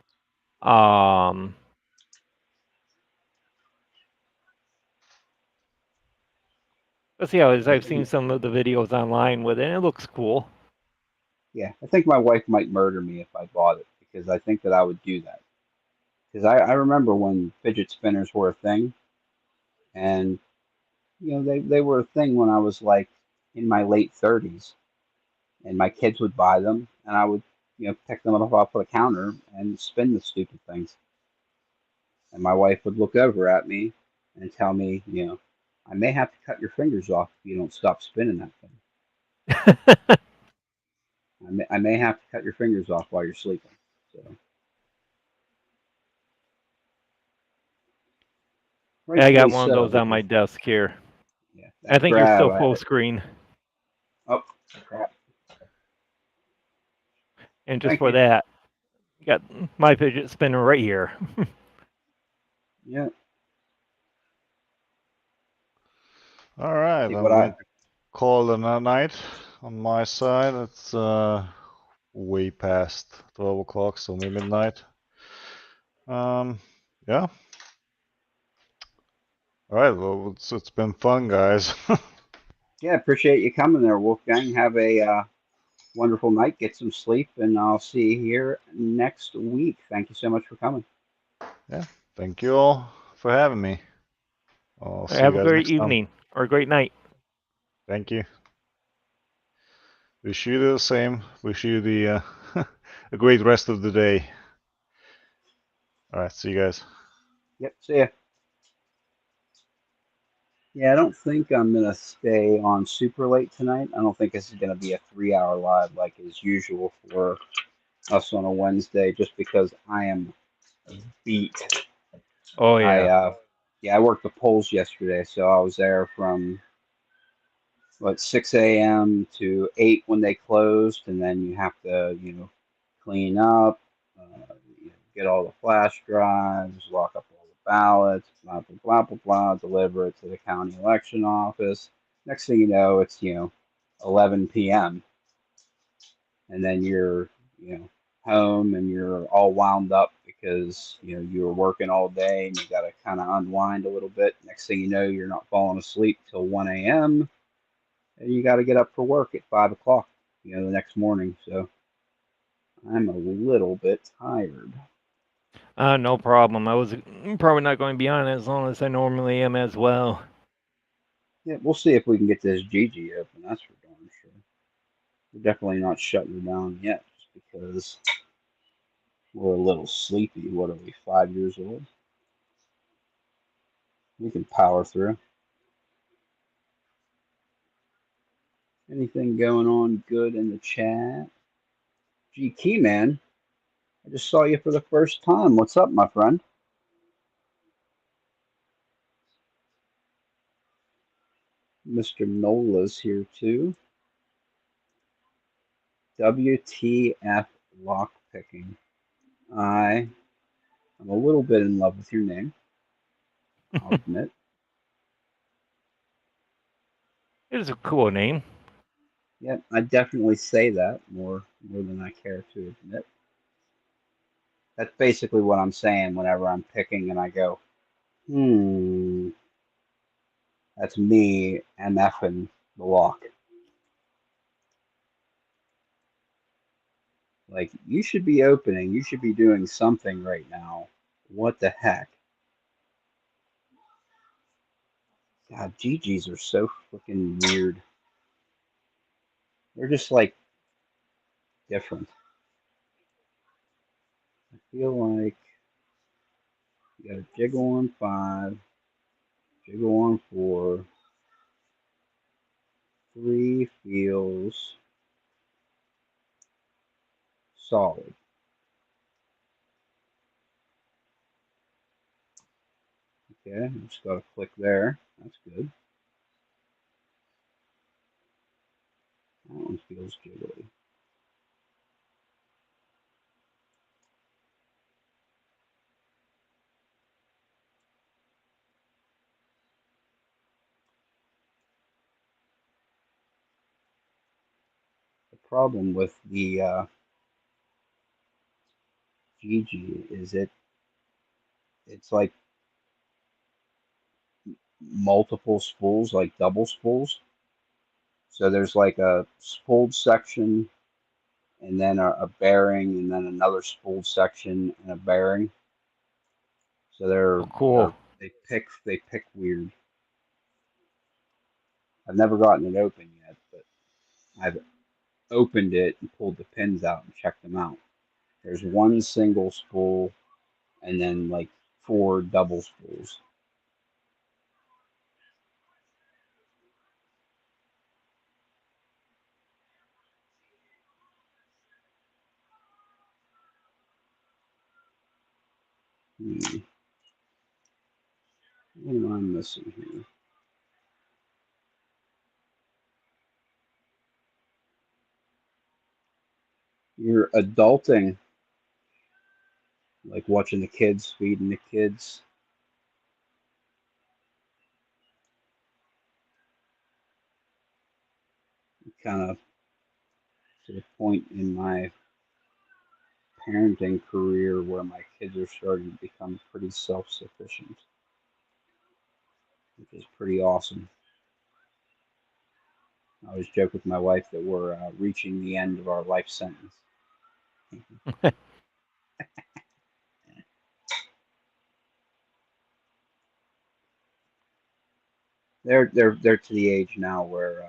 Um, but yeah, as I I've seen think, some of the videos online with it, and it looks cool. yeah, I think my wife might murder me if I bought it because I think that I would do that. Because I remember when fidget spinners were a thing, and they were a thing when I was like in my late 30s. and my kids would buy them, and I would, pick them up off the counter and spin the stupid things. And my wife would look over at me and tell me, I may have to cut your fingers off if you don't stop spinning that thing. I may have to cut your fingers off while you're sleeping. So, Yeah, I got rightfully one of so, those on my because desk here. yeah, I that think you're grab. still full screen. Oh, crap! And just Thank for you. that, you got my fidget spinner right here. Yeah. All right, See I'm what going I. to call it a night on my side. It's way past 12 o'clock, so maybe midnight. Yeah. All right. Well, it's been fun, guys. Yeah, appreciate you coming there, Wolfgang. Have a wonderful night. Get some sleep, and I'll see you here next week. Thank you so much for coming. Yeah. Thank you all for having me. I'll see you Have a guys great next time. evening or a great night. Thank you. Wish you the same. Wish you the a great rest of the day. All right. See you guys. Yep, see ya. Yeah, I don't think I'm gonna stay on super late tonight. I don't think this is gonna be a 3 hour live like is usual for us on a Wednesday, just because I am beat. Oh I yeah. yeah, I worked the polls yesterday, so I was there from 6 a.m. to 8 when they closed, and then you have to clean up, get all the flash drives, lock up all the ballots, blah blah blah blah blah, deliver it to the county election office. Next thing you know, it's 11 p.m. and then you're home and you're all wound up because you were working all day and you got to kind of unwind a little bit. Next thing you know, you're not falling asleep till 1 a.m. and you got to get up for work at 5 o'clock, the next morning. So I'm a little bit tired. No problem. I was probably not going to be on as long as I normally am as well. Yeah, we'll see if we can get this GG open. That's for darn sure. We're definitely not shutting her down yet, just because we're a little sleepy. What are we, 5 years old? We can power through. Anything going on good in the chat? G Key Man, I just saw you for the first time. What's up, my friend? Mr. Nola's here too. WTF lockpicking. I am a little bit in love with your name, I'll admit. It is a cool name. Yep, I definitely say that more than I care to admit. That's basically what I'm saying whenever I'm picking and I go, that's me MFing the lock. Like, you should be opening, you should be doing something right now. What the heck? God, GGs are so freaking weird. They're just like different. I feel like you got a jiggle on 5, jiggle on 4, 3 feels solid. Okay, just got to click there. That's good. That one feels jiggly. The problem with the GG is it's like multiple spools, like double spools. So there's like a spooled section and then a bearing and then another spooled section and a bearing. So Oh, cool. they pick weird. I've never gotten it open yet, but I've opened it and pulled the pins out and checked them out. There's one single spool and then like 4 double spools. What am I missing here? You're adulting, like watching the kids, feeding the kids. Kind of to the point in my parenting career where my kids are starting to become pretty self-sufficient, which is pretty awesome. I always joke with my wife that we're reaching the end of our life sentence. They're to the age now where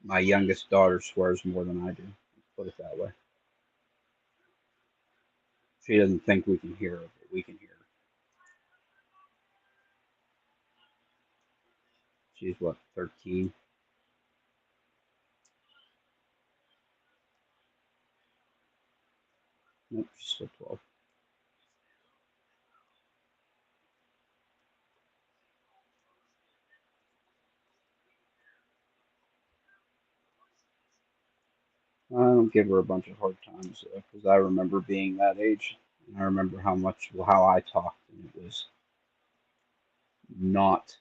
my youngest daughter swears more than I do. Let's put it that way. She doesn't think we can hear her, but we can hear her. She's what, 13? Nope, she's still 12. I don't give her a bunch of hard times because I remember being that age, and I remember how I talked, and it was not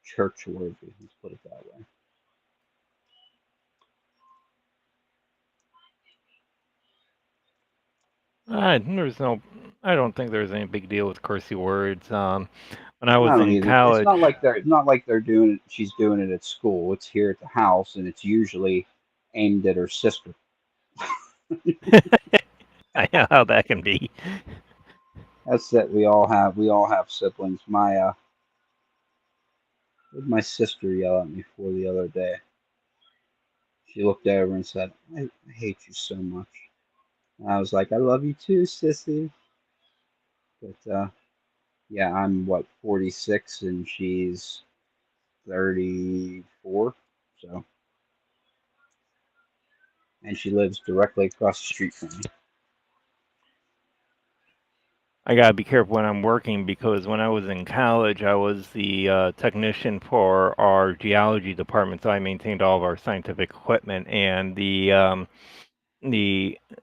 church worthy. Let's put it that way. I don't think there's any big deal with cursey words. When I I was don't in either. college, It's not like they're doing it. She's doing it at school. It's here at the house, and it's usually aimed at her sister. I know how that can be. That's that we all have siblings. What did my sister yell at me for the other day? She looked over and said, I hate you so much. And I was like, I love you too, sissy. But yeah, I'm what, 46 and she's 34. So, and she lives directly across the street from me. I gotta be careful when I'm working because when I was in college, I was the technician for our geology department, so I maintained all of our scientific equipment. And the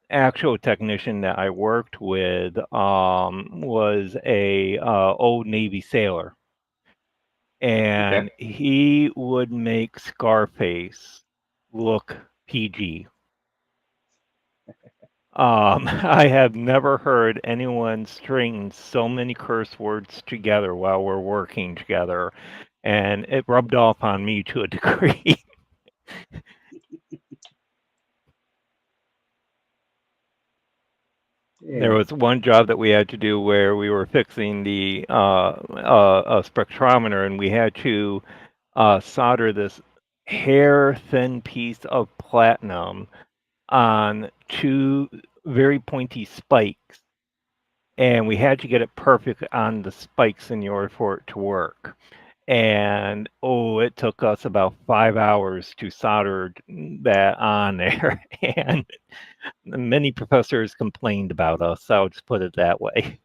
actual technician that I worked with was a old Navy sailor, and Okay. he would make Scarface look PG. I have never heard anyone string so many curse words together while we're working together, and it rubbed off on me to a degree. There Yeah. was one job that we had to do where we were fixing the spectrometer, and we had to solder this hair-thin piece of platinum on 2 very pointy spikes, and we had to get it perfect on the spikes in order for it to work. And it took us about 5 hours to solder that on there, and many professors complained about us. I'll just put it that way.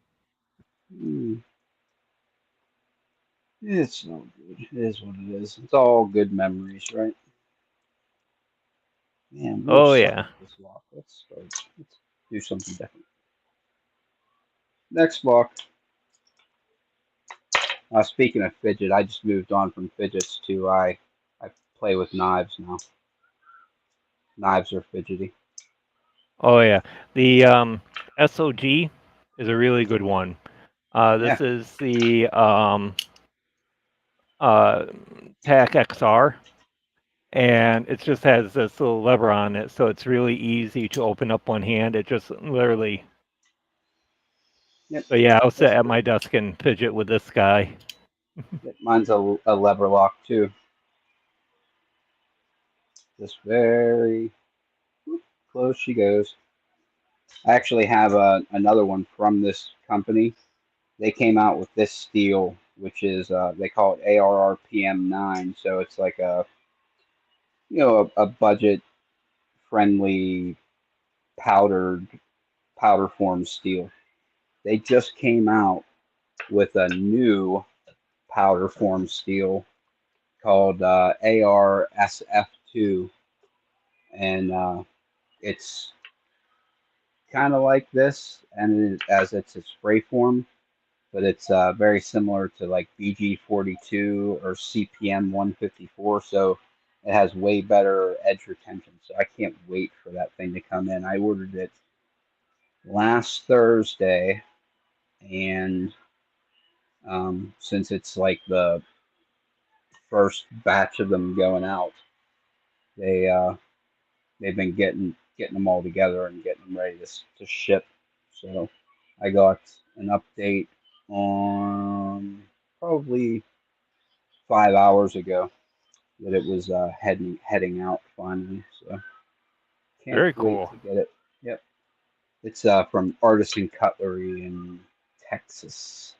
It's no good. It is what it is. It's all good memories, right? Man, we were Oh stuck yeah. with this lock. Let's do something different. Next lock. Speaking of fidget, I just moved on from fidgets to I play with knives now. Knives are fidgety. Oh yeah. The SOG is a really good one. This Yeah. is the TAC XR, and it just has this little lever on it, so it's really easy to open up one hand. It just literally. Yep. So yeah, I'll sit That's at good. my desk and fidget with this guy. Yep, mine's a lever lock too. Just very close she goes. I actually have another one from this company. They came out with this steel, which is they call it ARRPM9. So it's like a budget friendly powdered powder form steel. They just came out with a new powder form steel called ARSF2, and it's kind of like this, and as it's a spray form, but it's very similar to like BG42 or CPM 154. So it has way better edge retention. So I can't wait for that thing to come in. I ordered it last Thursday, and since it's like the first batch of them going out, they they've been getting them all together and getting them ready to ship. So I got an update on probably 5 hours ago that it was heading out finally. So can't Very wait cool. to get it. Yep, it's from Artisan Cutlery in Texas,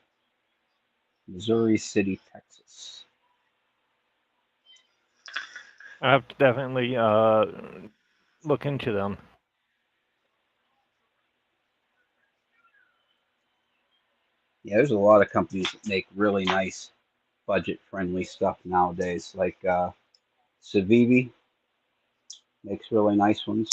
Missouri City, Texas. I have to definitely look into them. Yeah, there's a lot of companies that make really nice budget-friendly stuff nowadays. Like Civivi makes really nice ones.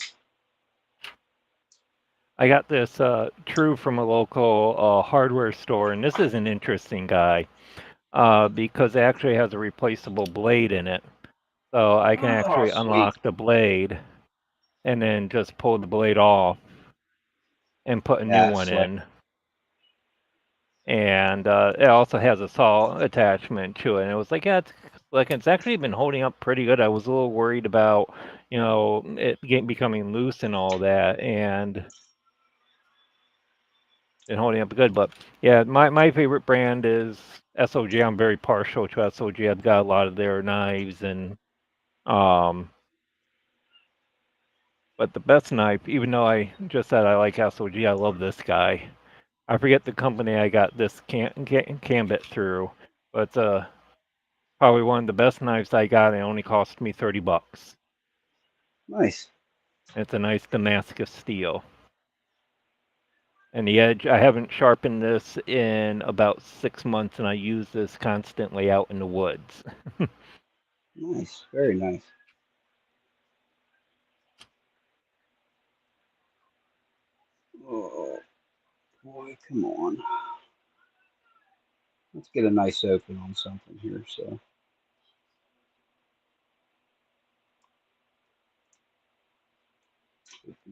I got this True from a local hardware store, and this is an interesting guy because it actually has a replaceable blade in it. So I can Oh, actually sweet. unlock the blade and then just pull the blade off and put a new Yeah, one slick. in. And it also has a saw attachment to it. And it was like, yeah, it's actually been holding up pretty good. I was a little worried about, it becoming loose and all that, and holding up good. But yeah, my favorite brand is SOG. I'm very partial to SOG. I've got a lot of their knives and but the best knife, even though I just said I like SOG, I love this guy. I forget the company I got this Gambit through, but probably one of the best knives I got. It only cost me $30. Nice. It's a nice Damascus steel. And the edge, I haven't sharpened this in about 6 months, and I use this constantly out in the woods. Nice. Very nice. Oh, boy, come on. Let's get a nice open on something here. So,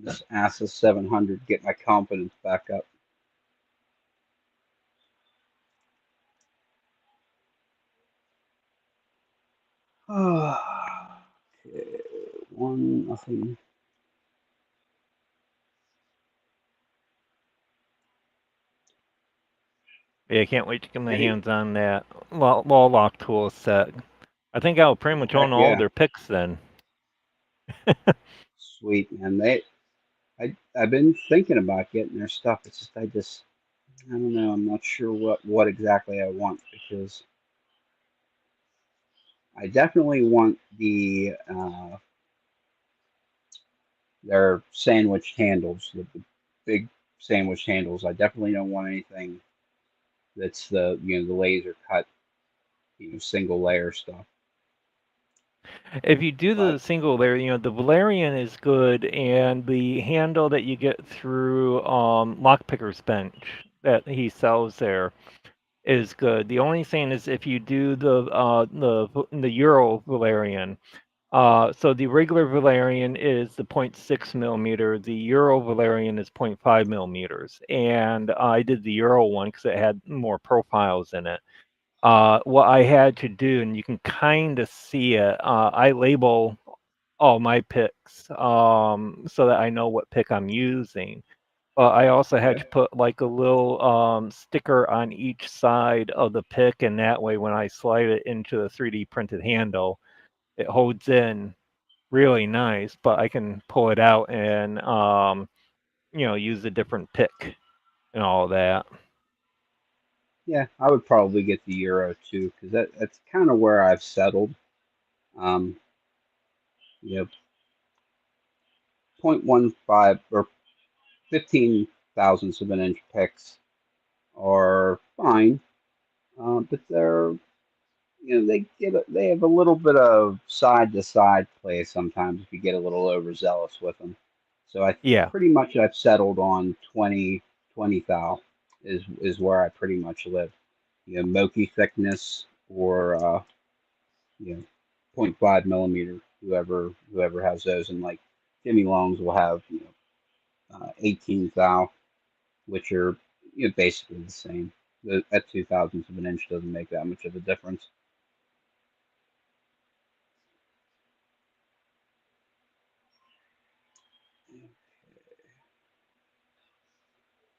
this Asus 700, get my confidence back up. Okay, 1-0. Yeah, I can't wait to get my Any, hands on that wall lock tool set. I think I'll pretty much heck own all yeah. their picks then. Sweet, man. I've been thinking about getting their stuff. It's just I don't know. I'm not sure what exactly I want because I definitely want their sandwich handles, the big sandwich handles. I definitely don't want anything that's the laser cut, single layer stuff. If you do But the single layer, the Valerian is good, and the handle that you get through Lockpicker's Bench that he sells there is good. The only thing is if you do the Euro Valerian, so the regular Valerian is the 0.6 millimeter. The Euro Valerian is 0.5 millimeters, and I did the Euro one because it had more profiles in it. What I had to do, and you can kind of see it, I label all my picks so that I know what pick I'm using. But I also had okay, to put like a little sticker on each side of the pick, and that way when I slide it into the 3D printed handle, it holds in really nice, but I can pull it out and use a different pick and all that. Yeah, I would probably get the Euro too, because that's kind of where I've settled. Um, you know, 0.15 or 15 thousandths of an inch picks are fine, but they have a little bit of side to side play sometimes if you get a little overzealous with them. So Yeah. I've settled on 20 thou is where I pretty much live. Moki thickness or you know, 0.5 millimeter. Whoever has those, and like Jimmy Longs will have 18 thou, which are basically the same. At 2 thousandths of an inch doesn't make that much of a difference.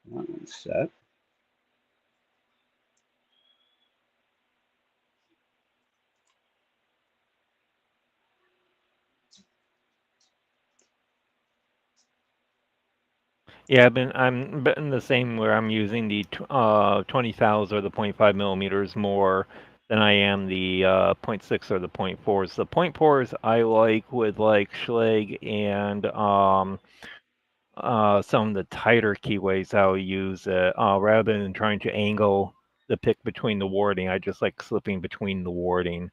That one's set. Yeah, I'm been the same where I'm using the 20 thous or the 0.5 millimeters more than I am the 0.6 or the 0.4s. The 0.4s I like with like Schlage and some of the tighter keyways I'll use it rather than trying to angle the pick between the warding. I just like slipping between the warding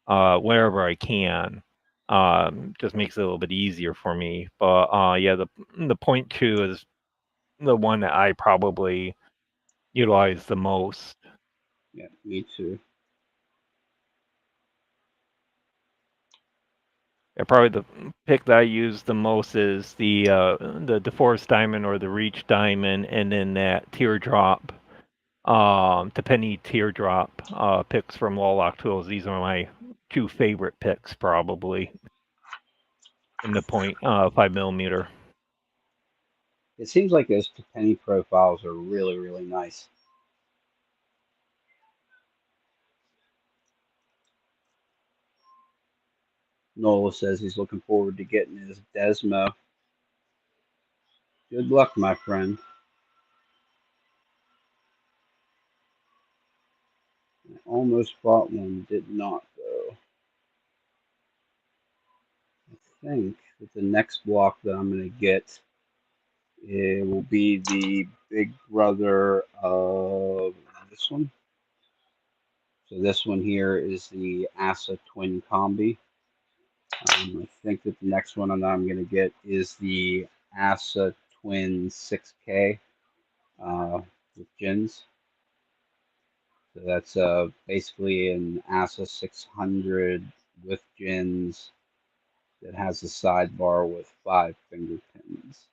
wherever I can. Just makes it a little bit easier for me. But yeah, the 0.2 is the one that I probably utilize the most. Yeah, me too. Yeah, probably the pick that I use the most is the DeForest diamond or the Reach diamond, and then that teardrop, the penny teardrop picks from Lawlock Tools. These are my two favorite picks probably in the 0.5 millimeter. It seems like those penny profiles are really, really nice. Nola says he's looking forward to getting his Desmo. Good luck, my friend. I almost bought one, did not though. I think that the next block that I'm going to get, it will be the big brother of this one. So this one here is the ASA Twin Combi. I think that the next one that I'm going to get is the ASA Twin 6K with gins. So that's basically an ASA 600 with gins that has a sidebar with 5 finger pins.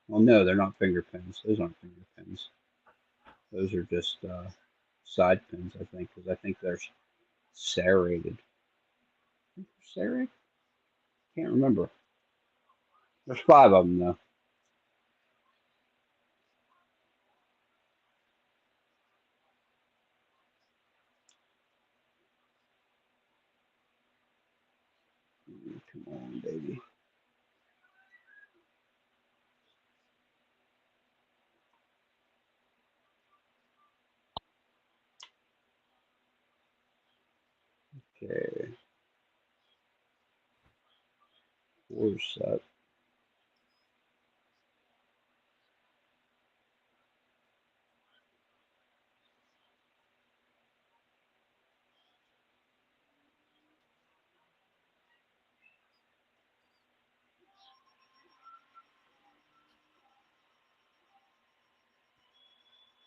Well, no, they're not finger pins. Those aren't finger pins. Those are just side pins, I think, because I think they're serrated. Serrated? Can't remember. There's 5 of them, though. Come on, baby. Okay. 4 set.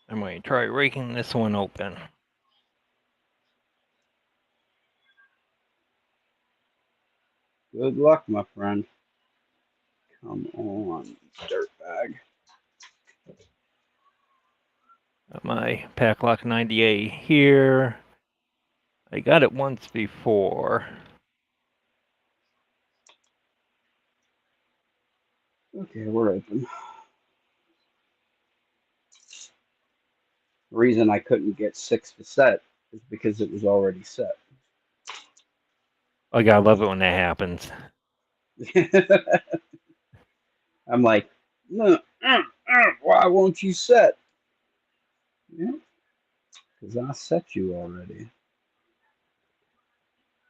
I'm going to try raking this one open. Good luck, my friend. Come on, dirtbag. My Paclock 98 here. I got it once before. Okay, we're open. The reason I couldn't get 6 to set is because it was already set. I gotta love it when that happens. I'm like, no, why won't you set? Yeah, because I set you already.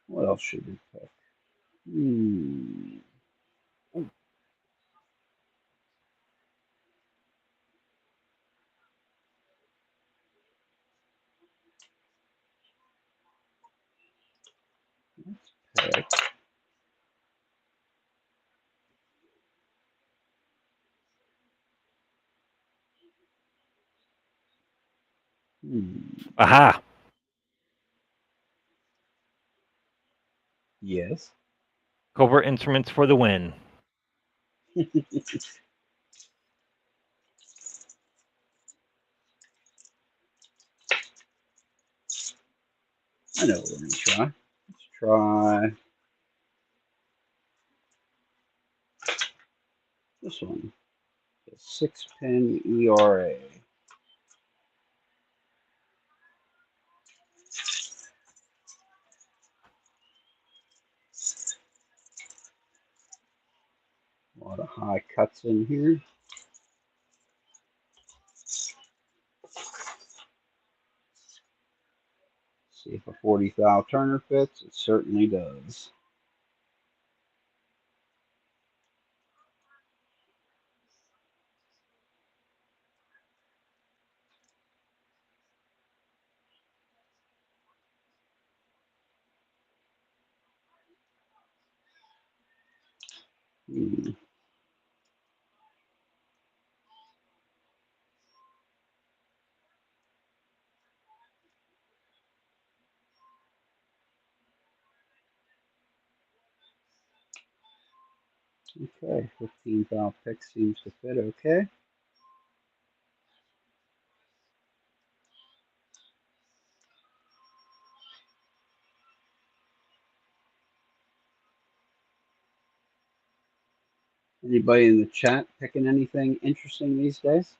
What else should we pick? Hmm. Let's pick. Hmm. Aha! Yes. Covert Instruments for the win. I know what we're going to try. Let's try this one. The 6-pin ERA. A lot of high cuts in here. See if a 40 thou Turner fits. It certainly does. Hmm. Okay, 15 thou pick seems to fit okay. Anybody in the chat picking anything interesting these days?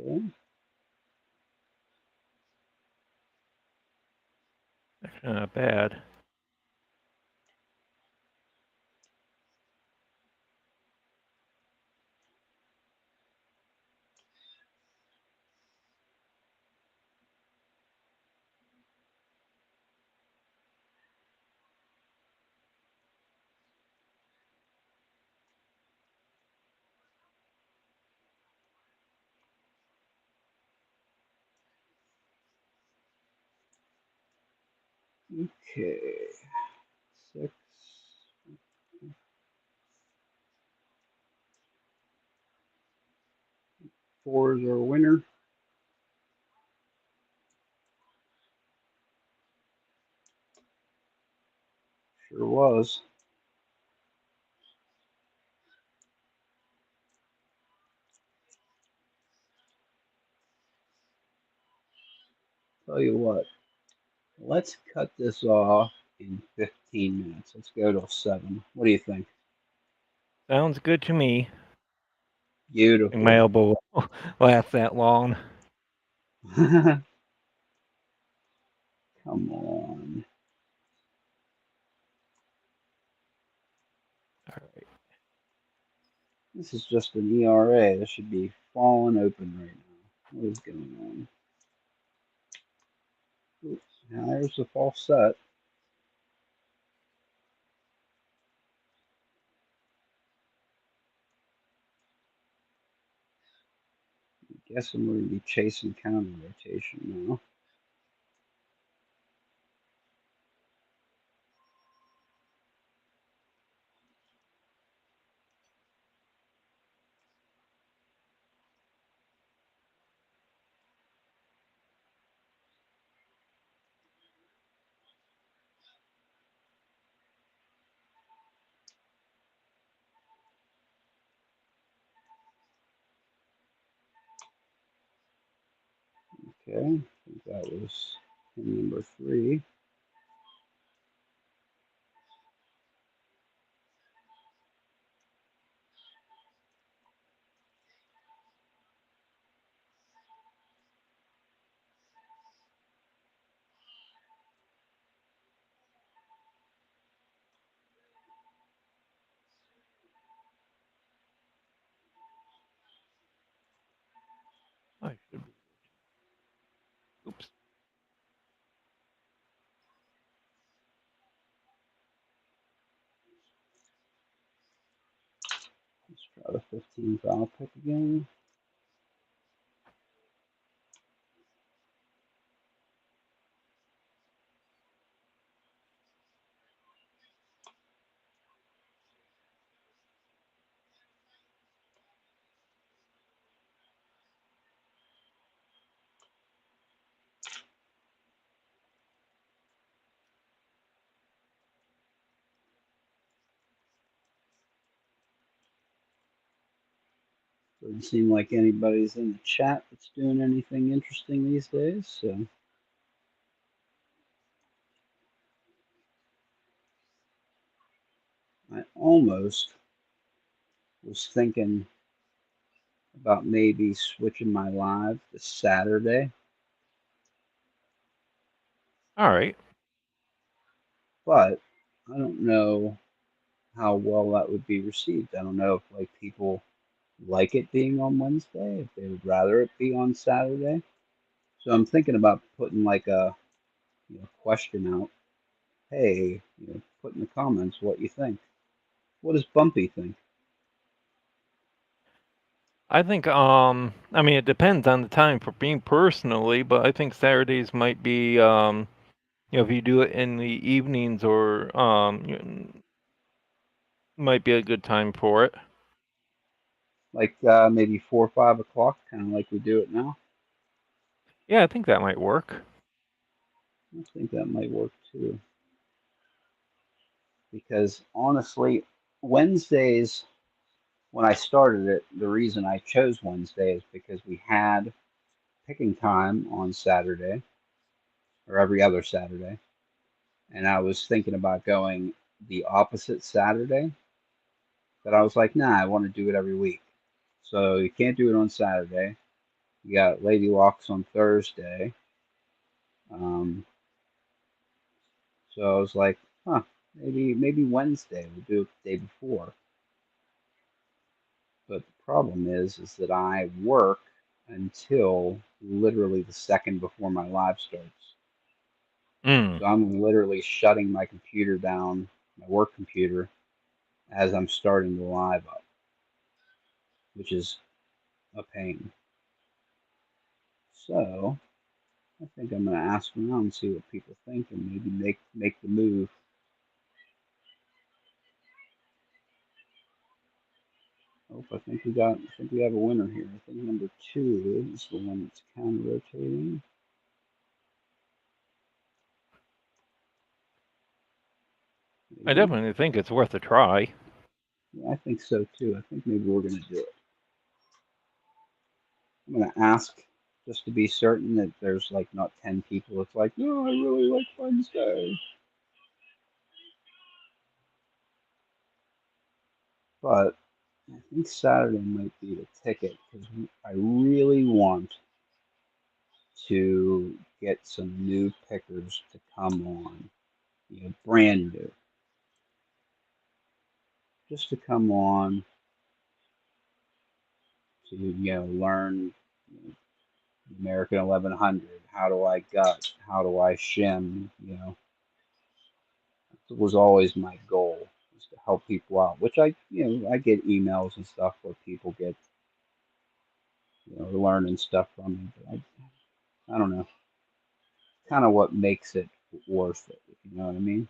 Okay. Not bad. Okay. 6. 4 is our winner. Sure was. Tell you what, let's cut this off in 15 minutes. Let's go till 7. What do you think? Sounds good to me. My Beautiful. elbow lasts that long. Come on. All right. This is just an ERA. This should be falling open right now. What is going on? Oops. Now there's the false set. Guessing we're going to be chasing counter rotation now. Okay, I think that was pin number 3. I should. Oops. Let's try the 15 file pick again. Doesn't seem like anybody's in the chat that's doing anything interesting these days, so I almost was thinking about maybe switching my live to Saturday, All right. but I don't know how well that would be received. I don't know if like people like it being on Wednesday, if they would rather it be on Saturday. So I'm thinking about putting like a question out. Hey, put in the comments what you think. What does Bumpy think? I think I mean it depends on the time for me personally, but I think Saturdays might be if you do it in the evenings or might be a good time for it. Like maybe 4 or 5 o'clock, kind of like we do it now. Yeah, I think that might work. I think that might work too. Because honestly, Wednesdays, when I started it, the reason I chose Wednesday is because we had picking time on Saturday or every other Saturday. And I was thinking about going the opposite Saturday, but I was like, nah, I want to do it every week. So you can't do it on Saturday. You got Lady Locks on Thursday. Um, so I was like, huh, maybe Wednesday. We'll do it the day before. But the problem is that I work until literally the second before my live starts. Mm. So I'm literally shutting my computer down, my work computer, as I'm starting the live up, which is a pain. So I think I'm going to ask around and see what people think and maybe make the move. Oh, I think we have a winner here. I think number 2 is the one that's counter rotating. I Maybe. definitely think it's worth a try. Yeah, I think so too. I think maybe we're going to do it. I'm going to ask just to be certain that there's like not 10 people. It's like, no, I really like Wednesday. But I think Saturday might be the ticket because I really want to get some new pickers to come on, brand new, just to come on to, learn American 1100. How do I gut? How do I shim? It was always my goal is to help people out, which I get emails and stuff where people get, learning stuff from me. But I don't know, kind of what makes it worth it, if you know what I mean.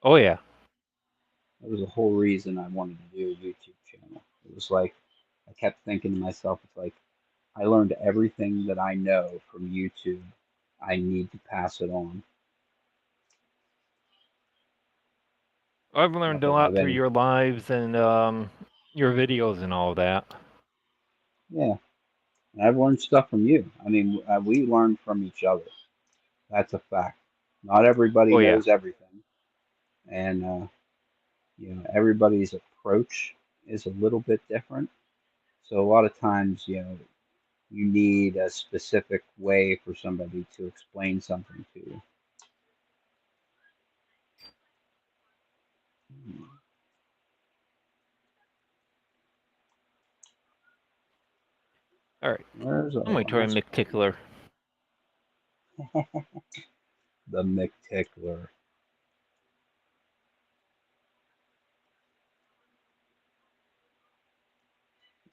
Oh yeah. That was the whole reason I wanted to do a YouTube channel. It was like I kept thinking to myself, it's like I learned everything that I know from YouTube. I need to pass it on. I've Not learned a that I have lot through any. your lives and your videos and all that. Yeah, And I've learned stuff from you. I mean, we learn from each other. That's a fact. Not everybody Oh yeah. knows everything, and everybody's approach is a little bit different. So a lot of times, you need a specific way for somebody to explain something to you. All right. Where's our I'm gonna try last one? McTickler. The McTickler.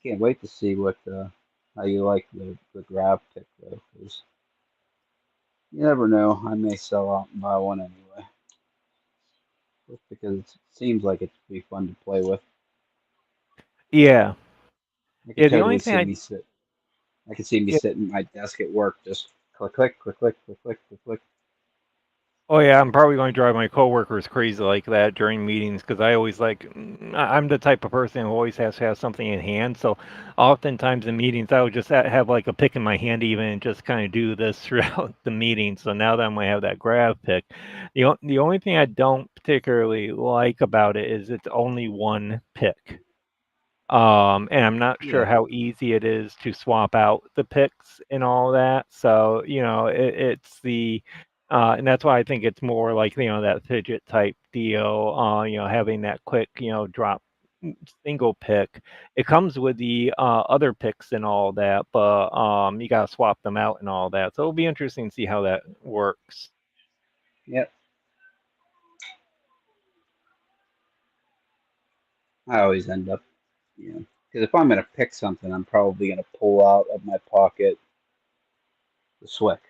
Can't wait to see how you like the grab pick though, because you never know. I may sell out and buy one anyway, just because it seems like it'd be fun to play with. Yeah. I could Yeah. The totally only thing see I me sit. I could see me yeah, sitting at my desk at work, just click, click, click, click, click, click, click, click. Oh yeah, I'm probably going to drive my coworkers crazy like that during meetings because I always I'm the type of person who always has to have something in hand. So oftentimes in meetings, I would just have like a pick in my hand even and just kind of do this throughout the meeting. So now that I'm going to have that grab pick, the only thing I don't particularly like about it is it's only one pick. And I'm not sure Yeah, how easy it is to swap out the picks and all that. So, it's and that's why I think it's more like, that fidget type deal, having that quick, drop single pick. It comes with the other picks and all that, but you got to swap them out and all that. So it'll be interesting to see how that works. yep. I always end up, because if I'm gonna pick something, I'm probably gonna pull out of my pocket the Swick.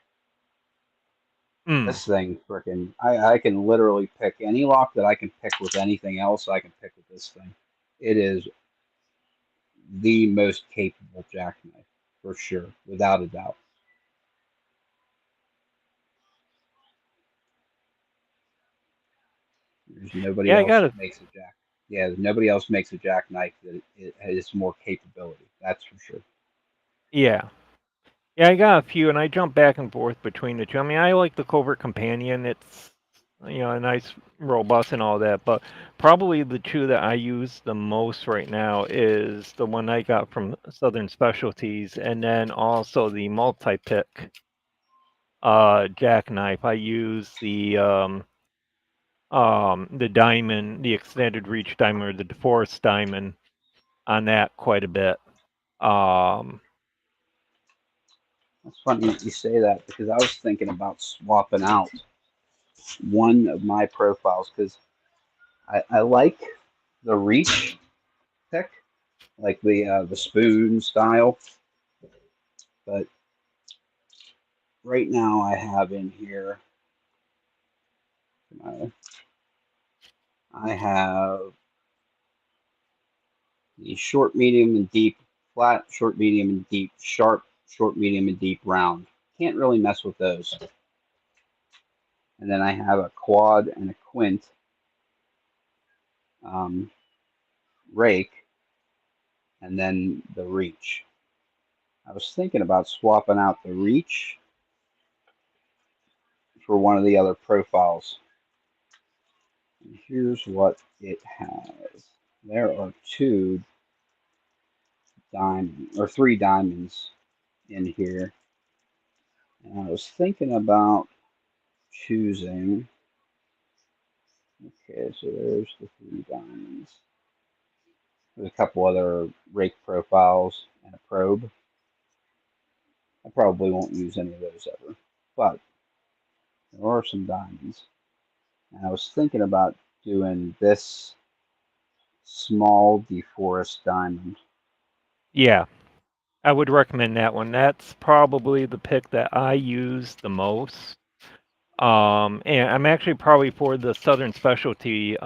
Mm. This thing, freaking, I can literally pick any lock that I can pick with anything else. I can pick with this thing. It is the most capable jackknife for sure, without a doubt. There's nobody Yeah, I else got to that makes a jack. Yeah, nobody else makes a jackknife that it has more capability. That's for sure. Yeah. Yeah, I got a few, and I jump back and forth between the two. I mean, I like the Covert Companion. It's a nice, robust, and all that. But probably the two that I use the most right now is the one I got from Southern Specialties, and then also the multi-pick jackknife. I use the diamond, the extended reach diamond, or the DeForest diamond on that quite a bit. Um, That's funny that you say that because I was thinking about swapping out one of my profiles because I like the reach pick, like the spoon style, but right now I have in here. uh, I have the short, medium, and deep, flat, short, medium, and deep, sharp, short, medium, and deep, round. Can't really mess with those. And then I have a quad and a quint um, rake, and then the reach. I was thinking about swapping out the reach for one of the other profiles. And here's what it has. There are two diamonds or three diamonds in here. And I was thinking about choosing. Okay, so there's the three diamonds. There's a couple other rake profiles and a probe. I probably won't use any of those ever, but there are some diamonds. And I was thinking about doing this small deforest diamond. yeah. I would recommend that one. That's probably the pick that I use the most. And I'm actually probably for the Southern Specialty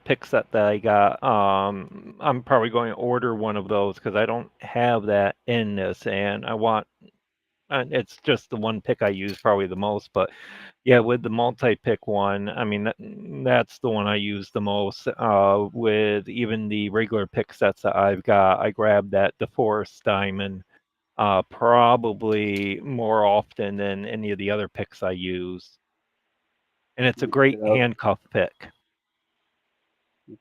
pick set that I got. I'm probably going to order one of those because I don't have that in this, and I want. It's just the one pick I use probably the most, but yeah, with the multi-pick one, I mean that's the one I use the most. With even the regular pick sets that I've got, I grabbed that DeForest Diamond probably more often than any of the other picks I use. And it's a Look great it up. handcuff pick.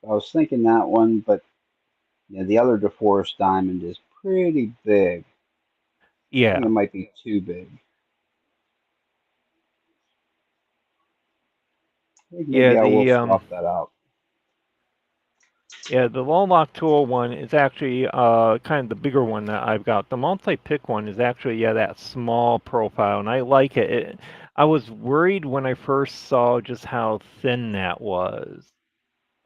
I was thinking that one, but the other DeForest Diamond is pretty big. I Yeah. think it might be too big. I think maybe Yeah, I will swap that out. Yeah, the Lowlock Tool one is actually kind of the bigger one that I've got. The multi-pick one is actually, that small profile, and I like it. I was worried when I first saw just how thin that was,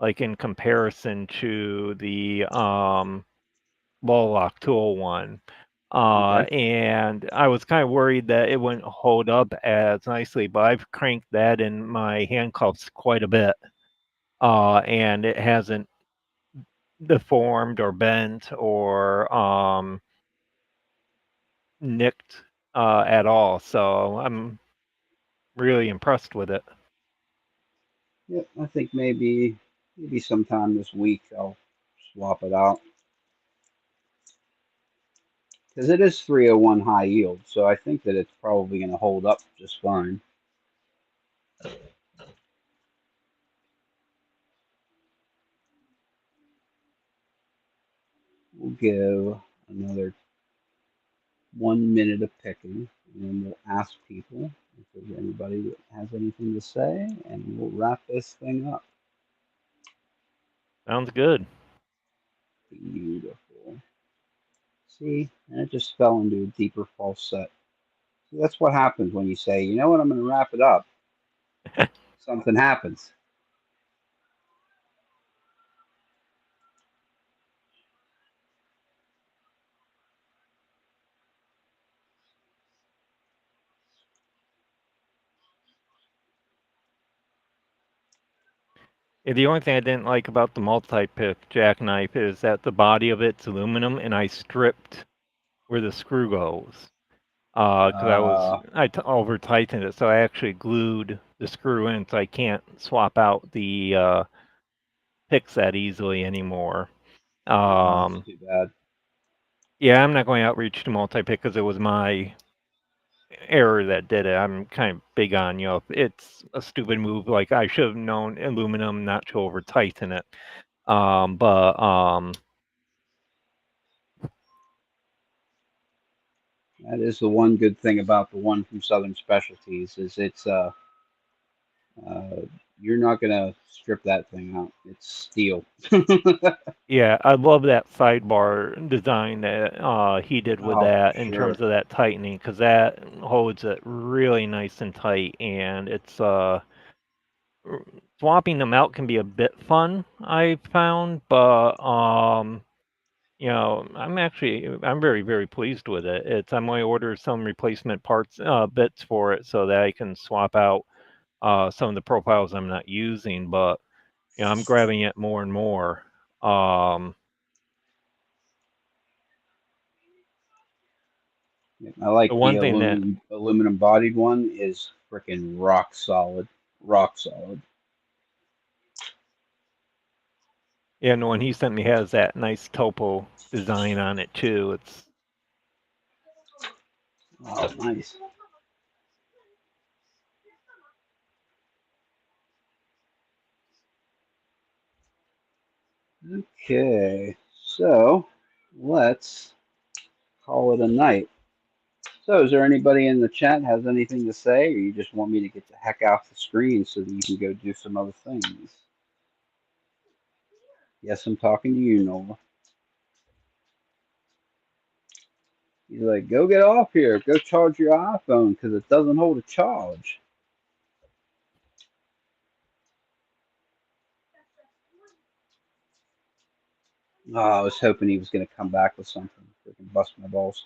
like in comparison to the Lowlock Tool one. Okay. And I was kind of worried that it wouldn't hold up as nicely, but I've cranked that in my handcuffs quite a bit. And it hasn't deformed or bent or nicked at all. So I'm really impressed with it. Yep, I think maybe sometime this week I'll swap it out because it is 301 high yield, so I think that it's probably going to hold up just fine. We'll give another 1 minute of picking, and then we'll ask people if there's anybody that has anything to say, and we'll wrap this thing up. Sounds good. Beautiful. See, and it just fell into a deeper false set. See, that's what happens when you say, you know what, I'm going to wrap it up. Something happens. Yeah, the only thing I didn't like about the multi-pick jackknife is that the body of it's aluminum, and I stripped where the screw goes because I over tightened it, so I actually glued the screw in, so I can't swap out the picks that easily anymore. That's too bad. Yeah, I'm not going to outreach to multi-pick because it was my error that did it. I'm kind of big on, if it's a stupid move, like I should have known aluminum not to over tighten it. But that is the one good thing about the one from Southern Specialties is it's you're not gonna strip that thing out. It's steel. yeah, I love that sidebar design that he did with Oh, that for in sure. terms of that tightening, because that holds it really nice and tight, and it's swapping them out can be a bit fun, I found, but I'm very, very pleased with it. I'm going to order some replacement parts, bits for it so that I can swap out some of the profiles I'm not using, but I'm grabbing it more and more. I like The the one thing that aluminum bodied one is freaking rock solid. Rock solid. Yeah, and the one he sent me has that nice topo design on it too. It's Oh, nice. Okay, so let's call it a night. So, is there anybody in the chat has anything to say, or you just want me to get the heck off the screen so that you can go do some other things? Yes, I'm talking to you, Nola. He's like, go get off here. Go charge your iPhone because it doesn't hold a charge. Oh, I was hoping he was going to come back with something. Freaking bust my balls.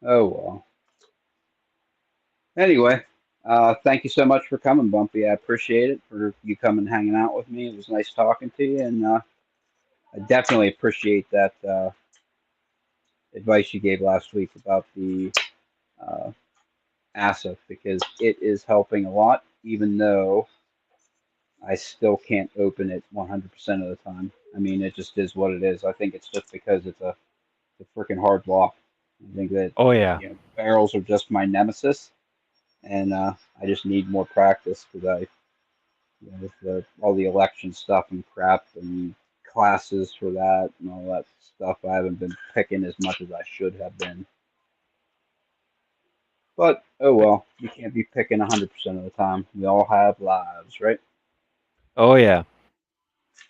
Oh, well. Anyway, thank you so much for coming, Bumpy. I appreciate it for you coming and hanging out with me. It was nice talking to you, and I definitely appreciate that advice you gave last week about the uh, ASIF because it is helping a lot, even though I still can't open it 100% of the time. I mean, it just is what it is. I think it's just because it's a a freaking hard block. I think that Oh yeah. barrels are just my nemesis, and I just need more practice because with all the election stuff and crap and classes for that and all that stuff, I haven't been picking as much as I should have been. But oh well, you can't be picking 100% of the time. We all have lives, right? Oh yeah.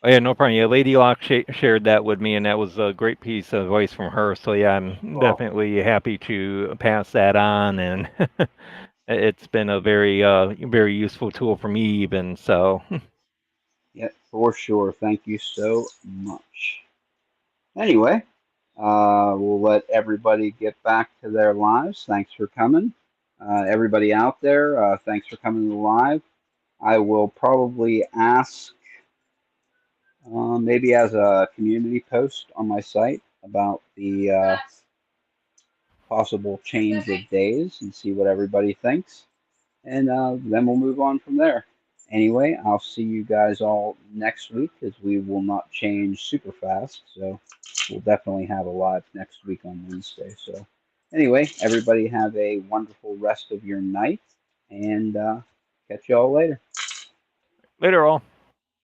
Oh yeah, no problem. Yeah, Lady Locke shared that with me, and that was a great piece of advice from her. So yeah, I'm Well, definitely happy to pass that on, and it's been a very useful tool for me even. So yeah, for sure. Thank you so much. Anyway, we'll let everybody get back to their lives. Thanks for coming. Everybody out there, thanks for coming to the live. I will probably ask, maybe as a community post on my site, about the possible change of days and see what everybody thinks. And then we'll move on from there. Anyway, I'll see you guys all next week as we will not change super fast. So we'll definitely have a live next week on Wednesday. So anyway, everybody have a wonderful rest of your night and catch you all later. later all.